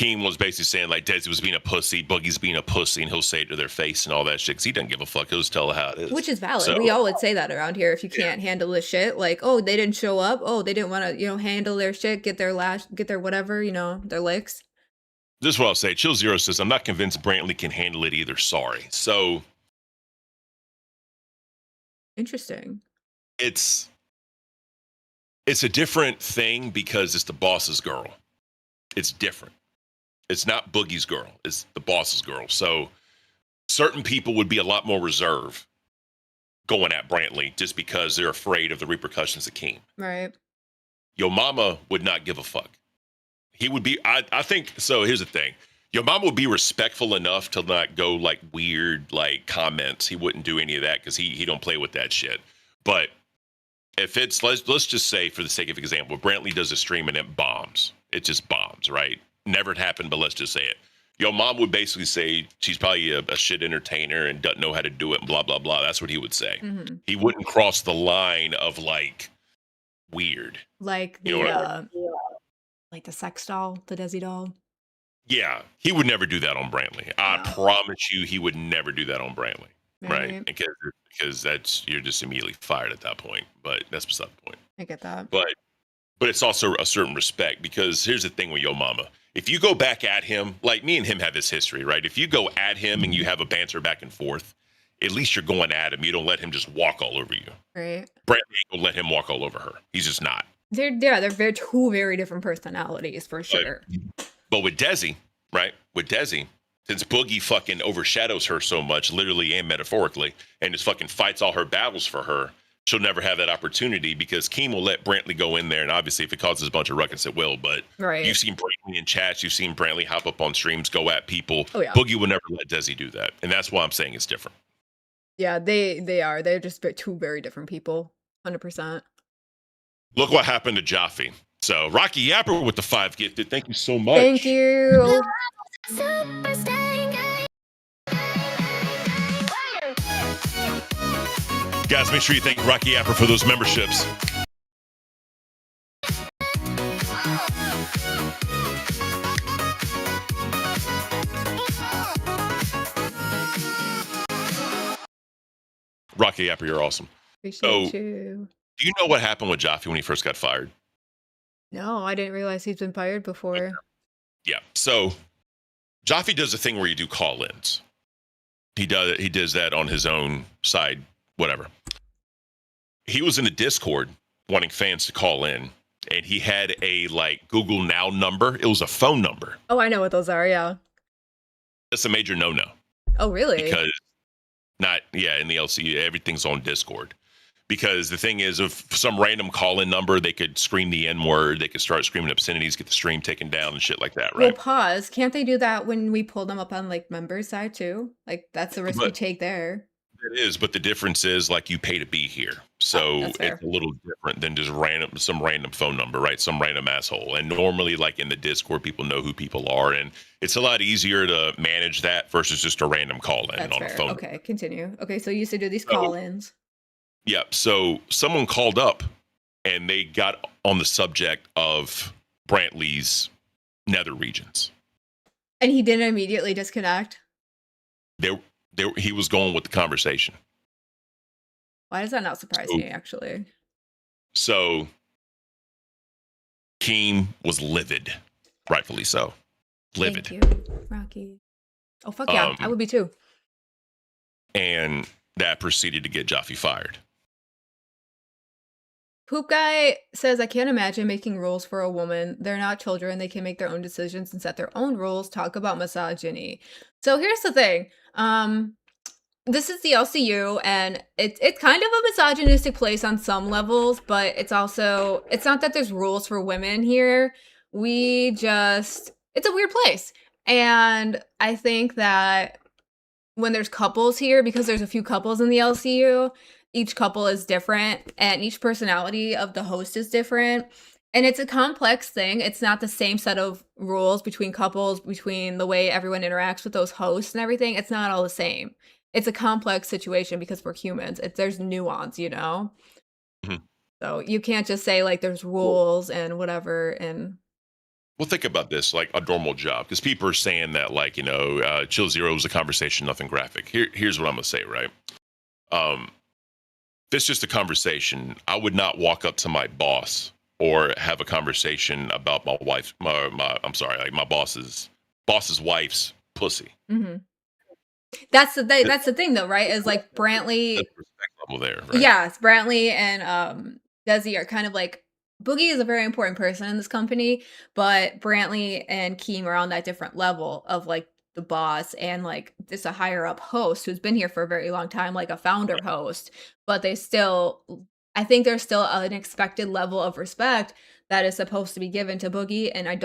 Keem was basically saying, like, Desi was being a pussy, Boogie's being a pussy, and he'll say it to their face and all that shit, because he doesn't give a fuck. He'll just tell her how it is. Which is valid. So, we all would say that around here if you can't handle this shit. Like, oh, they didn't show up. Oh, they didn't want to, handle their shit, get their whatever, their licks. This is what I'll say. Chill Zero says, I'm not convinced Brantley can handle it either. Sorry. So. Interesting. It's a different thing because it's the boss's girl. It's different. It's not Boogie's girl. It's the boss's girl. So certain people would be a lot more reserved going at Brantley just because they're afraid of the repercussions that came. Right. Yo Mama would not give a fuck. He would be, I think, so here's the thing. Yo Mama would be respectful enough to not go like weird, like comments. He wouldn't do any of that because he don't play with that shit. But if it's, let's just say for the sake of example, Brantley does a stream and it bombs. It just bombs, right? never happened, but let's just say it. Your mom would basically say she's probably a shit entertainer and doesn't know how to do it and blah, blah, blah. That's what he would say. Mm-hmm. He wouldn't cross the line of like weird. Like You know what I like the sex doll, the Desi doll. Yeah, he would never do that on Brantley. I No. promise you, he would never do that on Brantley. Right? Right. Because that's you're just immediately fired at that point. But that's beside the point. I get that. But it's also a certain respect because here's the thing with Yo Mama. If you go back at him, like me and him have this history, right? If you go at him and you have a banter back and forth, at least you're going at him. You don't let him just walk all over you. Right. Brantley ain't gonna let him walk all over her. He's just not. They're two very different personalities for sure. But with Desi, right? With Desi, since Boogie fucking overshadows her so much, literally and metaphorically, and just fucking fights all her battles for her, she'll never have that opportunity because Keem will let Brantley go in there. And obviously, if it causes a bunch of ruckus, it will. But Right. you've seen Brantley in chats. You've seen Brantley hop up on streams, go at people. Oh, yeah. Boogie will never let Desi do that. And that's why I'm saying it's different. Yeah, they are. They're just two very different people. 100%. Look what happened to Jaffe. So Rocky Yapper with the 5 gifted. Thank you so much. Thank you. Guys, make sure you thank Rocky Yapper for those memberships. Rocky Yapper, you're awesome. Appreciate you. Do you know what happened with Jaffe when he first got fired? No, I didn't realize he's been fired before. Yeah. So Jaffe does a thing where you do call-ins. He does that on his own side, whatever. He was in the Discord wanting fans to call in, and he had a like Google Now number. It was a phone number. Oh, I know what those are. Yeah. That's a major no-no. Oh, really? Because in the LCU, everything's on Discord. Because the thing is, if some random call-in number, they could scream the N-word, they could start screaming obscenities, get the stream taken down and shit like that, Well, right? pause. Can't they do that when we pull them up on like members side too? Like that's the risk we But- take there. It is, but the difference is like you pay to be here. So that's fair. it's a little different than just some random phone number, right? Some random asshole. And normally like in the Discord, people know who people are. And it's a lot easier to manage that versus just a random call in That's on a fair. phone. Okay, continue. Okay, so you used to do these So- call-ins. Yeah. So someone called up and they got on the subject of Brantley's nether regions. And he didn't immediately disconnect. He was going with the conversation. Why does that not surprise So- me, actually? So Keem was livid, rightfully so. Livid. Thank you, Rocky. Oh, fuck yeah. I would be too. And that proceeded to get Jaffe fired. Poop Guy says, I can't imagine making rules for a woman. They're not children. They can make their own decisions and set their own rules. Talk about misogyny. So here's the thing. This is the LCU, and it's kind of a misogynistic place on some levels, but it's not that there's rules for women here. It's a weird place. And I think that when there's couples here, because there's a few couples in the LCU, each couple is different and each personality of the host is different. And it's a complex thing. It's not the same set of rules between couples, between the way everyone interacts with those hosts and everything. It's not all the same. It's a complex situation because we're humans. There's nuance, you know? Mhm. So you can't just say like there's rules and whatever. And Well, think about this, like a normal job, because people are saying that, like, Chill Zero is a conversation, nothing graphic. Here's what I'm going to say, right? If it's just a conversation, I would not walk up to my boss or have a conversation about my wife, my boss's wife's pussy. mhm. That's the thing though, right? Is like Brantley. That's the respect level there, right? Yes, Brantley and Desi are kind of like Boogie is a very important person in this company, but Brantley and Keem are on that different level of like the boss and like just a higher up host who's been here for a very long time, like a founder host. But I think there's still an expected level of respect that is supposed to be given to Boogie, and I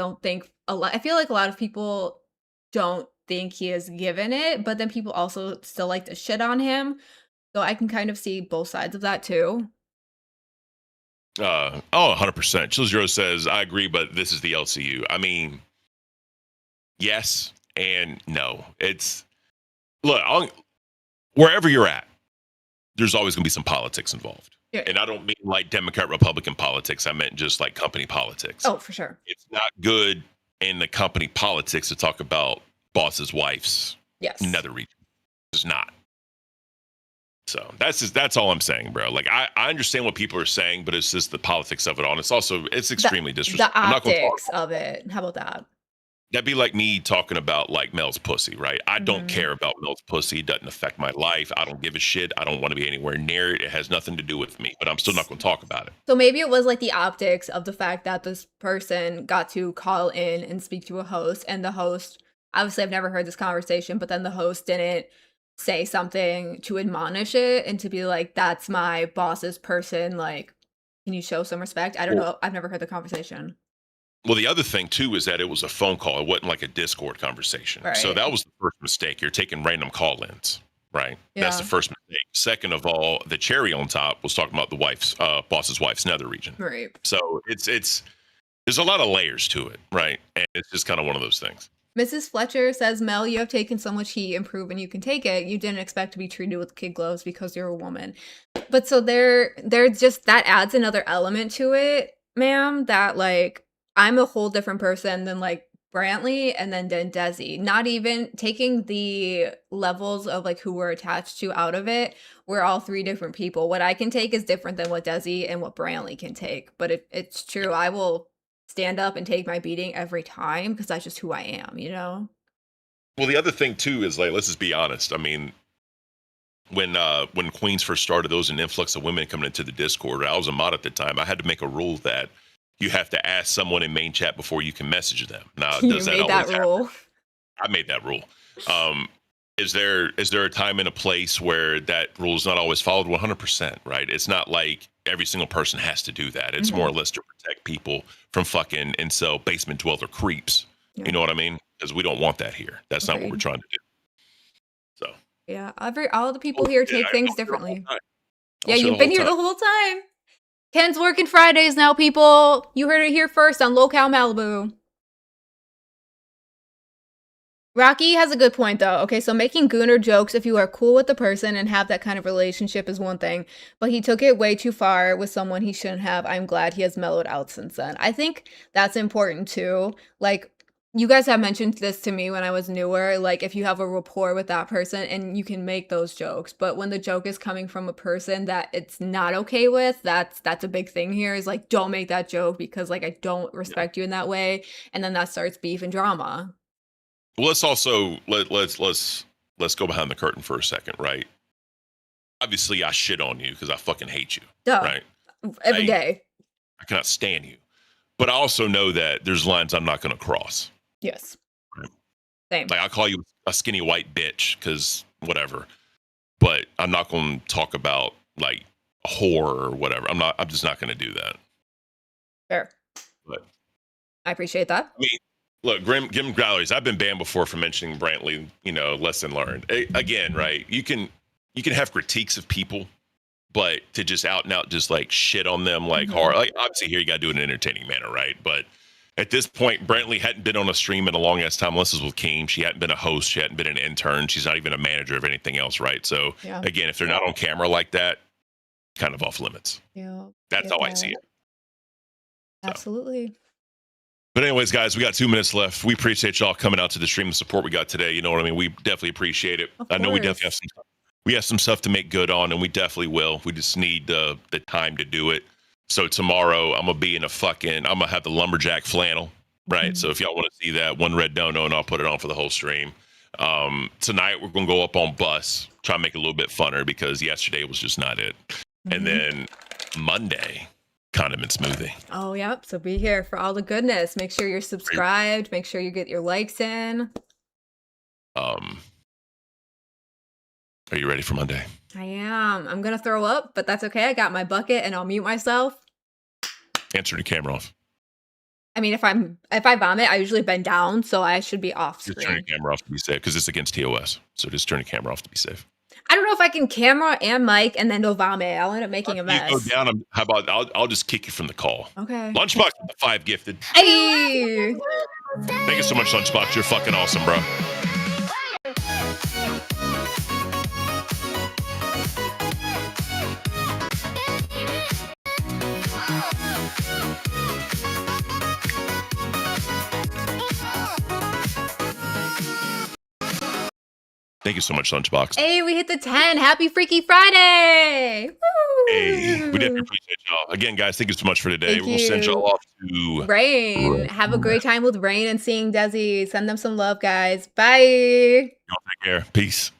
feel like a lot of people don't think he is given it, but then people also still like to shit on him. So I can kind of see both sides of that too. 100%. Chill Zero says, I agree, but this is the LCU. I mean, yes and no. It's look, wherever you're at, there's always going to be some politics involved. Yeah. And I don't mean like Democrat, Republican politics. I meant just like company politics. Oh, for sure. It's not good in the company politics to talk about bosses' wives. Yes. Another region. It's not. So that's all I'm saying, bro. Like I understand what people are saying, but it's just the politics of it all. And it's extremely disrespectful. The optics of it. How about that? That'd be like me talking about like Mel's pussy, right? I don't Mhm. care about Mel's pussy. It doesn't affect my life. I don't give a shit. I don't want to be anywhere near it. It has nothing to do with me, but I'm still not going to talk about it. So maybe it was like the optics of the fact that this person got to call in and speak to a host, and the host, obviously I've never heard this conversation, but then the host didn't say something to admonish it and to be like, that's my boss's person. Like, can you show some respect? I don't know. I've never heard the conversation. Well, the other thing too is that it was a phone call. It wasn't like a Discord conversation. So Right. that was the first mistake. You're taking random call-ins, right? That's the Yeah. first mistake. Second of all, the cherry on top was talking about the boss's wife's nether region. Right. So it's there's a lot of layers to it, right? And it's just kind of one of those things. Mrs. Fletcher says, Mel, you have taken so much heat and proven you can take it. You didn't expect to be treated with kid gloves because you're a woman. But so they're just, that adds another element to it, ma'am, that like I'm a whole different person than like Brantley and then Desi. Not even taking the levels of like who we're attached to out of it. We're all three different people. What I can take is different than what Desi and what Brantley can take. But it's true. I will stand up and take my beating every time because that's just who I am, you know? Well, the other thing too is like, let's just be honest. I mean, when Queens first started, there was an influx of women coming into the Discord. I was a mod at the time. I had to make a rule that you have to ask someone in main chat before you can message them. Now, You does that made always that happen? rule. I made that rule. Is there a time and a place where that rule is not always followed? 100%, right? It's not like every single person has to do that. It's more or less to protect people from fucking incel basement dweller creeps. Yeah. You know what I mean? Because we don't want that here. That's not what we're Agreed. trying to do. So Yeah, all the people here take things differently. Yeah, Also, you've been here the whole time. Ken's working Fridays now, people. You heard it here first on Locale Malibu. Rocky has a good point, though. Okay, so making gooner jokes if you are cool with the person and have that kind of relationship is one thing, but he took it way too far with someone he shouldn't have. I'm glad he has mellowed out since then. I think that's important, too. Like, you guys have mentioned this to me when I was newer, like if you have a rapport with that person and you can make those jokes, but when the joke is coming from a person that it's not okay with, that's a big thing here, is like, don't make that joke because like I don't respect you in that way, and then that starts beef and drama. Well, let's also let's go behind the curtain for a second, right? Obviously, I shit on you because I fucking hate you, Duh. right? Every day. I cannot stand you, but I also know that there's lines I'm not going to cross. Yes. Right. Same. Like I'll call you a skinny white bitch because whatever, but I'm not going to talk about like a whore or whatever. I'm just not going to do that. Fair. But I appreciate that. I mean, look, Grim Galleries, I've been banned before for mentioning Brantley, lesson learned. Again, right? You can have critiques of people, but to just out and out just like shit on them like hard. Like obviously here you gotta do it in an entertaining manner, right? But at this point, Brantley hadn't been on a stream in a long ass time unless it was with Keem. She hadn't been a host, she hadn't been an intern, she's not even a manager of anything else, right? So again, if they're not on camera like that, kind of off limits. Yeah. That's how I see it. Absolutely. But anyways, guys, we got 2 minutes left. We appreciate y'all coming out to the stream, the support we got today. You know what I mean? We definitely appreciate it. Of I know we course. definitely have some stuff to make good on, and we definitely will. We just need the time to do it. So tomorrow I'm gonna have the lumberjack flannel, right? So if y'all want to see that, one red dono, and I'll put it on for the whole stream. Tonight we're gonna go up on bus, try and make it a little bit funner because yesterday was just not it. And then Monday, condiment smoothie. Oh, yep. So be here for all the goodness. Make sure you're subscribed. Make sure you get your likes in. Are you ready for Monday? I am. I'm gonna throw up, but that's okay. I got my bucket and I'll mute myself. Answer the camera off. I mean, if I vomit, I usually bend down, so I should be off Just turn screen. the camera off to be safe because it's against TOS. So just turn the camera off to be safe. I don't know if I can camera and mic and then go vomit. I'll end up making a mess. You go down. How about I'll just kick you from the call. Okay. Lunchbox with the 5 gifted. Hey. Thank you so much, Lunchbox. You're fucking awesome, bro. Thank you so much, Lunchbox. Hey, we hit the 10. Happy Freaky Friday. Woo! Hey, we definitely appreciate y'all. Again, guys, thank you so much for today. Thank We're going to send you. y'all off to Rain. Have a great time with Rain and seeing Desi. Send them some love, guys. Bye. Y'all take care. Peace.